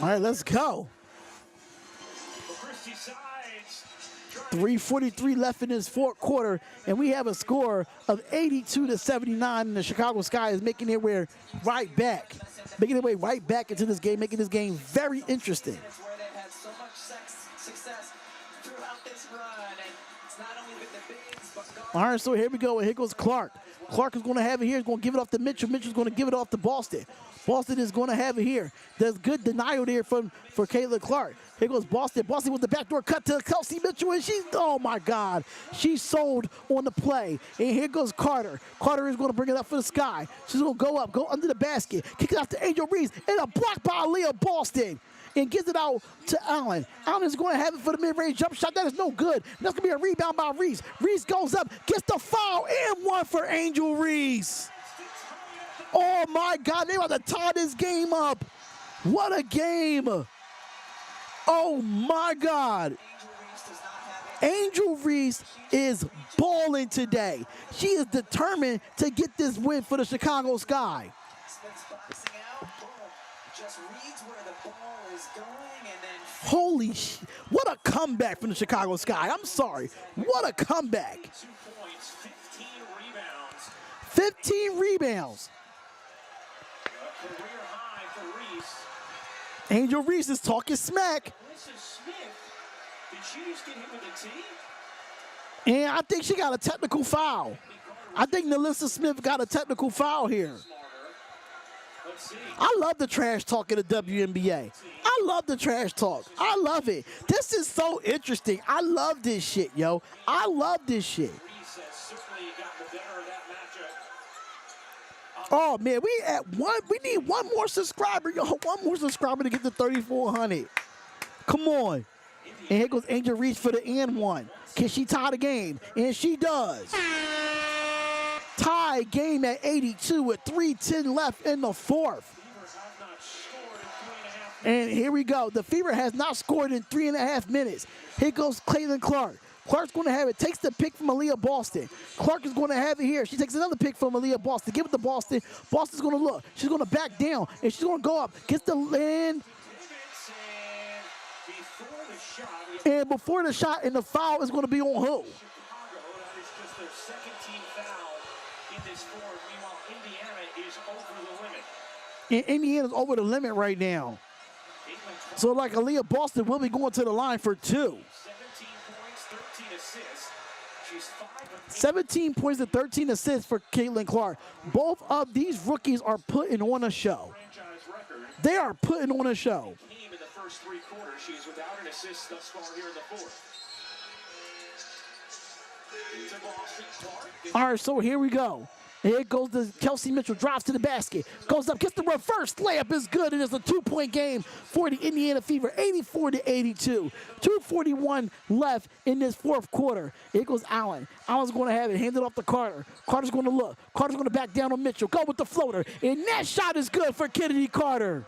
All right, let's go. 3:43 left in this fourth quarter, and we have a score of 82-79, and the Chicago Sky is making their way right back. Making their way right back into this game, making this game very interesting. Where they've had so much success throughout this run, and it's not only with the bigs, but all right, so here we go. Here goes Clark. Clark is going to have it here. He's going to give it off to Mitchell. Mitchell's going to give it off to Boston. Boston is going to have it here. There's good denial there for Caitlin Clark. Here goes Boston. Boston with the backdoor cut to Kelsey Mitchell, and she's, oh my God, she's sold on the play. And here goes Carter. Carter is going to bring it up for the Sky. She's going to go up, go under the basket, kick it out to Angel Reese, and a block by Aaliyah Boston. And gives it out to Allen. Allen is going to have it for the mid-range jump shot. That is no good. That's going to be a rebound by Reese. Reese goes up, gets the foul, and one for Angel Reese. Oh, my God. They about to tie this game up. What a game. Oh, my God. Angel Reese is balling today. She is determined to get this win for the Chicago Sky. just reads where the ball is going and then... Holy shit. What a comeback from the Chicago Sky. I'm sorry. What a comeback. 2 points, 15 rebounds. 15 rebounds. A career high for Reese. Angel Reese is talking smack. Melissa Smith, did she just get hit with a tee? And I think she got a technical foul. I think Melissa Smith got a technical foul here. Let's see. I love the trash talk in the WNBA. I love the trash talk. I love it. This is so interesting. I love this shit, yo. I love this shit. Reese has certainly gotten the better of that matchup. Oh, man, we at one. We need one more subscriber, yo. One more subscriber to get to 3,400. Come on. And here goes Angel Reese for the and one. Can she tie the game? And she does. Tie game at 82 with 3:10 left in the fourth. And here we go. The Fever has not scored in 3.5 minutes. Here goes Caitlin Clark. Clark's going to have it. Takes the pick from Aaliyah Boston. Clark is going to have it here. She takes another pick from Aaliyah Boston. Give it to Boston. Boston's going to look. She's going to back down. And she's going to go up. Gets the land. And before the shot, and the foul is going to be on who? Chicago, that is just their second team foul in this fourth. Meanwhile, Indiana is over the limit. And Indiana's over the limit right now. So like Aaliyah Boston will be going to the line for 2. 17 points, 13 assists. She's 5 of 8. 17 points and 13 assists for Caitlin Clark. Both of these rookies are putting on a show. Franchise record. They are putting on a show. Came in the first 3 quarters. She is without an assist thus far here in the 4th. To Boston, Clark. All right, so here we go. Here goes the Kelsey Mitchell, drives to the basket, goes up, gets the reverse layup, is good, and it's a 2-point game for the Indiana Fever, 84-82. 2:41 left in this 4th quarter. Here goes Allen. Allen's going to have it, hand it off to Carter. Carter's going to look. Carter's going to back down on Mitchell, go with the floater, and that shot is good for Kennedy Carter.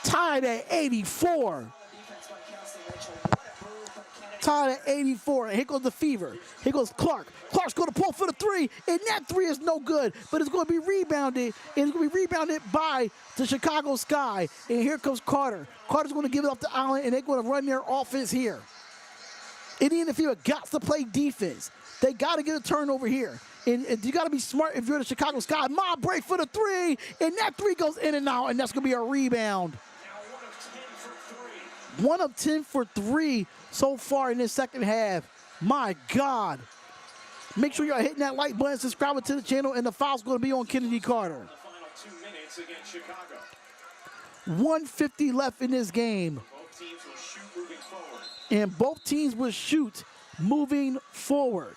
22. Tied at 84. Defense by Kelsey Mitchell. What a move from Kennedy. Tied at 84. And here goes the Fever. Here goes Clark. Clark's going to pull for the 3, and that 3 is no good, but it's going to be rebounded, and it's going to be rebounded by the Chicago Sky. And here comes Carter. Carter's going to give it up to Allen, and they're going to run their offense here. Indiana Fever got to play defense. They got to get a turnover here. And you got to be smart if you're the Chicago Sky. Mob break for the 3, and that 3 goes in and out, and that's going to be a rebound. Now 1 of 10 for 3 so far in this second half. My God. Make sure you're hitting that like button, subscribing to the channel, and the foul's going to be on Kennedy Carter. the final 2 minutes against Chicago. 150 left in this game. Both teams will shoot moving forward. And both teams will shoot moving forward.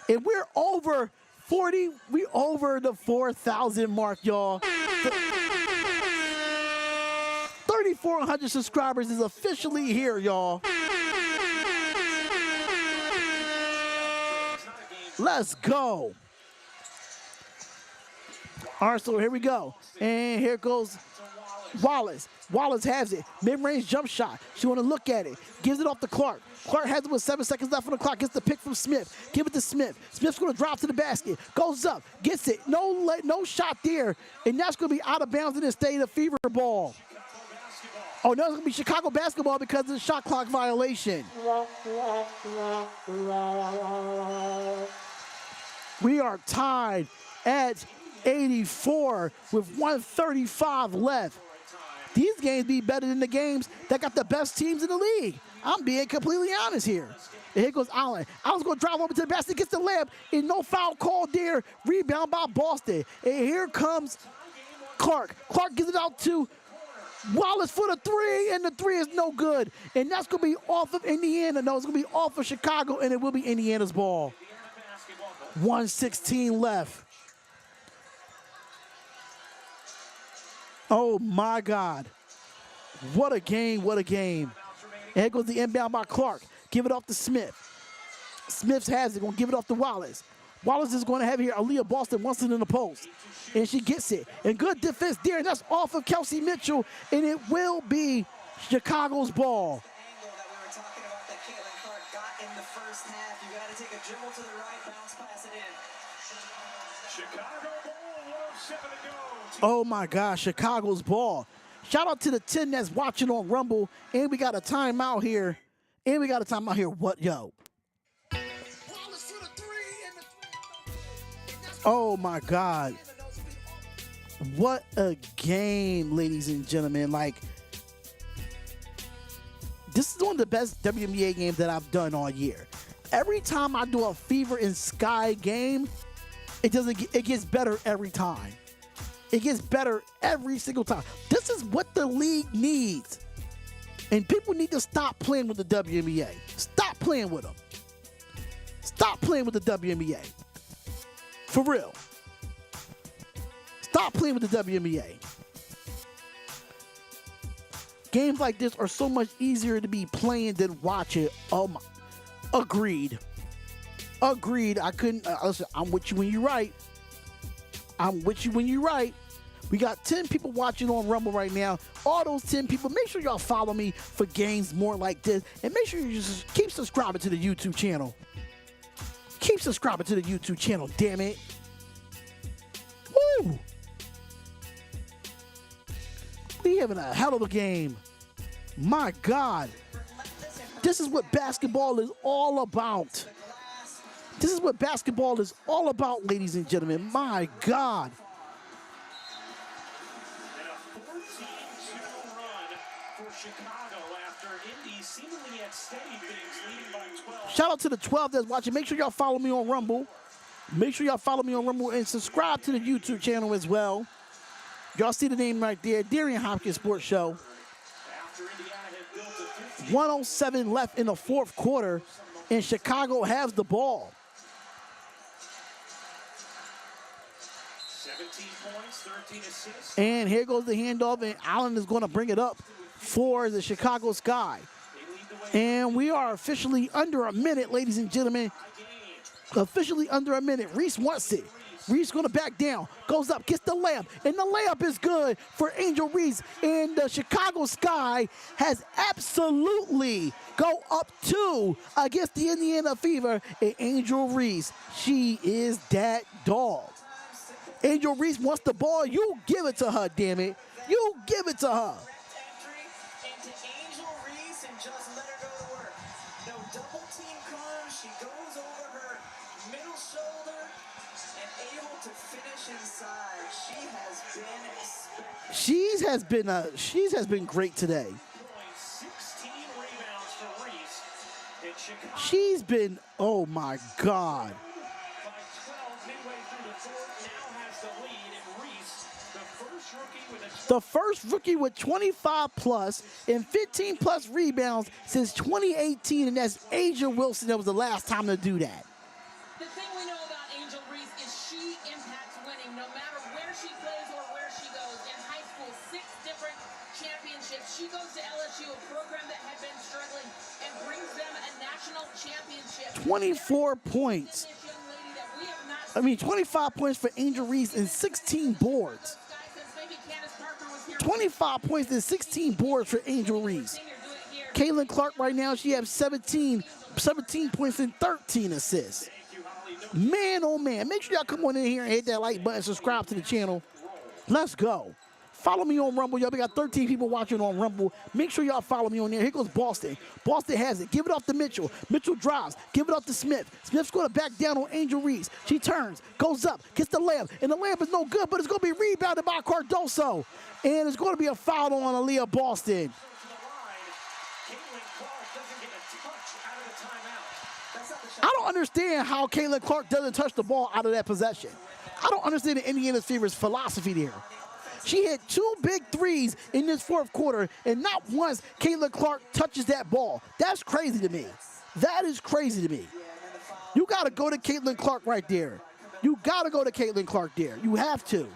And we're over 40, we over the 4,000 mark, y'all. 3,400 subscribers is officially here, y'all. Let's go. All right, so here we go. And here goes Wallace. Wallace has it. Mid-range jump shot. She want to look at it. Gives it off to Clark. Clark has it with 7 seconds left on the clock. Gets the pick from Smith. Give it to Smith. Smith's going to drop to the basket. Goes up. Gets it. No shot there. And that's going to be out of bounds in the State of Fever ball. Oh, no, it's going to be Chicago basketball because of the shot clock violation. We are tied at 84 with 135 left. These games be better than the games that got the best teams in the league. I'm being completely honest here. And here goes Allen. Allen's going to drive over to the basket, gets the layup, and no foul called there. Rebound by Boston. And here comes Clark. Clark gives it out to Wallace for the 3, and the 3 is no good. And that's going to be off of Indiana. No, it's going to be off of Chicago, and it will be Indiana's ball. 1:16 left. Oh, my God. What a game, what a game. And here goes the inbound by Clark. Give it off to Smith. Smith has it, going to give it off to Wallace. Wallace is going to have here Aaliyah Boston once in the post. And she gets it. And good defense there, and that's off of Kelsey Mitchell, and it will be Chicago's ball. Angle that we were talking about that Caitlin Clark got in the first half. You got to take a dribble to the right, bounce, pass it in. Chicago ball, 107 to go. Oh, my gosh, Chicago's ball. Shout out to the 10 that's watching on Rumble. And we got a timeout here. What, yo? Oh, my God. What a game, ladies and gentlemen. Like, this is one of the best WNBA games that I've done all year. Every time I do a Fever and Sky game, it gets better every time. It gets better every single time. This is what the league needs. And people need to stop playing with the WNBA. Stop playing with them. Stop playing with the WNBA. For real. Stop playing with the WNBA. Games like this are so much easier to be playing than watch it. Oh my. Agreed. Agreed. I couldn't. Listen, I'm with you when you're right. I'm with you when you're right. We got 10 people watching on Rumble right now. All those 10 people, make sure y'all follow me for games more like this. And make sure you just keep subscribing to the YouTube channel. Keep subscribing to the YouTube channel, damn it. Woo! We having a hell of a game. My God. This is what basketball is all about. This is what basketball is all about, ladies and gentlemen. My God. And a 14-2 run for Chicago after Indy seemingly had steadied things, leading by 12. Shout out to the 12 that's watching. Make sure y'all follow me on Rumble. Make sure y'all follow me on Rumble and subscribe to the YouTube channel as well. Y'all see the name right there, Darion Hopkins Sports Show. 1:07 left in the fourth quarter, and Chicago has the ball. 17 points, 13 assists. And here goes the handoff, and Allen is going to bring it up for the Chicago Sky. And we are officially under a minute, ladies and gentlemen. Officially under a minute. Reese wants it. Reese going to back down. Goes up, gets the layup. And the layup is good for Angel Reese. And the Chicago Sky has absolutely go up 2 against the Indiana Fever. And Angel Reese, she is that dog. Angel Reese wants the ball. You give it to her, damn it. You give it to her. She has been great today. 16 rebounds for Reese. And Chicago She's been, oh my God. by 12 midway through the fourth now has the lead. And Reese, the first rookie with 25 plus and 15 plus rebounds since 2018, and that's Asia Wilson. That was the last time to do that. The thing we know about Angel Reese is she impacts winning no matter where she plays or where she goes. In high school, 6 different championships. She goes to LSU, a program that had been struggling, and brings them a national championship. 24 points. I mean, 25 points for Angel Reese and 16 boards. 25 points and 16 boards for Angel Reese. Caitlin Clark right now, she has 17 points and 13 assists. Man, oh man, make sure y'all come on in here and hit that like button, subscribe to the channel. Let's go. Follow me on Rumble. Y'all, we got 13 people watching on Rumble. Make sure y'all follow me on there. Here goes Boston. Boston has it. Give it off to Mitchell. Mitchell drives. Give it off to Smith. Smith's going to back down on Angel Reese. She turns, goes up, gets the layup, and the layup is no good, but it's going to be rebounded by Cardoso. And it's going to be a foul on Aaliyah Boston. I don't understand how Caitlin Clark doesn't touch the ball out of that possession. I don't understand the Indiana Fever's philosophy there. She hit 2 big threes in this fourth quarter, and not once Caitlin Clark touches that ball. That's crazy to me. That is crazy to me. You got to go to Caitlin Clark right there. You got to go to Caitlin Clark there. You have to.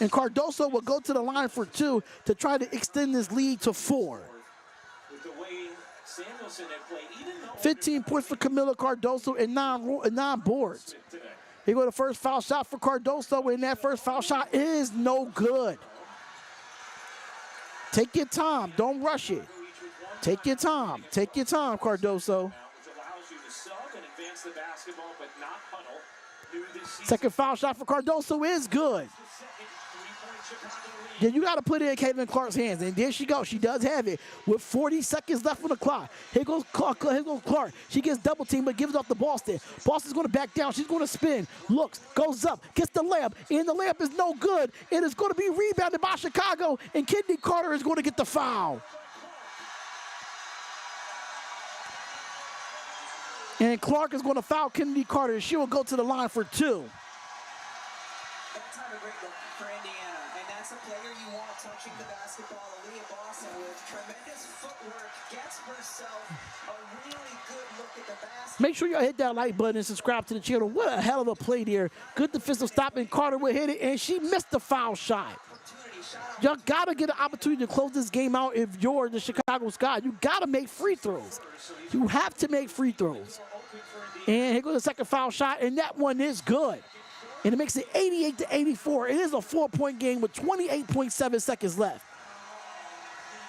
And Cardoso will go to the line for 2 to try to extend this lead to 4. 15 points for Camila Cardoso and 9 boards. Here go the first foul shot for Cardoso, and that first foul shot is no good. Take your time. Don't rush it. Take your time. Take your time, Cardoso. Second foul shot for Cardoso is good. Then you got to put it in Caitlin Clark's hands, and there she goes. She does have it with 40 seconds left on the clock. Here goes Clark. Here goes Clark. She gets double teamed, but gives it up to Boston. Boston's going to back down. She's going to spin, looks, goes up, gets the layup, and the layup is no good. It is going to be rebounded by Chicago, and Kennedy Carter is going to get the foul. And Clark is going to foul Kennedy Carter, and she will go to the line for 2. That time a great look for Indiana, and that's a player you want touching the basketball. Aaliyah Boston with tremendous footwork gets herself a really good look at the basket. Make sure y'all hit that like button and subscribe to the channel. What a hell of a play there. Good defensive stop, and Carter will hit it, and she missed the foul shot. Y'all got to get an opportunity to close this game out if you're the Chicago Sky. You got to make free throws. You have to make free throws. And here goes the second foul shot, and that one is good. And it makes it 88-84. It is a 4-point game with 28.7 seconds left.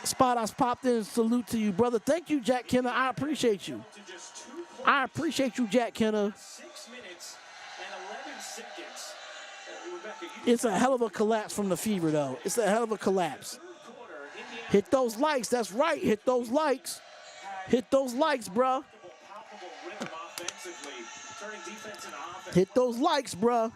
Spot Ice popped in. Salute to you, brother. Thank you, Jack Kenner. I appreciate you. I appreciate you, Jack Kenner. 6 minutes and 11 seconds. Rebecca, It's a hell of a collapse from the Fever, though. It's a hell of a collapse. Hit those likes. That's right. Hit those likes. Hit those likes, bruh. Hit those likes, bruh.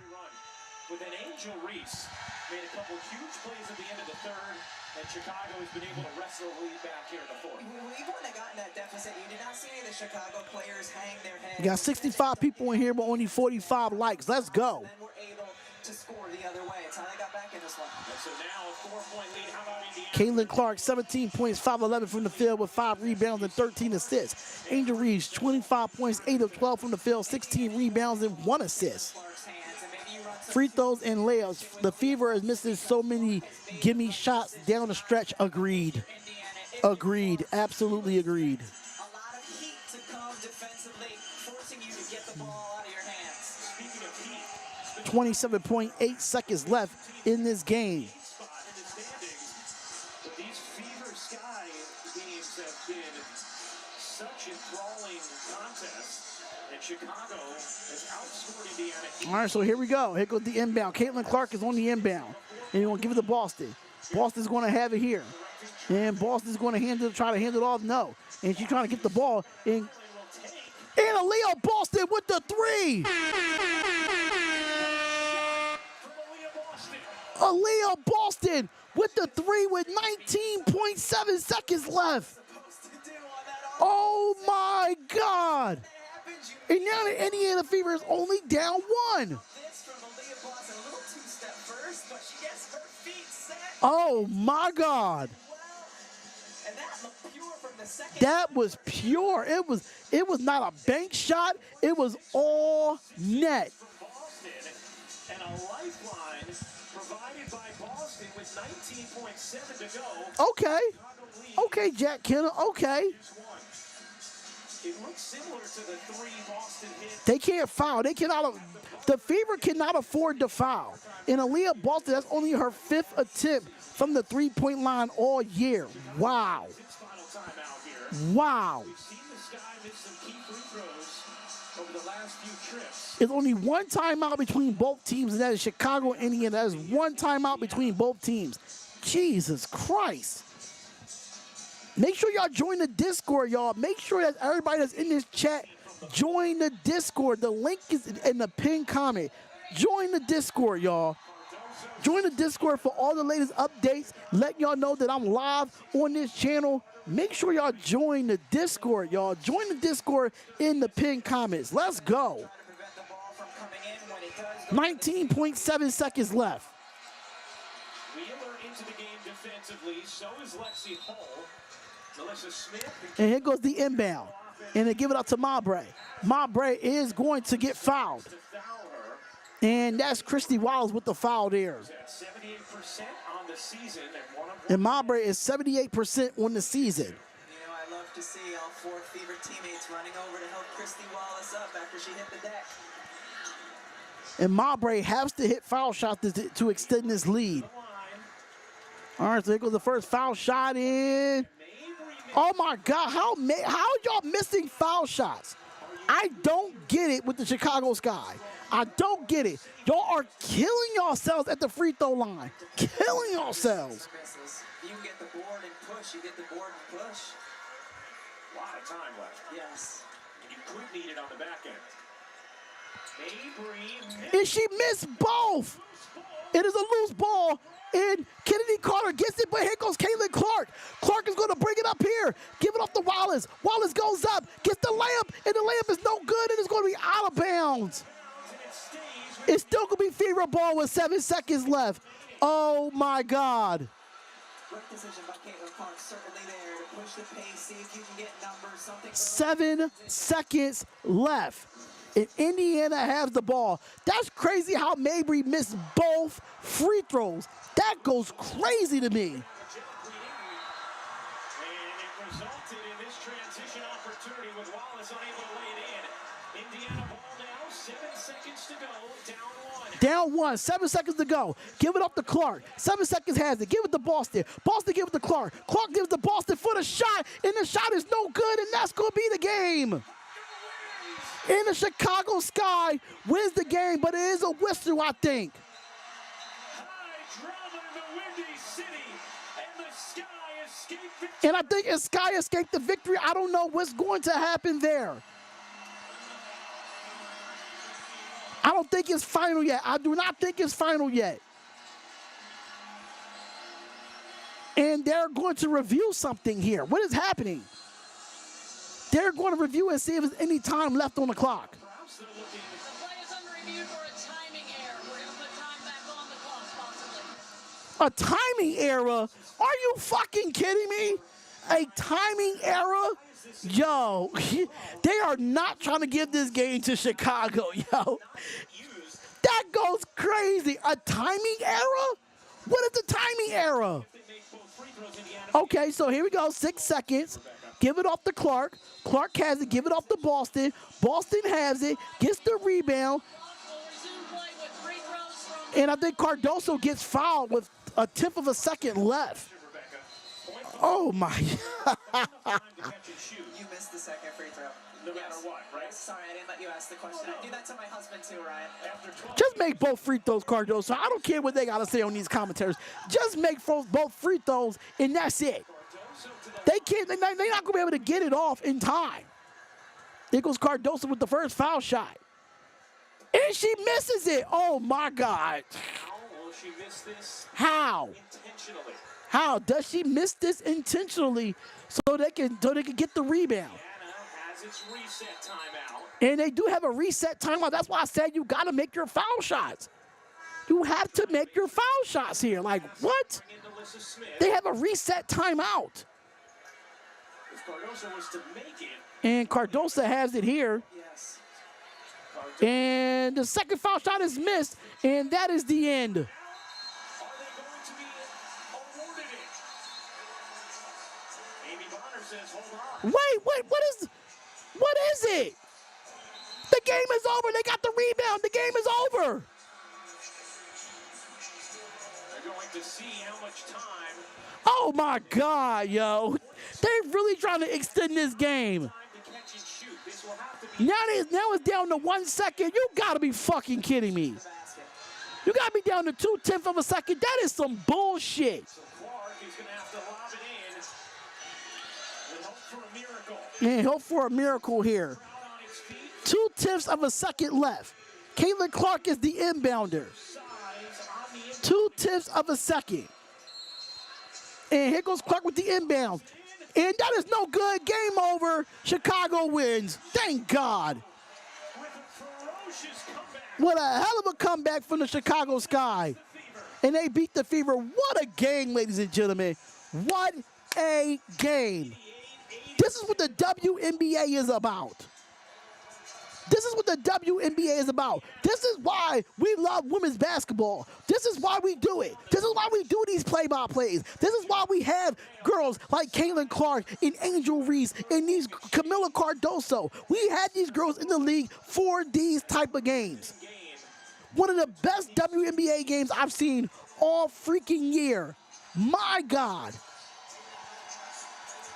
With an Angel Reese made a couple huge plays at the end of the third, and Chicago has been able to wrestle the lead back here in the fourth. We wouldn't have gotten that deficit. You did not see any of the Chicago players hang their heads. We got 65 people in here, but only 45 likes. Let's go. Then we're able to score the other way. It's how they got back in this one. And so now a 4-point lead. How about Indiana? Caitlin Clark, 17 points, 5-11 from the field with 5 rebounds and 13 assists. Angel Reese, 25 points, 8 of 12 from the field, 16 rebounds and 1 assist. Clark's hands, and maybe you run some Free throws and layups. The Fever is missing so many gimme shots down the stretch. Agreed. Agreed. Absolutely agreed. a lot of heat to come defensively, forcing you to get the ball out of your hands. Speaking of heat, 27.8 seconds left in this game. spot in the standings. But these Fever Sky games have been such enthralling contests, and Chicago has outscored Indiana. All right, so here we go. Here goes the inbound. Caitlin Clark is on the inbound. And you're going to give it to Boston. Boston's going to have it here. And Boston's going to try to hand it off. No. And she's trying to get the ball. And Aaliyah Boston with the 3. Aaliyah Boston with the 3 with 19.7 seconds left. Oh, my God. And now the Indiana Fever is only down 1. This from Aaliyah Boston, a little two-step first, but she gets her feet set. Oh, my God. Well, and that looked pure from the second. That was pure. It was not a bank shot. It was all net. Boston, and a lifeline provided by Boston with 19.7 to go. Okay. Okay, Jack Kenner. Okay. It looks similar to the 3 Boston hit. They can't foul. They cannot. The Fever cannot afford to foul. And Aaliyah Boston, that's only her 5th attempt from the 3-point line all year. Wow. Final timeout here. Wow. We've seen the Sky miss some key free throws over the last few trips. It's only one timeout between both teams, and that is Chicago and Indiana. That is one timeout between both teams. Jesus Christ. Make sure y'all join the Discord, y'all. Make sure that everybody that's in this chat join the Discord. The link is in the pinned comment. Join the Discord, y'all. Join the Discord for all the latest updates. Let y'all know that I'm live on this channel. Make sure y'all join the Discord, y'all. Join the Discord in the pinned comments. Let's go. 19.7 seconds left. Wheeler into the game defensively. So is Lexi Hull. Melissa Smith. And here goes the inbound. And they give it up to Mabray. Mabray is going to get fouled. To foul her. And that's Christy Wallace with the foul there. At 78% on the season. And one of And Mabray is 78% on the season. You know, I love to see all 4 Fever teammates running over to help Christy Wallace up after she hit the deck. And Mabray has to hit foul shots to extend this lead. All right, so here goes the first foul shot in. Oh, my God. How y'all missing foul shots? I don't get it with the Chicago Sky. I don't get it. Y'all are killing yourselves at the free throw line. Killing yourselves. You can get the board and push. You get the board and push. a lot of time left. Yes. And you could need it on the back end. And she missed both. It is a loose ball. And Kennedy Carter gets it, but here goes Caitlin Clark. Clark is going to bring it up here. Give it off to Wallace. Wallace goes up, gets the layup, and the layup is no good, and it's going to be out of bounds. It's still going to be Fever ball with 7 seconds left. Oh, my God. Great decision by Caitlin Clark, certainly there to push the pace, see if you can get numbers, something. 7 seconds left. And Indiana has the ball. That's crazy how Mabry missed both free throws. That goes crazy to me. And it resulted in this transition opportunity with Wallace unable to lay it in. Indiana ball now, 7 seconds to go, down 1. Down 1, 7 seconds to go. Give it up to Clark. 7 seconds has it. Give it to Boston. Boston give it to Clark. Clark gives to Boston for the shot, and the shot is no good, and that's going to be the game. And the Chicago Sky wins the game, but it is a whistle, I think. High drama in the Windy City, and the Sky escaped victory. And I think if Sky escaped the victory, I don't know what's going to happen there. I don't think it's final yet. I do not think it's final yet. And they're going to review something here. What is happening? They're going to review and see if there's any time left on the clock. Perhaps they're looking. The play is under review for a timing error. We're going to put time back on the clock, possibly. A timing error? Are you fucking kidding me? A timing error? Yo, they are not trying to give this game to Chicago, yo. That goes crazy. A timing error? What is the timing error? Okay, so here we go. 6 seconds. Give it off to Clark. Clark has it. Give it off to Boston. Boston has it. Gets the rebound. We'll resume play with free throws from And I think Cardoso gets fouled with a tenth of a second left. Oh, my. You missed the second free throw. No matter what, right? Sorry, I didn't let you ask the question. I do that to my husband too, Ryan. After 12 Just make both free throws, Cardoso. I don't care what they got to say on these commentaries. Just make both free throws, and that's it. They can't. They're not going to be able to get it off in time. There goes Cardoso with the first foul shot, and she misses it. Oh my God! How will she miss this How? intentionally? How does she miss this intentionally so they can get the rebound? Anna has its reset timeout. And they do have a reset timeout. That's why I said you got to make your foul shots. You have to make your foul shots here. Like, what? Bring in Alyssa Smith. They have a reset timeout. If Cardoso was to make it, And Cardoso has it here. Yes. And the second foul shot is missed. And that is the end. are they going to be awarded it? Amy Bonner says, hold on. Wait, what is it? The game is over. They got the rebound. The game is over. They're going to see how much time. Oh, my God, yo. They're really trying to extend this game. Time to catch and shoot. This will have to be Now it's down to 1 second. You got to be fucking kidding me. Basket. You got to be down to 2/10 of a second. That is some bullshit. so Clark is going to have to lob it in and hope for a miracle. And hope for a miracle here. Crowd on its feet. 2/10 of a second left. Caitlin Clark is the inbounder. Size on the inside. 2/10 of a second. And here goes Clark with the inbound. And that is no good. Game over. Chicago wins. Thank God. With a ferocious comeback. What a hell of a comeback from the Chicago Sky. And they beat the Fever. What a game, ladies and gentlemen. What a game. This is what the WNBA is about. This is what the WNBA is about. This is why we love women's basketball. This is why we do it. This is why we do these play-by-plays. This is why we have girls like Caitlin Clark and Angel Reese and these Camila Cardoso. We had these girls in the league for these type of games. One of the best WNBA games I've seen all freaking year. My God.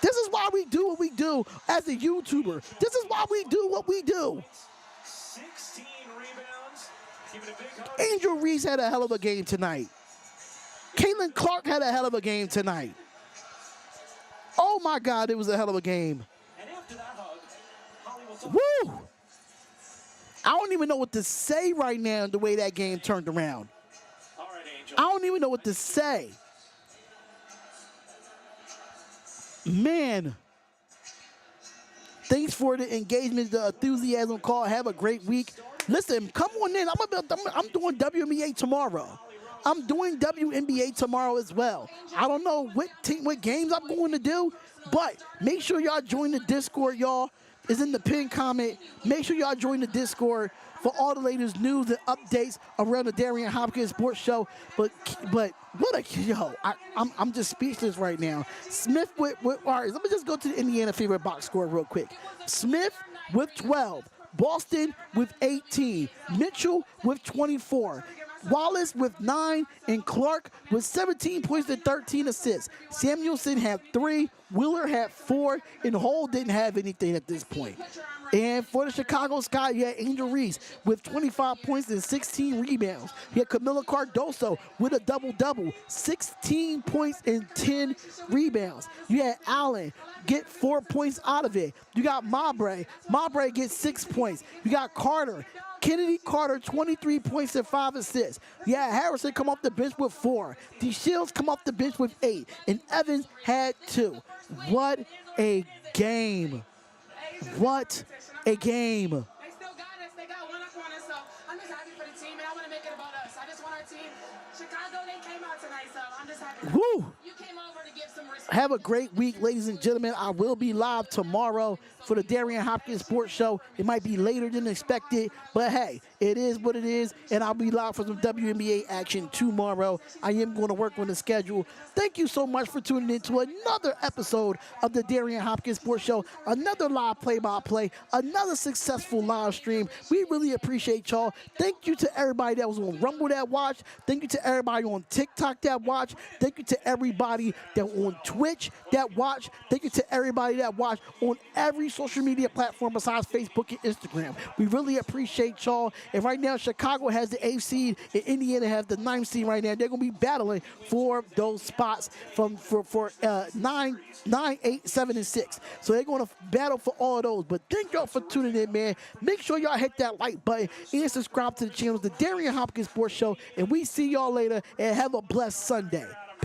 This is why we do what we do as a YouTuber. This is why we do what we do. 16 rebounds. Give it a big hug. Angel Reese had a hell of a game tonight. Caitlin Clark had a hell of a game tonight. Oh my God, it was a hell of a game. And after that hug, Holly will talk. Woo! I don't even know what to say right now the way that game turned around. All right, Angel. I don't even know what to say. Man. Thanks for the engagement, the enthusiasm call. Have a great week. Listen, come on in. I'm doing WNBA tomorrow. I'm doing WNBA tomorrow as well. I don't know what games I'm going to do, but make sure y'all join the Discord, y'all. It's in the pinned comment. Make sure y'all join the Discord for all the latest news and updates around the Darion Hopkins Sports Show. But what a yo! I'm just speechless right now. Smith with all right. Let me just go to the Indiana Fever box score real quick. Smith with 12, Boston with 18, Mitchell with 24. Wallace with 9, and Clark with 17 points and 13 assists. Samuelson had 3, Wheeler had 4, and Hall didn't have anything at this point. And for the Chicago Sky, you had Angel Reese with 25 points and 16 rebounds. You had Camila Cardoso with a double-double, 16 points and 10 rebounds. You had Allen get 4 points out of it. You got Mabry. Mabry gets 6 points. You got Carter. Kennedy Carter, 23 points and 5 assists. Yeah, Harrison come off the bench with 4. DeShields come off the bench with 8. And Evans had 2. What a game. What a game. They still got us. They got one up on us. So I'm just happy for the team, and I want to make it about us. I just want our team. Chicago, they came out tonight, so I'm just happy. Woo! You came over to give some respect. Have a great week, ladies and gentlemen. I will be live tomorrow for the Darion Hopkins Sports Show. It might be later than expected, but hey, it is what it is, and I'll be live for some WNBA action tomorrow. I am going to work on the schedule. Thank you so much for tuning in to another episode of the Darion Hopkins Sports Show, another live play-by-play, another successful live stream. We really appreciate y'all. Thank you to everybody that was on Rumble that watched. Thank you to everybody on TikTok that watched. Thank you to everybody that on Twitch that watched. Thank you to everybody that watched on every social media platform besides Facebook and Instagram. We really appreciate y'all. And right now, Chicago has the 8th seed and Indiana has the 9th seed right now. They're going to be battling for those spots for 9, 8, 7, and 6. So they're going to battle for all of those. But thank y'all for tuning in, man. Make sure y'all hit that like button and subscribe to the channel, the Darion Hopkins Sports Show. And we see y'all later, and have a blessed Sunday.